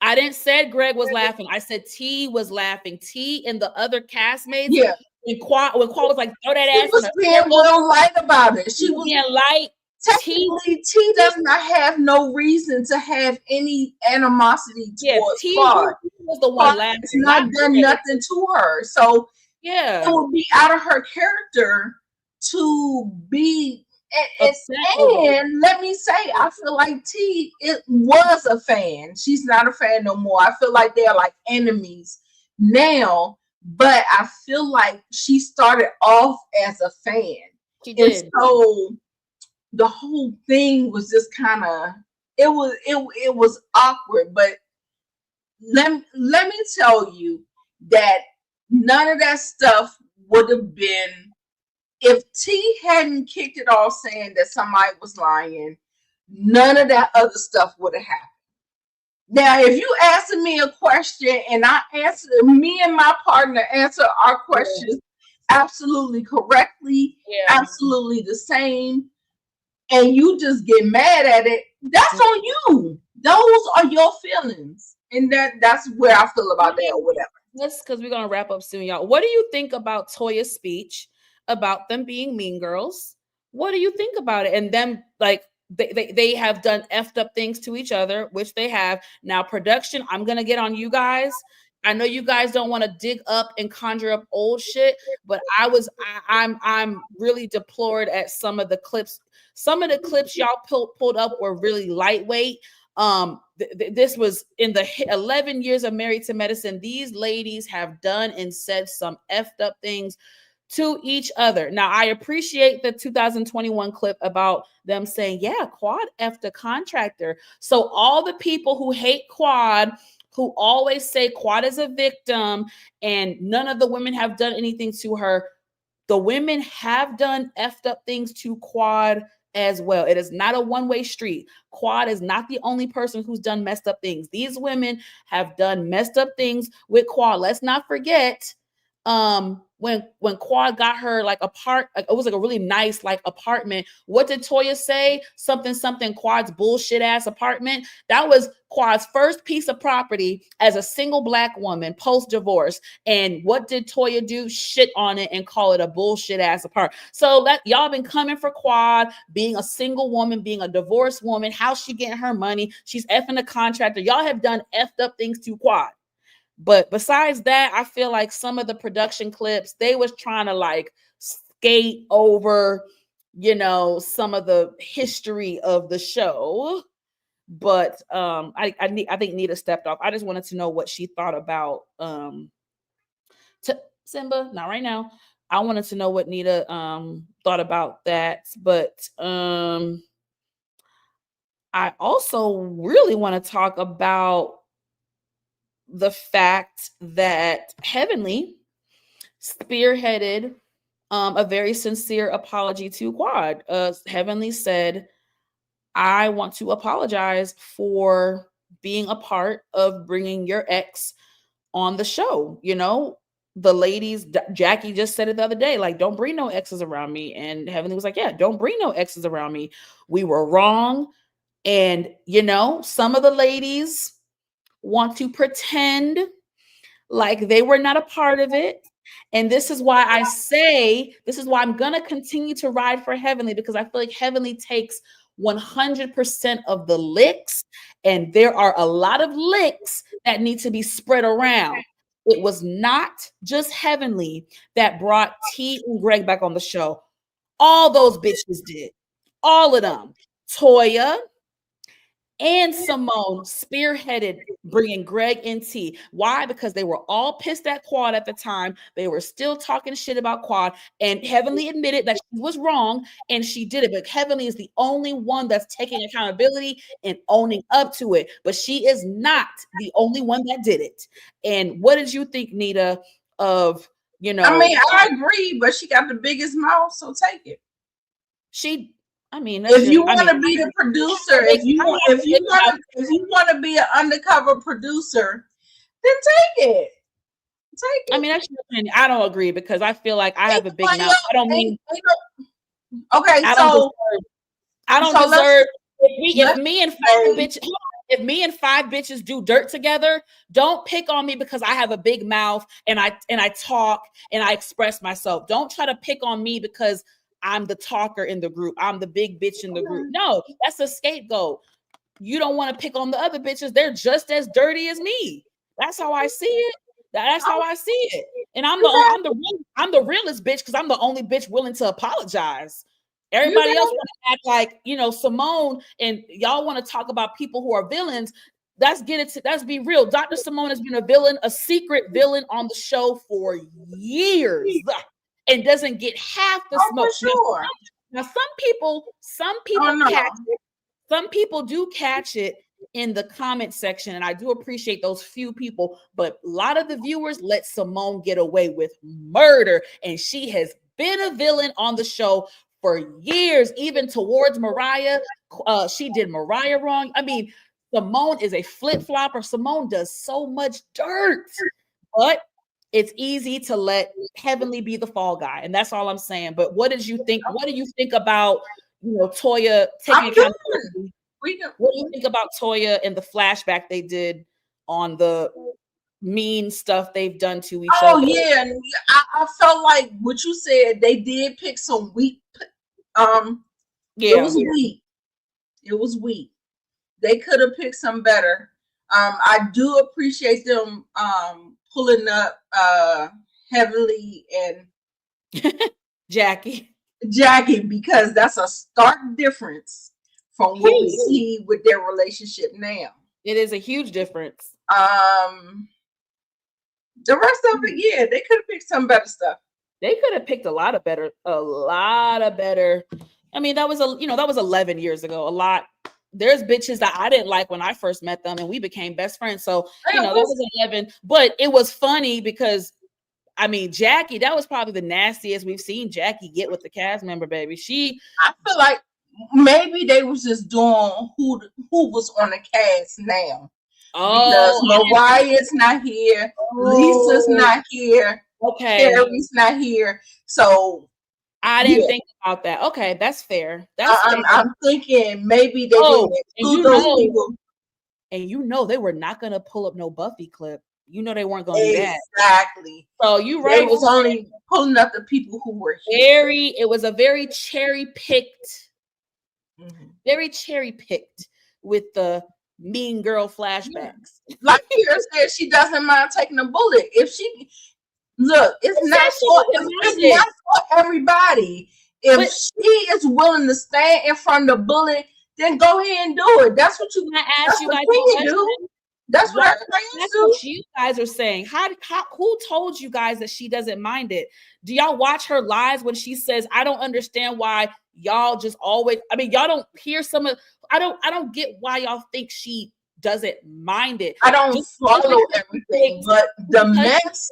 I didn't say Greg was laughing. I said T was laughing. T and the other castmates. Yeah. When Quad was like, throw that ass. She was being real light about it. She was being light. Technically, T does not have no reason to have any animosity towards Quad. Was the one laughing. It's not done nothing to her. So yeah, it would be out of her character to be. And let me say, I feel like T was a fan. She's not a fan no more. I feel like they're like enemies now. But I feel like she started off as a fan. She did. And so the whole thing was just kind of it was awkward. But let me tell you that none of that stuff would have been if T hadn't kicked it off saying that somebody was lying. None of that other stuff would have happened. Now, if you ask me a question and I answer, me and my partner answer our questions absolutely correctly, absolutely the same, and you just get mad at it, that's on you. Those are your feelings. And that's where I feel about that or whatever. That's because we're going to wrap up soon, y'all. What do you think about Toya's speech about them being mean girls? What do you think about it? And them, like, they have done effed up things to each other, which they have. Now, production, I'm going to get on you guys. I know you guys don't want to dig up and conjure up old shit, but I'm really deplored at some of the clips. Some of the clips y'all pulled up were really lightweight. This was in the 11 years of Married to Medicine. These ladies have done and said some effed up things to each other. Now, I appreciate the 2021 clip about them saying, yeah, Quad effed a contractor. So all the people who hate Quad, who always say Quad is a victim and none of the women have done anything to her, the women have done effed up things to Quad as well. It is not a one-way street. Quad is not the only person who's done messed up things. These women have done messed up things with Quad. Let's not forget, when Quad got her like it was like a really nice like apartment. What did Toya say? Something Quad's bullshit ass apartment. That was Quad's first piece of property as a single Black woman post divorce. And what did Toya do? Shit on it and call it a bullshit ass apartment. So that y'all been coming for Quad being a single woman, being a divorced woman. How's she getting her money? She's effing a contractor. Y'all have done effed up things to Quad. But besides that, I feel like some of the production clips, they was trying to like skate over, some of the history of the show. But I think Nita stepped off. I just wanted to know what she thought about Simba. Not right now. I wanted to know what Nita thought about that. But I also really want to talk about the fact that Heavenly spearheaded a very sincere apology to Quad. Heavenly said, I want to apologize for being a part of bringing your ex on the show. The ladies, Jackie just said it the other day, like, don't bring no exes around me. And Heavenly was like, yeah, don't bring no exes around me. We were wrong. And, some of the ladies want to pretend like they were not a part of it. And this is why I'm going to continue to ride for Heavenly, because I feel like Heavenly takes 100% of the licks, and there are a lot of licks that need to be spread around. It was not just Heavenly that brought T and Greg back on the show. All those bitches did. All of them. Toya and Simone spearheaded bringing Greg and T. Why? Because they were all pissed at Quad at the time. They were still talking shit about Quad, and Heavenly admitted that she was wrong and she did it. But Heavenly is the only one that's taking accountability and owning up to it. But she is not the only one that did it. And what did you think, Nita, of, I agree, but she got the biggest mouth, so take it. If you want to be the producer, if you want to be an undercover producer, then take it. That's your opinion. I don't agree, because I feel like I have a big mouth. I don't mean. Okay, I don't deserve. If me and five bitches do dirt together, don't pick on me because I have a big mouth and I talk and I express myself. Don't try to pick on me because I'm the talker in the group. I'm the big bitch in the group. No, that's a scapegoat. You don't want to pick on the other bitches. They're just as dirty as me. That's how I see it. That's how I see it. And I'm the realest bitch because I'm the only bitch willing to apologize. Everybody else want to act like, Simone, and y'all want to talk about people who are villains. Let's be real. Dr. Simone has been a villain, a secret villain on the show for years. And doesn't get half the smoke. For sure. Now, some people catch it. Some people do catch it in the comment section, and I do appreciate those few people. But a lot of the viewers let Simone get away with murder, and she has been a villain on the show for years, even towards Mariah. She did Mariah wrong. Simone is a flip-flopper. Simone does so much dirt, but it's easy to let Heavenly be the fall guy, and that's all I'm saying. But what did you think? What do you think about Toya taking accountability? What do you think about Toya and the flashback they did on the mean stuff they've done to each other? Oh yeah, I felt like what you said. They did pick some weak. It was weak. It was weak. They could have picked some better. I do appreciate them pulling up Heavenly and Jackie, because that's a stark difference from what we see with their relationship now. It is a huge difference. The rest of it, yeah, they could have picked some better stuff. They could have picked a lot of better. That was 11 years ago. There's bitches that I didn't like when I first met them, and we became best friends. So, that was 11, but it was funny because, Jackie, that was probably the nastiest we've seen Jackie get with the cast member, baby. I feel like maybe they was just doing who was on the cast now. Because Mariah's not here, Lisa's not here, Okay. Carrie's not here. So I didn't think about that. Okay, that's fair. That's fair. I'm thinking maybe they didn't include those people. And they were not going to pull up no Buffy clip. They weren't going to do that. Exactly. So you right. It was only pulling up the people who were here. It was a very cherry picked, with the Mean Girl flashbacks. Like Kira said, she doesn't mind taking a bullet. If she it's not for everybody. If she is willing to stand in front of the bullet, then go ahead and do it. That's what you ask you guys do. That's what you guys are saying. Who told you guys that she doesn't mind it? Do y'all watch her lives when she says, I don't understand why y'all just always, y'all don't hear some of, I don't get why y'all think she doesn't mind it. I don't follow everything, but the mess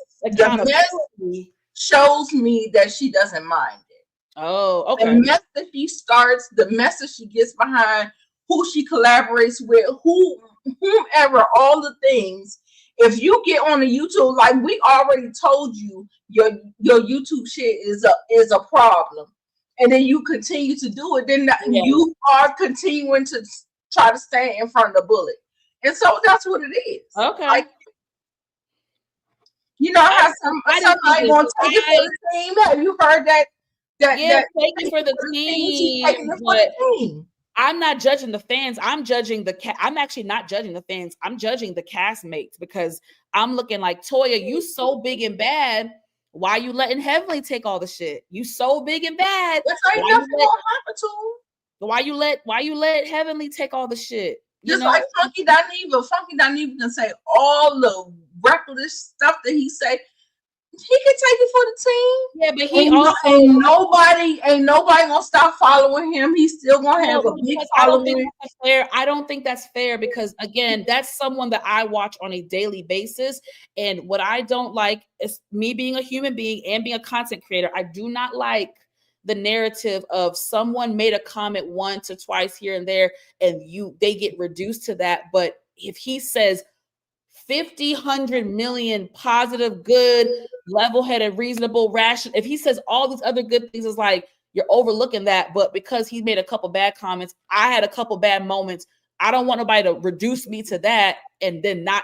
shows me that she doesn't mind it. Oh, okay. The mess that she starts, the mess that she gets behind, who she collaborates with, whomever, all the things. If you get on the YouTube, like we already told you, your YouTube shit is a problem, and then you continue to do it, then you are continuing to try to stand in front of the bullet. And so that's what it is. Okay. Like, how somebody gonna take it for the team. Have you heard that? Take it for the team. I'm not judging the fans. I'm judging I'm actually not judging the fans. I'm judging the castmates, because I'm looking like, Toya, you so big and bad. Why you letting Heavenly take all the shit? You so big and bad. Why you let Heavenly take all the shit? Just like Funky Dineva can say all the reckless stuff that he say. He can take it for the team. Yeah, but he ain't nobody gonna stop following him. He's still gonna have a big following. I don't think that's fair, because again, that's someone that I watch on a daily basis. And what I don't like is, me being a human being and being a content creator, I do not like the narrative of someone made a comment once or twice here and there, and they get reduced to that. But if he says 50, 100 million positive, good, level-headed, reasonable, rational, if he says all these other good things, it's like you're overlooking that. But because he made a couple bad comments, I had a couple bad moments, I don't want nobody to reduce me to that and then not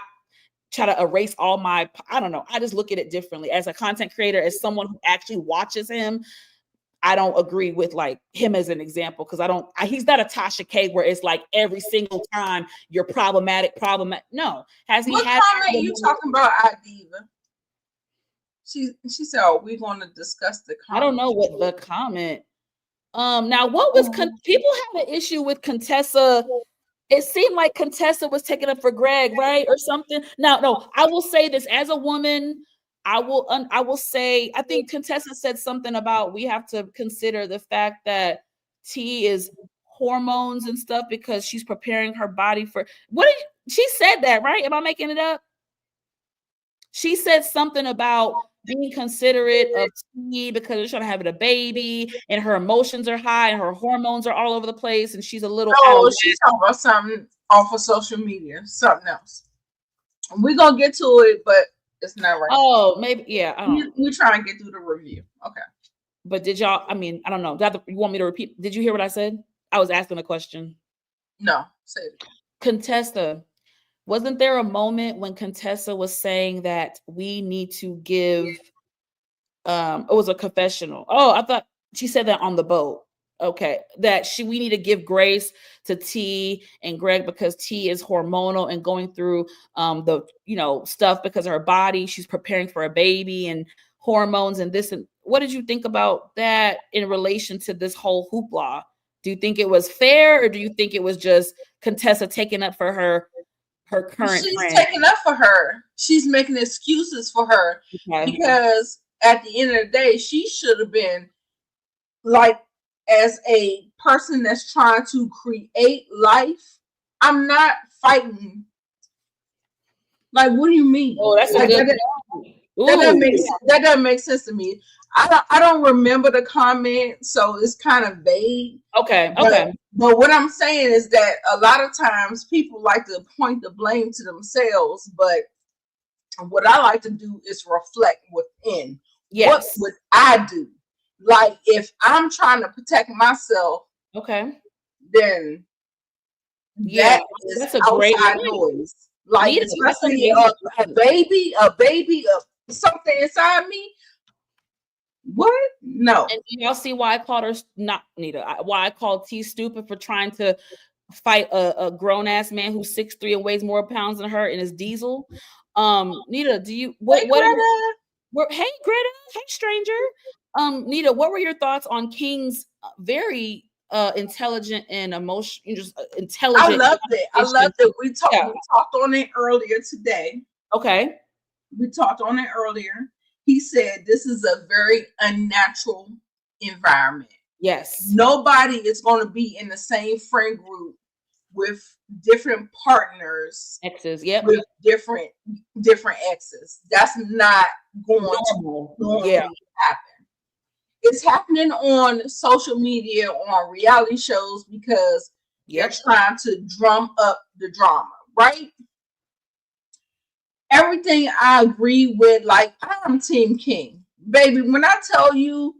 try to erase all my, I don't know. I just look at it differently as a content creator, as someone who actually watches him. I don't agree with like him as an example, because he's not a Tasha K where it's like every single time you're problematic. No. What comment are you talking about, Diva? She said, we're going to discuss the comment. I don't know what the comment. Now what was, people had an issue with Contessa. It seemed like Contessa was taking up for Greg, right? Or something. No, I will say this as a woman, I will say, I think Contessa said something about we have to consider the fact that T is hormones and stuff, because she's preparing her body for she said that, right? Am I making it up? She said something about being considerate of T because she's trying to have a baby and her emotions are high and her hormones are all over the place and she's a little. No, she's talking about something off of social media, something else. We're gonna get to it, but it's not right. Oh, maybe, yeah. We try and get through the review. Okay. But did y'all, I don't know. You want me to repeat? Did you hear what I said? I was asking a question. No, say it. Contessa, wasn't there a moment when Contessa was saying that we need to give, it was a confessional. Oh, I thought she said that on the boat. Okay, that we need to give grace to T and Greg because T is hormonal and going through the stuff because of her body. She's preparing for a baby and hormones and this. And what did you think about that in relation to this whole hoopla? Do you think it was fair, or do you think it was just Contessa taking up for her current She's friend? Taking up for her. She's making excuses for her because at the end of the day, she should have been like, as a person that's trying to create life, I'm not fighting. Like, what do you mean? Oh, that's like, a good that doesn't make sense to me. I don't remember the comment, so it's kind of vague. Okay. But what I'm saying is that a lot of times people like to point the blame to themselves, but what I like to do is reflect within. Yes. What would I do? Like if I'm trying to protect myself, okay, then yeah, that's a great noise. Like Nita, especially a baby, something inside me. What? No. And y'all see why I called her not Nita? Why I called T stupid for trying to fight a grown ass man who's 6'3" and weighs more pounds than her in his diesel. Nita, do you what? Hey, Hey Greta, hey stranger. Nita, what were your thoughts on King's very intelligent and intelligent? I loved it. We talked on it earlier today. Okay. We talked on it earlier. He said this is a very unnatural environment. Yes. Nobody is going to be in the same friend group with different partners. Exes, yep. With different exes. That's not going to normally happen. It's happening on social media, on reality shows, because they're trying to drum up the drama, right? Everything I agree with, like I'm Team King. Baby, when I tell you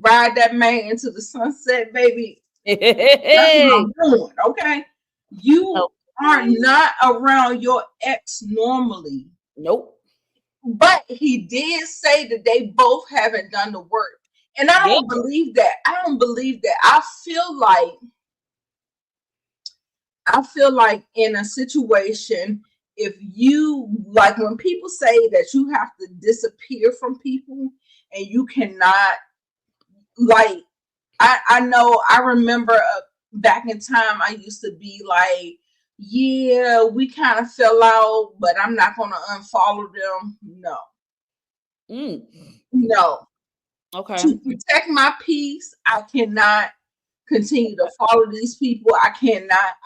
ride that man into the sunset, baby, that's what I'm doing, okay? You are not around your ex normally. Nope. But he did say that they both haven't done the work. And I don't believe that. I feel like in a situation, if you, like when people say that you have to disappear from people and you cannot, like, I know, I remember back in time, I used to be like, yeah, we kind of fell out, but I'm not going to unfollow them. No. No. Okay. To protect my peace, I cannot continue to follow these people. I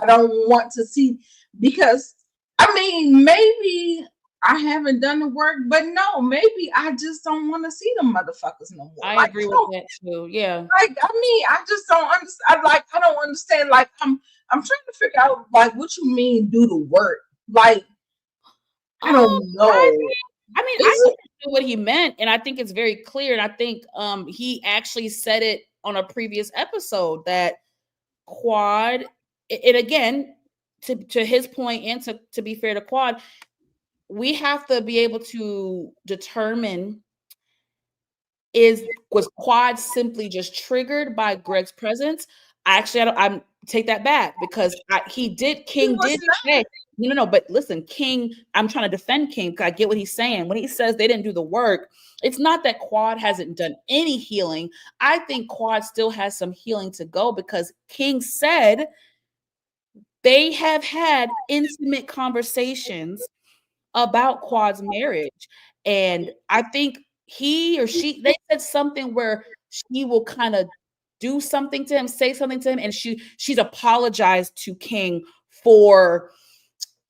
don't want to see, because I mean, maybe I haven't done the work, but no, maybe I just don't want to see them motherfuckers no more. I agree with that too. Yeah. Like, I mean, I just don't understand. I don't understand. Like, I'm trying to figure out, like, what you mean do the work. Like, I don't know. I mean, I understand what he meant, and I think it's very clear. And I think he actually said it on a previous episode that Quad, and again, to his point, and to be fair to Quad, we have to be able to determine, was Quad simply just triggered by Greg's presence? I'm take that back, because King did say, no, but listen, King, I'm trying to defend King because I get what he's saying. When he says they didn't do the work, it's not that Quad hasn't done any healing. I think Quad still has some healing to go, because King said they have had intimate conversations about Quad's marriage. And I think he or she, they said something where she will kind of do something to him, say something to him, and she's apologized to King for,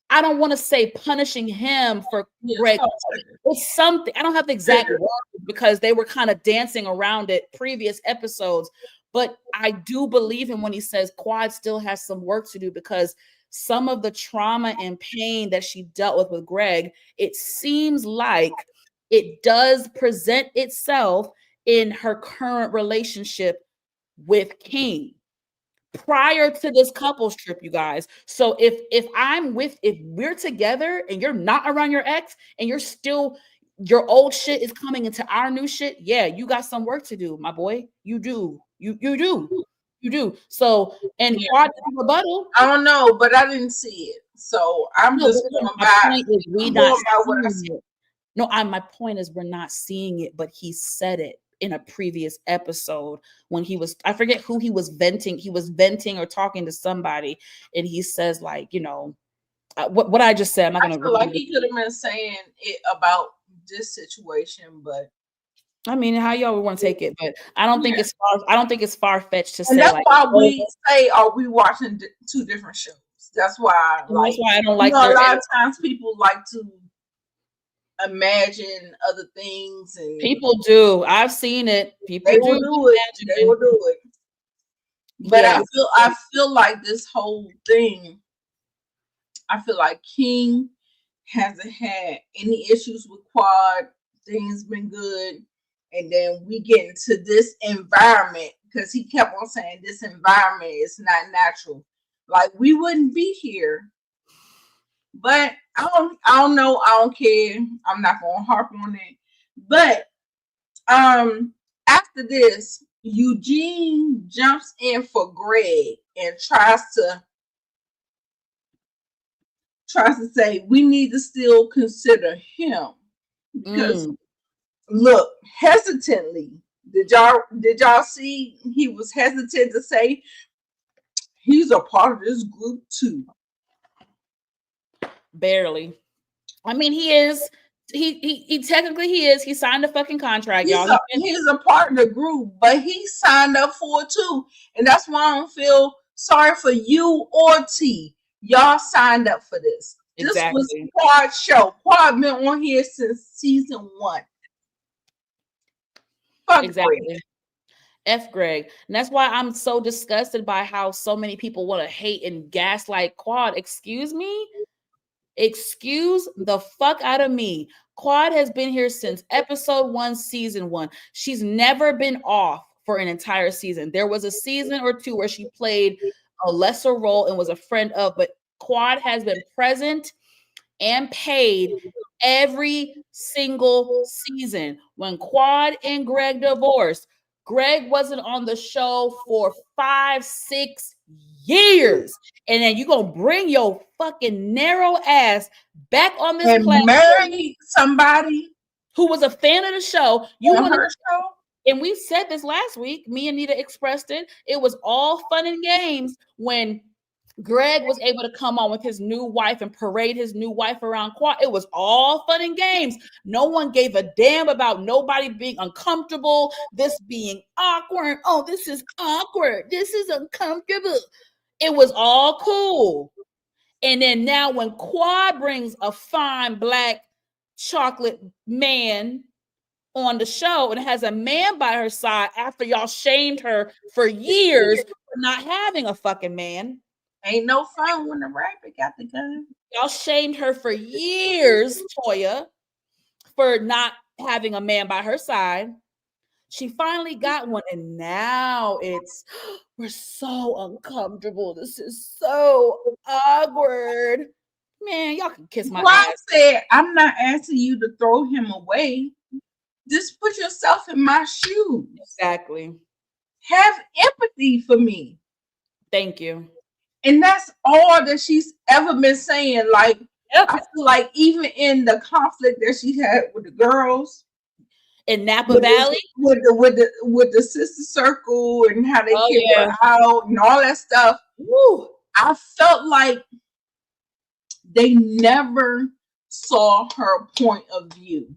I don't want to say punishing him for Greg. It's something, I don't have the exact word because they were kind of dancing around it previous episodes, but I do believe him when he says Quad still has some work to do, because some of the trauma and pain that she dealt with Greg, it seems like it does present itself in her current relationship with King prior to this couples trip, you guys. So if we're together and you're not around your ex and you're still, your old shit is coming into our new shit, yeah, you got some work to do, my boy. You do. You do. So, and Quad rebuttal, I don't know, but I didn't see it. So I'm just going by what I see. No, my point is we're not seeing it, but he said it in a previous episode when he was, I forget who he was venting. He was venting or talking to somebody, and he says, like, you know, what I just said. I'm not going to feel like he could have been saying it about this situation, but I mean, how y'all want to take it, but I don't think it's far fetched to say. That's like, why we say, are we watching two different shows? That's why. That's why I don't like. A lot of times people like to imagine other things, and people do. I've seen it. People will do it. But yeah. I feel like this whole thing, I feel like King hasn't had any issues with Quad. Things been good. And then we get into this environment because he kept on saying this environment is not natural. Like we wouldn't be here. But I don't know. I don't care. I'm not gonna harp on it. But after this, Eugene jumps in for Greg and tries to say we need to still consider him because look, hesitantly, did y'all see he was hesitant to say he's a part of this group too? Barely. I mean, he is. He technically he is. He signed a fucking contract, he's y'all. He's a part of the group, but he signed up for it too, and that's why I don't feel sorry for you or T. Y'all signed up for this. Exactly. This was Quad's show. Quad been on here since season 1. Fuck exactly. Greg. F Greg. And that's why I'm so disgusted by how so many people want to hate and gaslight Quad. Excuse me? Excuse the fuck out of me. Quad has been here since episode 1, season 1. She's never been off for an entire season. There was a season or 2 where she played a lesser role and was a friend of, but Quad has been present and paid every single season. When Quad and Greg divorced, Greg wasn't on the show for 5-6 years. And then you're going to bring your fucking narrow ass back on this and platform. Marry somebody who was a fan of the show. You on want her show? And we said this last week. Me and Nita expressed it. It was all fun and games when Greg was able to come on with his new wife and parade his new wife around Quad. It was all fun and games. No one gave a damn about nobody being uncomfortable, this being awkward. Oh, this is awkward. This is uncomfortable. It was all cool. And then now when Quad brings a fine black chocolate man on the show and has a man by her side after y'all shamed her for years for not having a fucking man. Ain't no fun when the rabbit got the gun. Y'all shamed her for years, Toya, for not having a man by her side. She finally got one, and now we're so uncomfortable. This is so awkward. Man, y'all can kiss my ass. I said, I'm not asking you to throw him away. Just put yourself in my shoes. Exactly. Have empathy for me. Thank you. And that's all that she's ever been saying. Like, I feel like even in the conflict that she had with the girls in Napa Valley, with the sister circle and how they kicked her out and all that stuff. Woo. I felt like they never saw her point of view.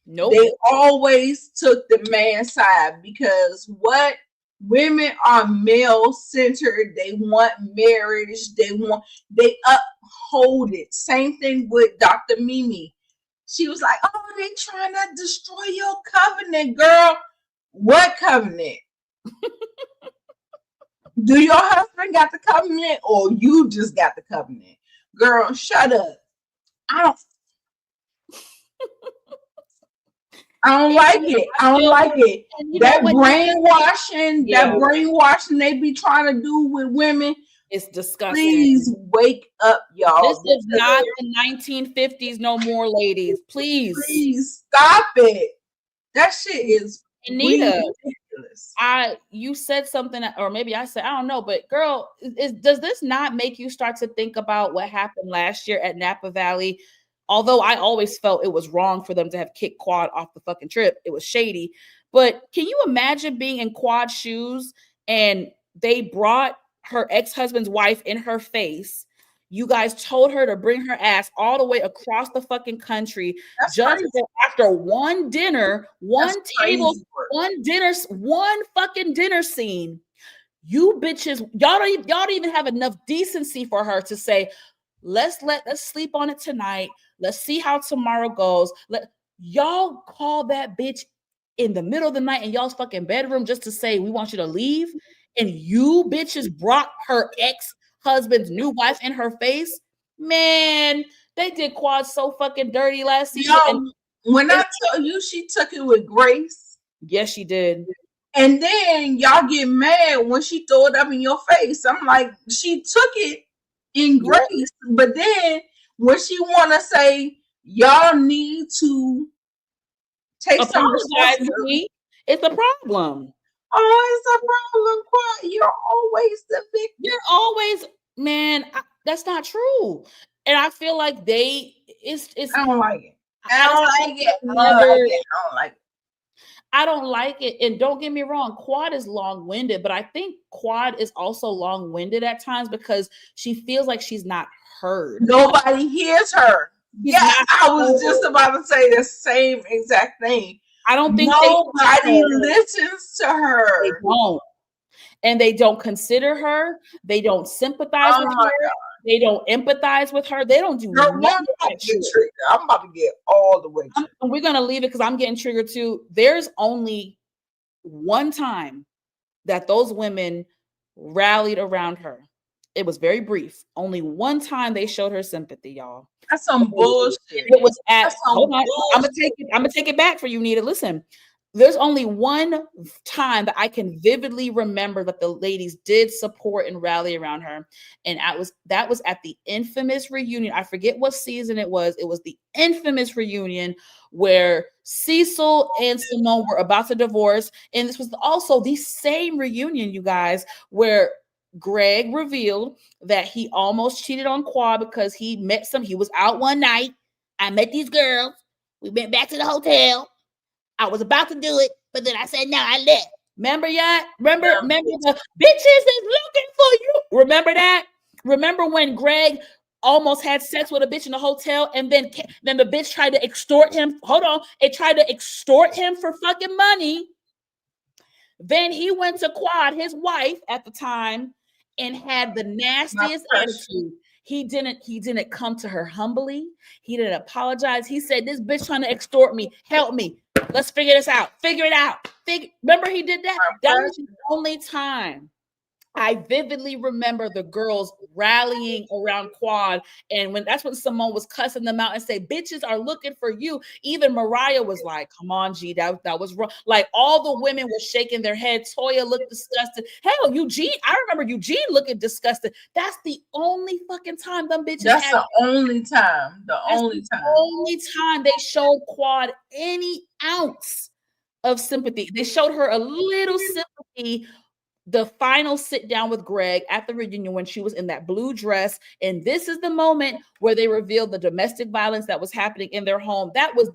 Nope. They always took the man's side because women are male centered. They want marriage. They uphold it. Same thing with Dr. Mimi. She was like, oh, they trying to destroy your covenant, girl. What covenant? Do your husband got the covenant or you just got the covenant? Girl, shut up. I don't like it. I don't like it. That brainwashing they be trying to do with women. It's disgusting. Please wake up, y'all. This is not the 1950s no more, ladies. Please stop it. That shit is Anita. Ridiculous. You said something, or maybe I said, I don't know, but girl, does this not make you start to think about what happened last year at Napa Valley? Although I always felt it was wrong for them to have kicked Quad off the fucking trip. It was shady. But can you imagine being in Quad's shoes and they brought her ex-husband's wife in her face? You guys told her to bring her ass all the way across the fucking country. That's just crazy. After one dinner, one table, one dinner, one fucking dinner scene. You bitches, y'all don't even have enough decency for her to say, let's sleep on it tonight. Let's see how tomorrow goes. Y'all call that bitch in the middle of the night in y'all's fucking bedroom just to say we want you to leave. And you bitches brought her ex-husband's new wife in her face. Man, They did Quad so fucking dirty last season. When I tell you she took it with grace. Yes, she did. And then y'all get mad when she throw it up in your face. I'm like, she took it in grace, but then when she want to say y'all need to take some responsibility, it's a problem. Oh, it's a problem, Quad. You're always the victim. You're always, man. That's not true. And I feel like it's. I don't like it. I don't like it. I don't like it. I don't like it. And don't get me wrong, Quad is long-winded, but I think Quad is also long-winded at times because she feels like she's not heard. Nobody hears her. Yeah, I was just about to say the same exact thing. I don't think nobody listens to her. They don't. And they don't consider her. They don't sympathize with her. God. They don't empathize with her. They don't do nothing. I'm about to get all the way triggered. We're going to leave it because I'm getting triggered too. There's only one time that those women rallied around her. It was very brief. Only one time they showed her sympathy, y'all. That's some bullshit. It was at, hold on, I'm gonna take it back for you, Nita. Listen, there's only one time that I can vividly remember that the ladies did support and rally around her, and that was at the infamous reunion. I forget what season it was. It was the infamous reunion where Cecil and Simone were about to divorce, and this was also the same reunion, you guys, where Greg revealed that he almost cheated on Quad because he was out one night. I met these girls. We went back to the hotel. I was about to do it, but then I said, no, I left. Remember that? Remember the bitches is looking for you. Remember that? Remember when Greg almost had sex with a bitch in the hotel and then the bitch tried to extort him? Hold on. It tried to extort him for fucking money. Then he went to Quad, his wife at the time, and had the nastiest attitude. He didn't come to her humbly. He didn't apologize. He said, this bitch trying to extort me. Help me. Let's figure this out. Figure it out. Remember he did that? That was the only time. I vividly remember the girls rallying around Quad. And that's when Simone was cussing them out and say, bitches are looking for you. Even Mariah was like, come on, G, that was wrong. Like all the women were shaking their heads. Toya looked disgusted. Hell, Eugene, I remember Eugene looking disgusted. That's the only fucking time them bitches That's the only time. The only time they showed Quad any ounce of sympathy. They showed her a little sympathy. The final sit down with Greg at the reunion when she was in that blue dress. And this is the moment where they revealed the domestic violence that was happening in their home. That was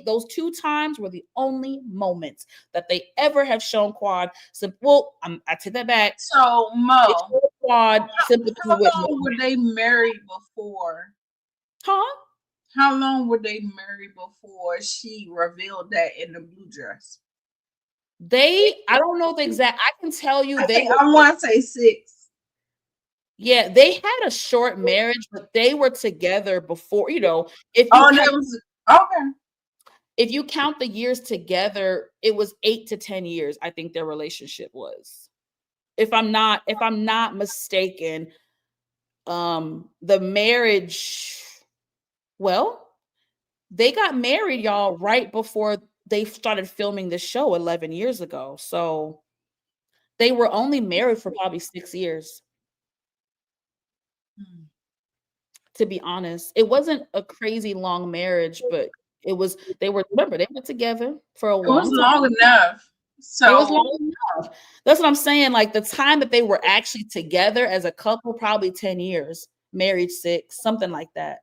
those two times were the only moments that they ever have shown Quad. I take that back. So Mo, Quad sympathy. How long were they married before? Huh? How long were they married before she revealed that in the blue dress? I don't know the exact. I can tell you I want to say 6. Yeah, they had a short marriage, but they were together before. If you count the years together, it was 8 to 10 years. I think their relationship was, if I'm not mistaken. The marriage. Well, they got married, y'all, right before they started filming the show 11 years ago. So they were only married for probably 6 years. To be honest, it wasn't a crazy long marriage, but they were together for a long time. It was long enough. So it was long enough. That's what I'm saying. Like the time that they were actually together as a couple, probably 10 years, married 6, something like that.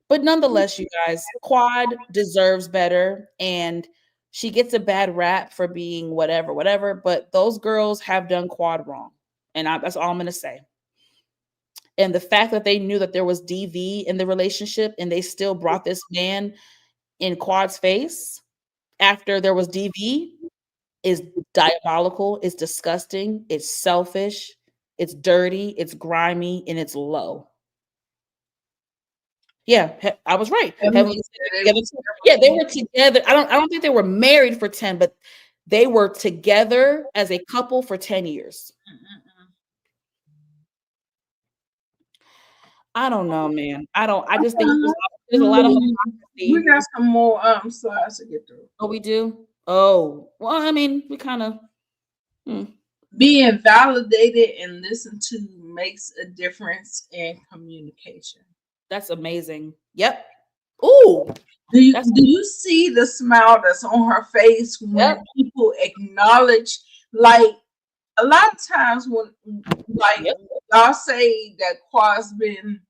But nonetheless, you guys, Quad deserves better, and she gets a bad rap for being whatever. But those girls have done Quad wrong, and that's all I'm going to say. And the fact that they knew that there was DV in the relationship, and they still brought this man in Quad's face after there was DV is diabolical, it's disgusting, it's selfish, it's dirty, it's grimy, and it's low. Yeah, I was right. Yeah, they were together. I don't think they were married for 10, but they were together as a couple for 10 years. I don't know, man. I just think there's a lot of hypocrisy. We got some more slides to get through. Oh, we do? Oh, well, I mean, we kind of being validated and listened to makes a difference in communication. That's amazing. Yep. Ooh. Do you see the smile that's on her face when people acknowledge, like a lot of times when like y'all say that Quad's been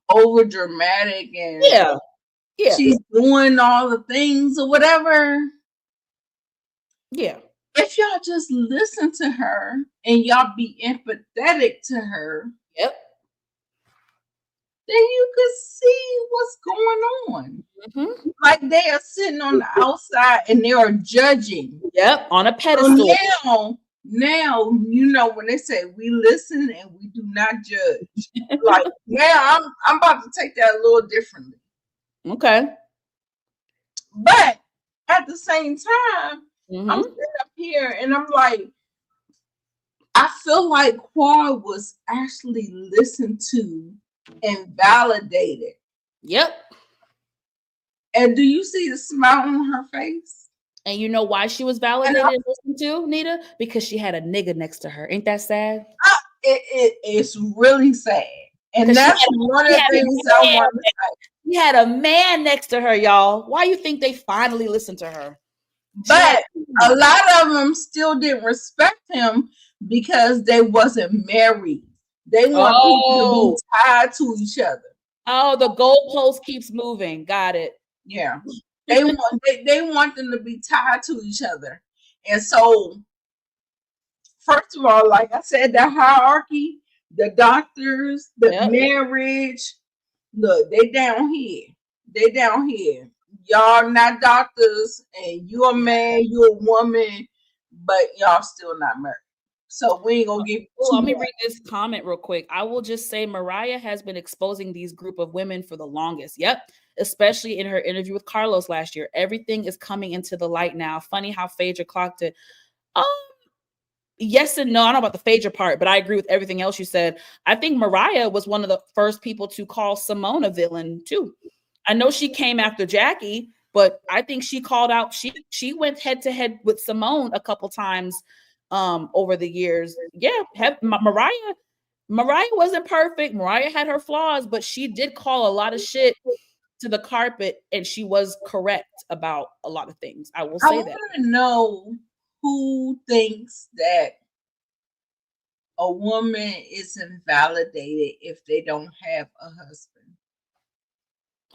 over dramatic and she's doing all the things or whatever. Yeah. If y'all just listen to her and y'all be empathetic to her, then you could see what's going on. Mm-hmm. Like they are sitting on the outside and they are judging. Yep, on a pedestal. So now you know when they say we listen and we do not judge. Like now I'm about to take that a little differently. Okay. But at the same time, I'm sitting up here and I'm like, I feel like Quad was actually listened to and validated. Yep. And do you see the smile on her face? And you know why she was validated and listened to, Nita? Because she had a nigga next to her. Ain't that sad? It's really sad. And that's one of the things I want to say. She had a man next to her, y'all. Why you think they finally listened to her? But a lot of them still didn't respect him because they wasn't married. They want people to be tied to each other. Oh, the goalpost keeps moving. Got it. Yeah. They want them to be tied to each other. And so, first of all, like I said, the hierarchy, the doctors, the marriage, look, they down here. They down here. Y'all not doctors, and you a man, you a woman, but y'all still not married. So we ain't gonna give. Let me read this comment real quick. I will just say Mariah has been exposing these group of women for the longest. Yep, especially in her interview with Carlos last year. Everything is coming into the light now. Funny how Phaedra clocked it. Yes and no. I don't know about the Phaedra part, but I agree with everything else you said. I think Mariah was one of the first people to call Simone a villain too. I know she came after Jackie, but I think she called out. She went head to head with Simone a couple times over the years. Yeah, Mariah wasn't perfect. Mariah had her flaws, but she did call a lot of shit to the carpet, and she was correct about a lot of things. I will say that. I want to know who thinks that a woman is invalidated if they don't have a husband.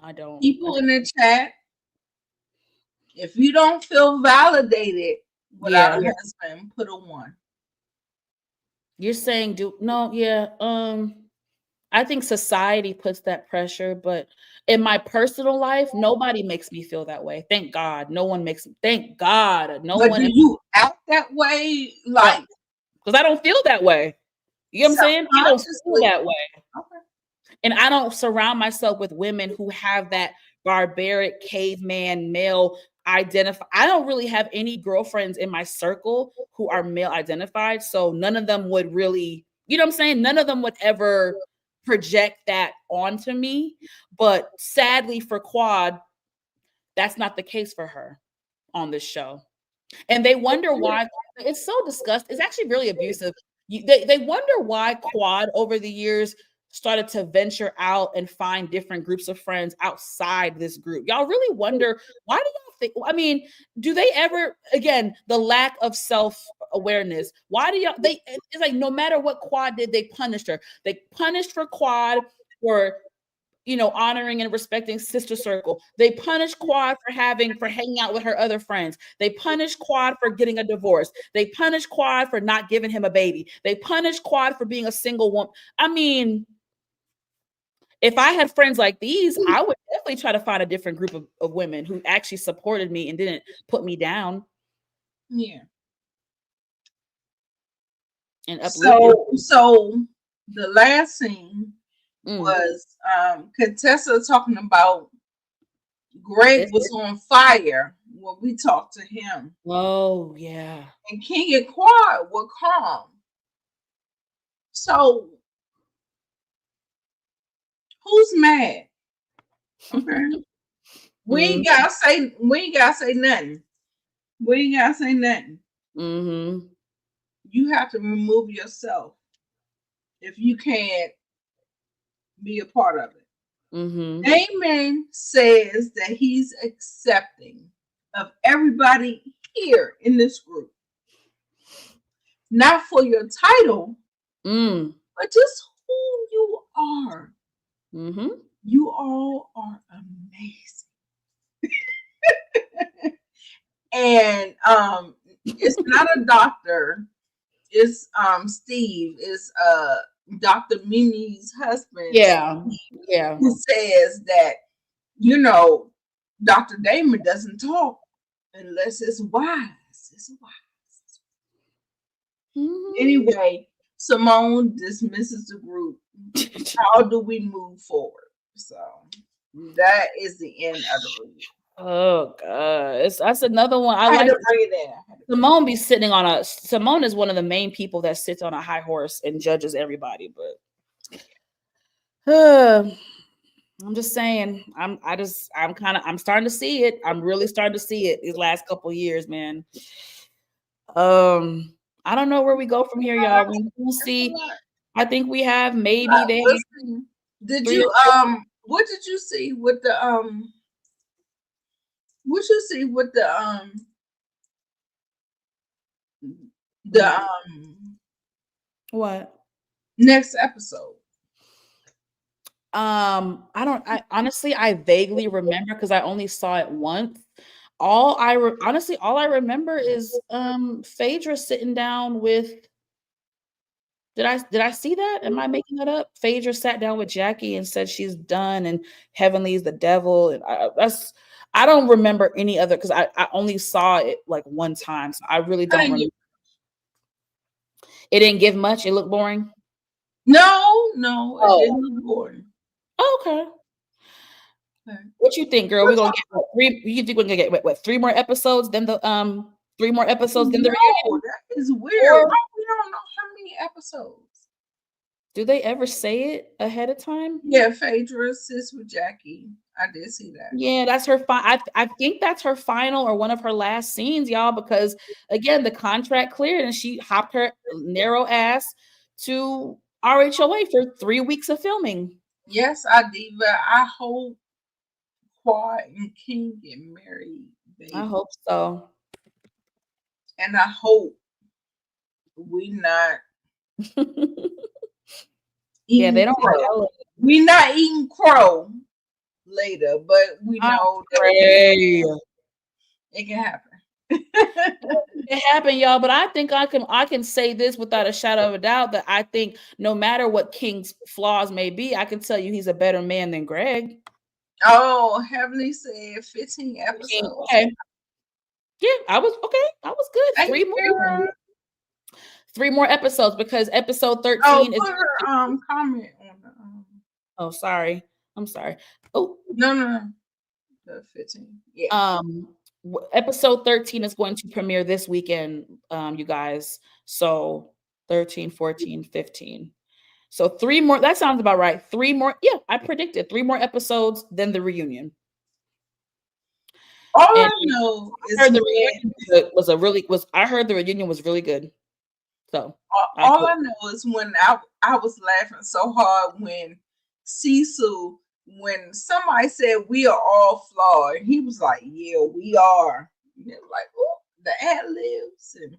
I don't. People in the chat, if you don't feel validated without a husband, put a 1. You're saying I think society puts that pressure, but in my personal life, nobody makes me feel that way. Thank God. No one makes me. Thank God. No one. Do you act that way? Like, because I don't feel that way. You know what I'm saying? I don't feel that way. Okay. And I don't surround myself with women who have that barbaric caveman male identify. I don't really have any girlfriends in my circle who are male identified. So none of them would really, you know what I'm saying? None of them would ever project that onto me. But sadly for Quad, that's not the case for her on this show. And they wonder why. It's so disgusting. It's actually really abusive. They wonder why Quad over the years started to venture out and find different groups of friends outside this group. Y'all really wonder, why do y'all think, I mean, do they ever, again, the lack of self-awareness, why do y'all, it's like no matter what Quad did, they punished her. They punished for Quad for, honoring and respecting Sister Circle. They punished Quad for hanging out with her other friends. They punished Quad for getting a divorce. They punished Quad for not giving him a baby. They punished Quad for being a single woman. I mean, if I had friends like these, I would definitely try to find a different group of women who actually supported me and didn't put me down. Yeah. And so the last scene was Contessa talking about Greg was on fire when we talked to him. Oh, yeah. And King and Quad were calm. So who's mad? Okay. We ain't gotta say nothing. We ain't gotta say nothing. Mm-hmm. You have to remove yourself if you can't be a part of it. Mm-hmm. Damon says that he's accepting of everybody here in this group. Not for your title, but just who you are. Mm-hmm. You all are amazing. And it's not a doctor. It's Steve. It's Dr. Mimi's husband. Yeah. Steve, Yeah. who says that, Dr. Damon doesn't talk unless it's wise. It's wise. Mm-hmm. Anyway, Simone dismisses the group. How do we move forward? So that is the end of the review. Oh God, that's another one. I had like to bring it in. Simone be sitting on a. Simone is one of the main people that sits on a high horse and judges everybody. But I'm just saying, I'm starting to see it. I'm really starting to see it these last couple of years, man. I don't know where we go from here, y'all. We'll see. I think we have maybe they. Did you what did you see with the what you see with the what next episode? I honestly I vaguely remember because I only saw it once. All I remember is Phaedra sitting down with. Did I see that? Am I making that up? Phaedra sat down with Jackie and said she's done, and Heavenly is the devil. And I don't remember any other because I only saw it like one time, so I really don't remember. It didn't give much. It looked boring. No, it didn't look boring. Oh, okay. What you think, girl? We're gonna get three. You think we're gonna get what 3 more episodes? Then the 3 more episodes. Then the reunion. That is weird. We don't know how many episodes. Do they ever say it ahead of time? Yeah, Phaedra sits with Jackie. I did see that. Yeah, that's her. I think that's her final or one of her last scenes, y'all. Because again, the contract cleared and she hopped her narrow ass to RHOA for 3 weeks of filming. Yes, Diva. I hope Quad and King get married. Baby. I hope so. And I hope we not. Yeah, they don't know. We not eating crow later, but we know that it can happen. It happened, y'all. But I think I can say this without a shadow of a doubt that I think no matter what King's flaws may be, I can tell you he's a better man than Greg. Oh, Heavenly said 15 episodes. Okay. Yeah, I was good. 3 more episodes because episode 13 is her comment on the Oh, sorry. I'm sorry. Oh, no. The 15. Yeah. Episode 13 is going to premiere this weekend, you guys. So 13, 14, 15. So 3 more. That sounds about right. 3 more. Yeah, I predicted 3 more episodes than the reunion. All I know is I heard the reunion was really good. So all I know is when I was laughing so hard when Cecil, when somebody said we are all flawed, and he was like, "Yeah, we are." And they're like, "Oh, the ad libs and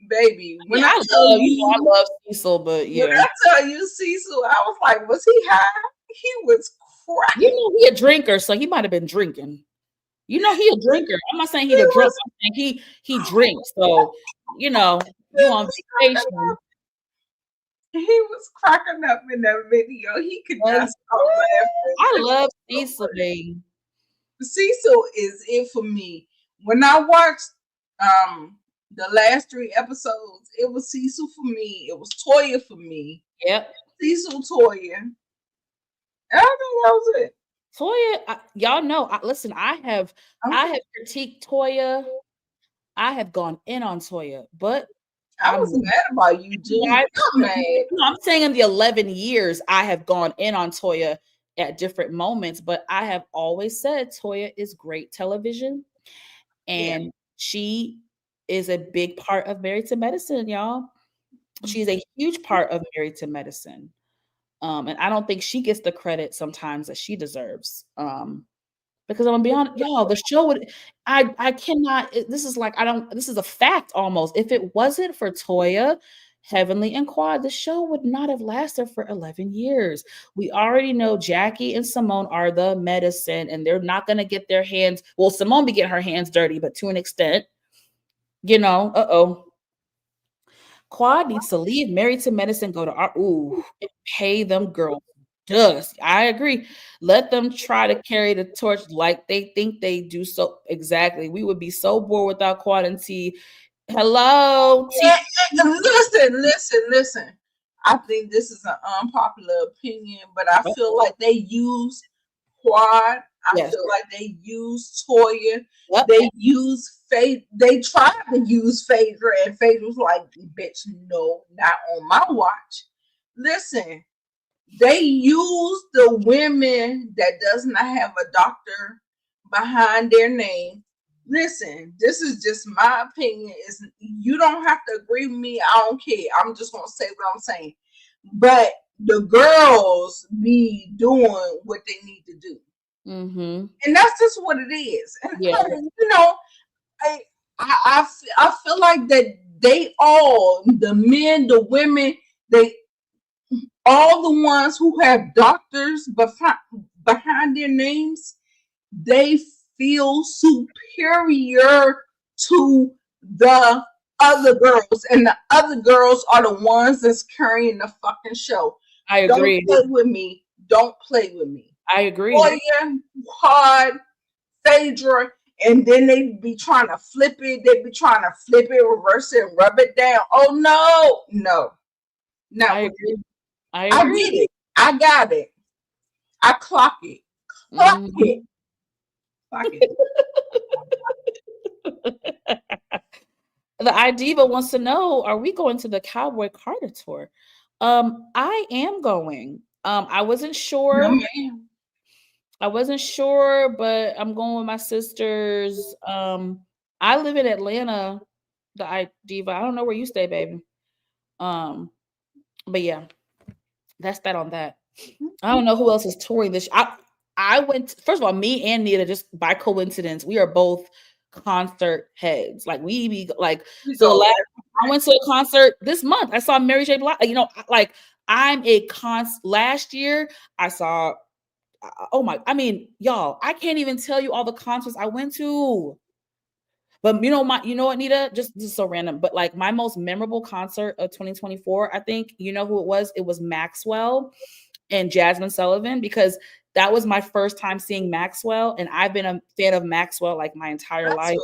baby." When I love Cecil, but yeah, when I tell you Cecil, I was like, "Was he high?" He was cracking. You know, he a drinker, so he might have been drinking. You know, he a drinker. I'm not saying he's a drunk. I'm saying he drinks. So you know, you on vacation. He was cracking up in that video. He could not stop laughing. I love Cecil. Cecil is it for me. When I watched the last 3 episodes, it was Cecil for me. It was Toya for me. Yep. Cecil, Toya. And I think that was it. Toya, y'all know. Listen, I have critiqued Toya. I have gone in on Toya, but I was mad about you, dude. I'm mad. No, I'm saying in the 11 years I have gone in on Toya at different moments, but I have always said Toya is great television, and she is a big part of Married to Medicine, y'all. She's a huge part of Married to Medicine. And I don't think she gets the credit sometimes that she deserves. Because I'm gonna be honest, y'all, the show would I cannot this is like this is a fact almost. If it wasn't for Toya, Heavenly and Quad, the show would not have lasted for 11 years. We already know Jackie and Simone are the medicine, and they're not gonna get their hands. Well, Simone be getting her hands dirty, but to an extent, Quad needs to leave Married to Medicine, go to and pay them girls dust. I agree. Let them try to carry the torch like they think they do. So exactly, we would be so bored without Quad and T. Hello, listen. I think this is an unpopular opinion, but I feel like they use Quad. I feel like they use Toya. They use Faith. They tried to use Phaedra, and Phaedra was like, "Bitch, no, not on my watch." Listen, they use the women that does not have a doctor behind their name. Listen, this is just my opinion. You don't have to agree with me. I don't care. I'm just gonna say what I'm saying. But the girls be doing what they need to do. Mm-hmm. And that's just what it is. And I feel like that they all, the men, the women, all the ones who have doctors behind their names, they feel superior to the other girls, and the other girls are the ones that's carrying the fucking show. I agree. Don't play with me. I agree. Toya, Quad, Phaedra, and then they be trying to flip it. They be trying to flip it, reverse it, rub it down. Oh no. I agree. I get it. I got it. I clock it. Clock it. The iDiva wants to know, are we going to the Cowboy Carter tour? I am going. I wasn't sure. No, I wasn't sure, but I'm going with my sisters. I live in Atlanta, the iDiva. I don't know where you stay, baby. But yeah, that's that on that. I don't know who else is touring this. I went, first of all, me and Nita, just by coincidence, we are both concert heads. Like we be like, so I went to a concert this month. I saw Mary J. Blige. Like I'm a last year I saw, y'all, I can't even tell you all the concerts I went to. But you know what, Nita? Just so random. But like my most memorable concert of 2024, I think, you know who it was? It was Maxwell and Jasmine Sullivan, because that was my first time seeing Maxwell, and I've been a fan of Maxwell like my entire life,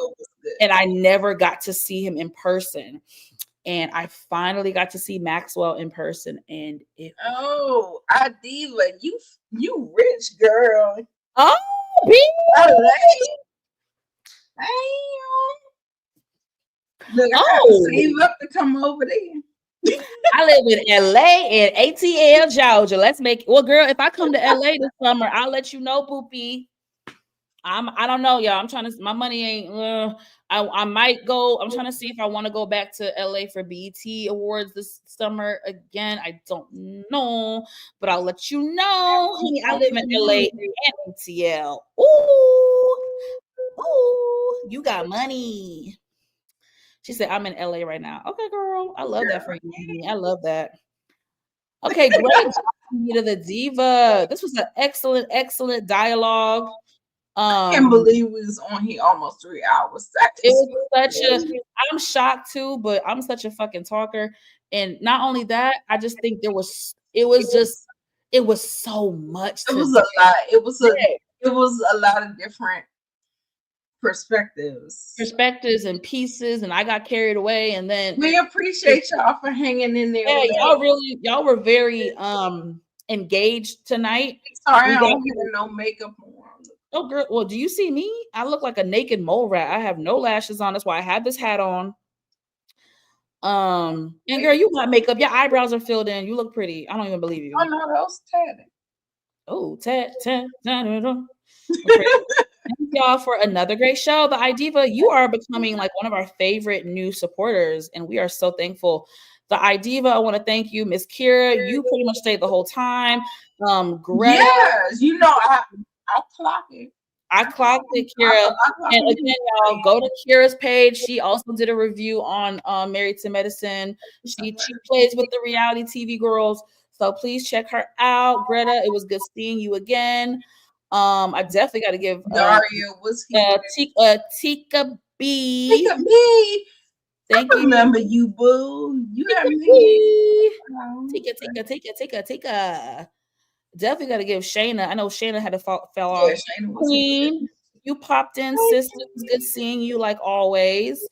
and I never got to see him in person. And I finally got to see Maxwell in person, and iDiva, you rich girl. Oh, look, I gotta save up to come over there. I live in LA and ATL, Georgia. Let's make well, girl. If I come to LA this summer, I'll let you know, Poopy. I don't know, y'all. I'm trying to. My money ain't. I might go. I'm trying to see if I want to go back to LA for BET Awards this summer again. I don't know, but I'll let you know. Honey, I live in LA and ATL. Ooh, you got money. She said, I'm in LA right now. Okay, girl. I love that for you. I love that. Okay, great. Nita the Diva. This was an excellent dialogue. I can't believe we was on here almost 3 hours. It was I'm shocked too, but I'm such a fucking talker. And not only that, I just think it was so much. It was a lot. It was a lot of different perspectives and pieces, and I got carried away. And then we appreciate y'all for hanging in there. Yeah, y'all were very engaged tonight. Sorry, I don't have no makeup on. Oh, girl. Well, do you see me? I look like a naked mole rat. I have no lashes on. That's why I have this hat on. And girl, you got makeup. Your eyebrows are filled in. You look pretty. I don't even believe you. Oh no, those tatted. Oh, Thank y'all for another great show. The iDiva, you are becoming like one of our favorite new supporters, and we are so thankful. The iDiva, I want to thank you, Miss Kira. You pretty much stayed the whole time. Greta, yes, you know I clock it. I clocked it, Kira. And again, y'all go to Kira's page. She also did a review on Married to Medicine. She plays with the reality TV girls. So please check her out. Greta, it was good seeing you again. I definitely got to give Daria was here. Tika B. Tika B. Thank you. Remember you, boo. You got me. Tika. Definitely got to give Shayna. I know Shayna had to fell off. Queen, you popped in, sister. It was good seeing you like always.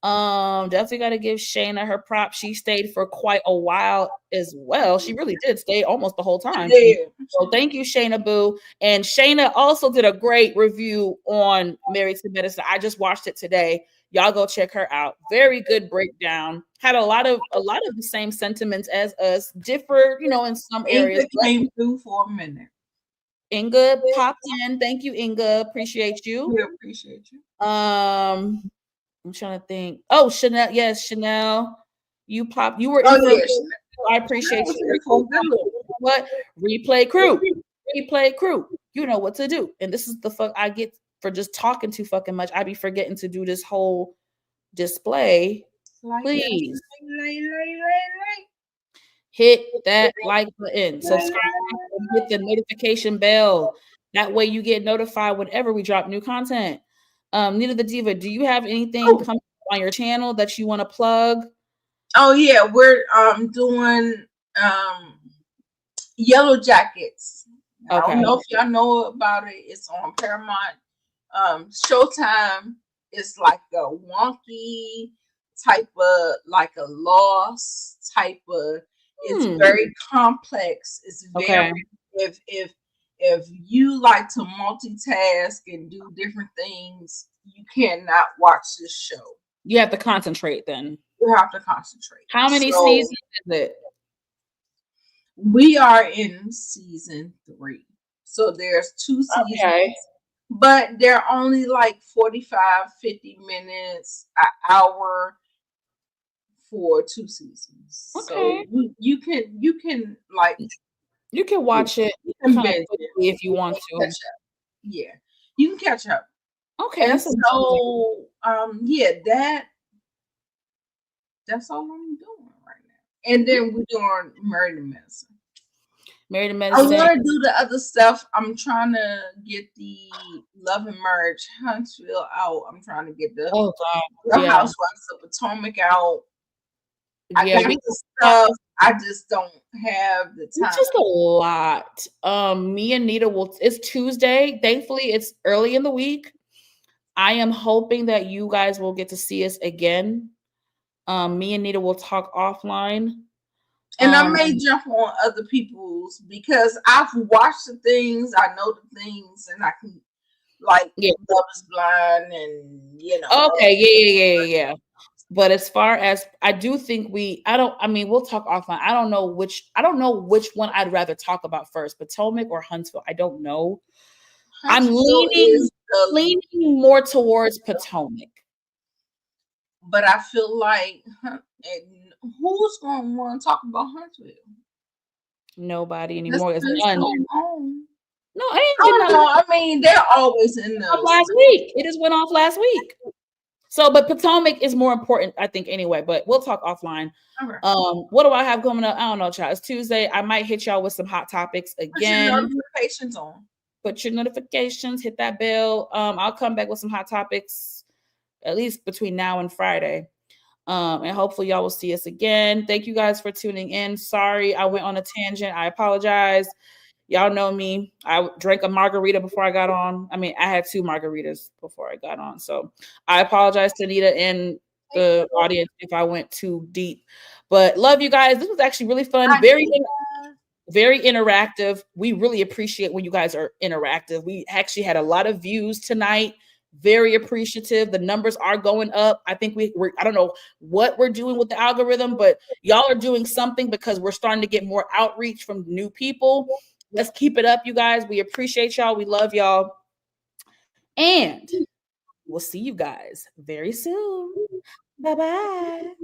Definitely got to give Shayna her prop. She stayed for quite a while as well. She really did stay almost the whole time. So thank you, Shayna Boo. And Shayna also did a great review on Married to Medicine. I just watched it today. Y'all go check her out. Very good breakdown. Had a lot of the same sentiments as us. Differ, in some areas. Inga came through for a minute. Inga popped in. Thank you, Inga. Appreciate you. We appreciate you. I'm trying to think. Oh, Chanel. Yes, Chanel. You popped. You were in I appreciate you. What? Replay crew. You know what to do. And this is the fuck I get for just talking too fucking much. I be forgetting to do this whole display. Please hit that like button, subscribe, and hit the notification bell. That way you get notified whenever we drop new content. Nita the Diva, do you have anything coming on your channel that you want to plug? Oh yeah, we're doing Yellow Jackets. Okay. I don't know if y'all know about it. It's on Paramount. Showtime is like a wonky type of, like a Lost type of. It's very complex. It's very if you like to multitask and do different things, you cannot watch this show. You have to concentrate then. You have to concentrate. How many seasons is it? We are in season 3. So there's 2 seasons. But they're only like 45, 50 minutes, an hour for 2 seasons. Okay. So you can like you can watch it if you want to. Yeah. You can catch up. Okay. And so that's all I'm doing right now. And then we're doing Married to Medicine. Married to Medicine. I want to do the other stuff. I'm trying to get the Love and Merge Huntsville out. I'm trying to get the Housewives of Potomac out. I got the stuff. I just don't have the time. It's just a lot. Me and Nita it's Tuesday. Thankfully, it's early in the week. I am hoping that you guys will get to see us again. Me and Nita will talk offline. And I may jump on other people's because I've watched the things, I know the things, and I can like Love is Blind and Okay, yeah. But as far as I do think we'll talk offline. I don't know which one I'd rather talk about first, Potomac or Huntsville. I don't know. I'm leaning more towards Potomac. But I feel like who's going to want to talk about Huntsville? Nobody anymore. It's done. No, I ain't know. I mean, they're always in the last week. It just went off last week. So, but Potomac is more important, I think, anyway. But we'll talk offline. Okay. What do I have coming up? I don't know, child. It's Tuesday. I might hit y'all with some hot topics again. Put your notifications on. Put your notifications. Hit that bell. I'll come back with some hot topics, at least between now and Friday. And hopefully y'all will see us again. Thank you guys for tuning in. Sorry, I went on a tangent. I apologize. Y'all know me. I drank a margarita before I got on. I mean, I had 2 margaritas before I got on. So I apologize to Anita and the audience if I went too deep. But love you guys. This was actually really fun. Very interactive. We really appreciate when you guys are interactive. We actually had a lot of views tonight. Very appreciative. The numbers are going up. I think we're I don't know what we're doing with the algorithm, but y'all are doing something because we're starting to get more outreach from new people. Let's keep it up, you guys. We appreciate y'all. We love y'all. And we'll see you guys very soon. Bye-bye.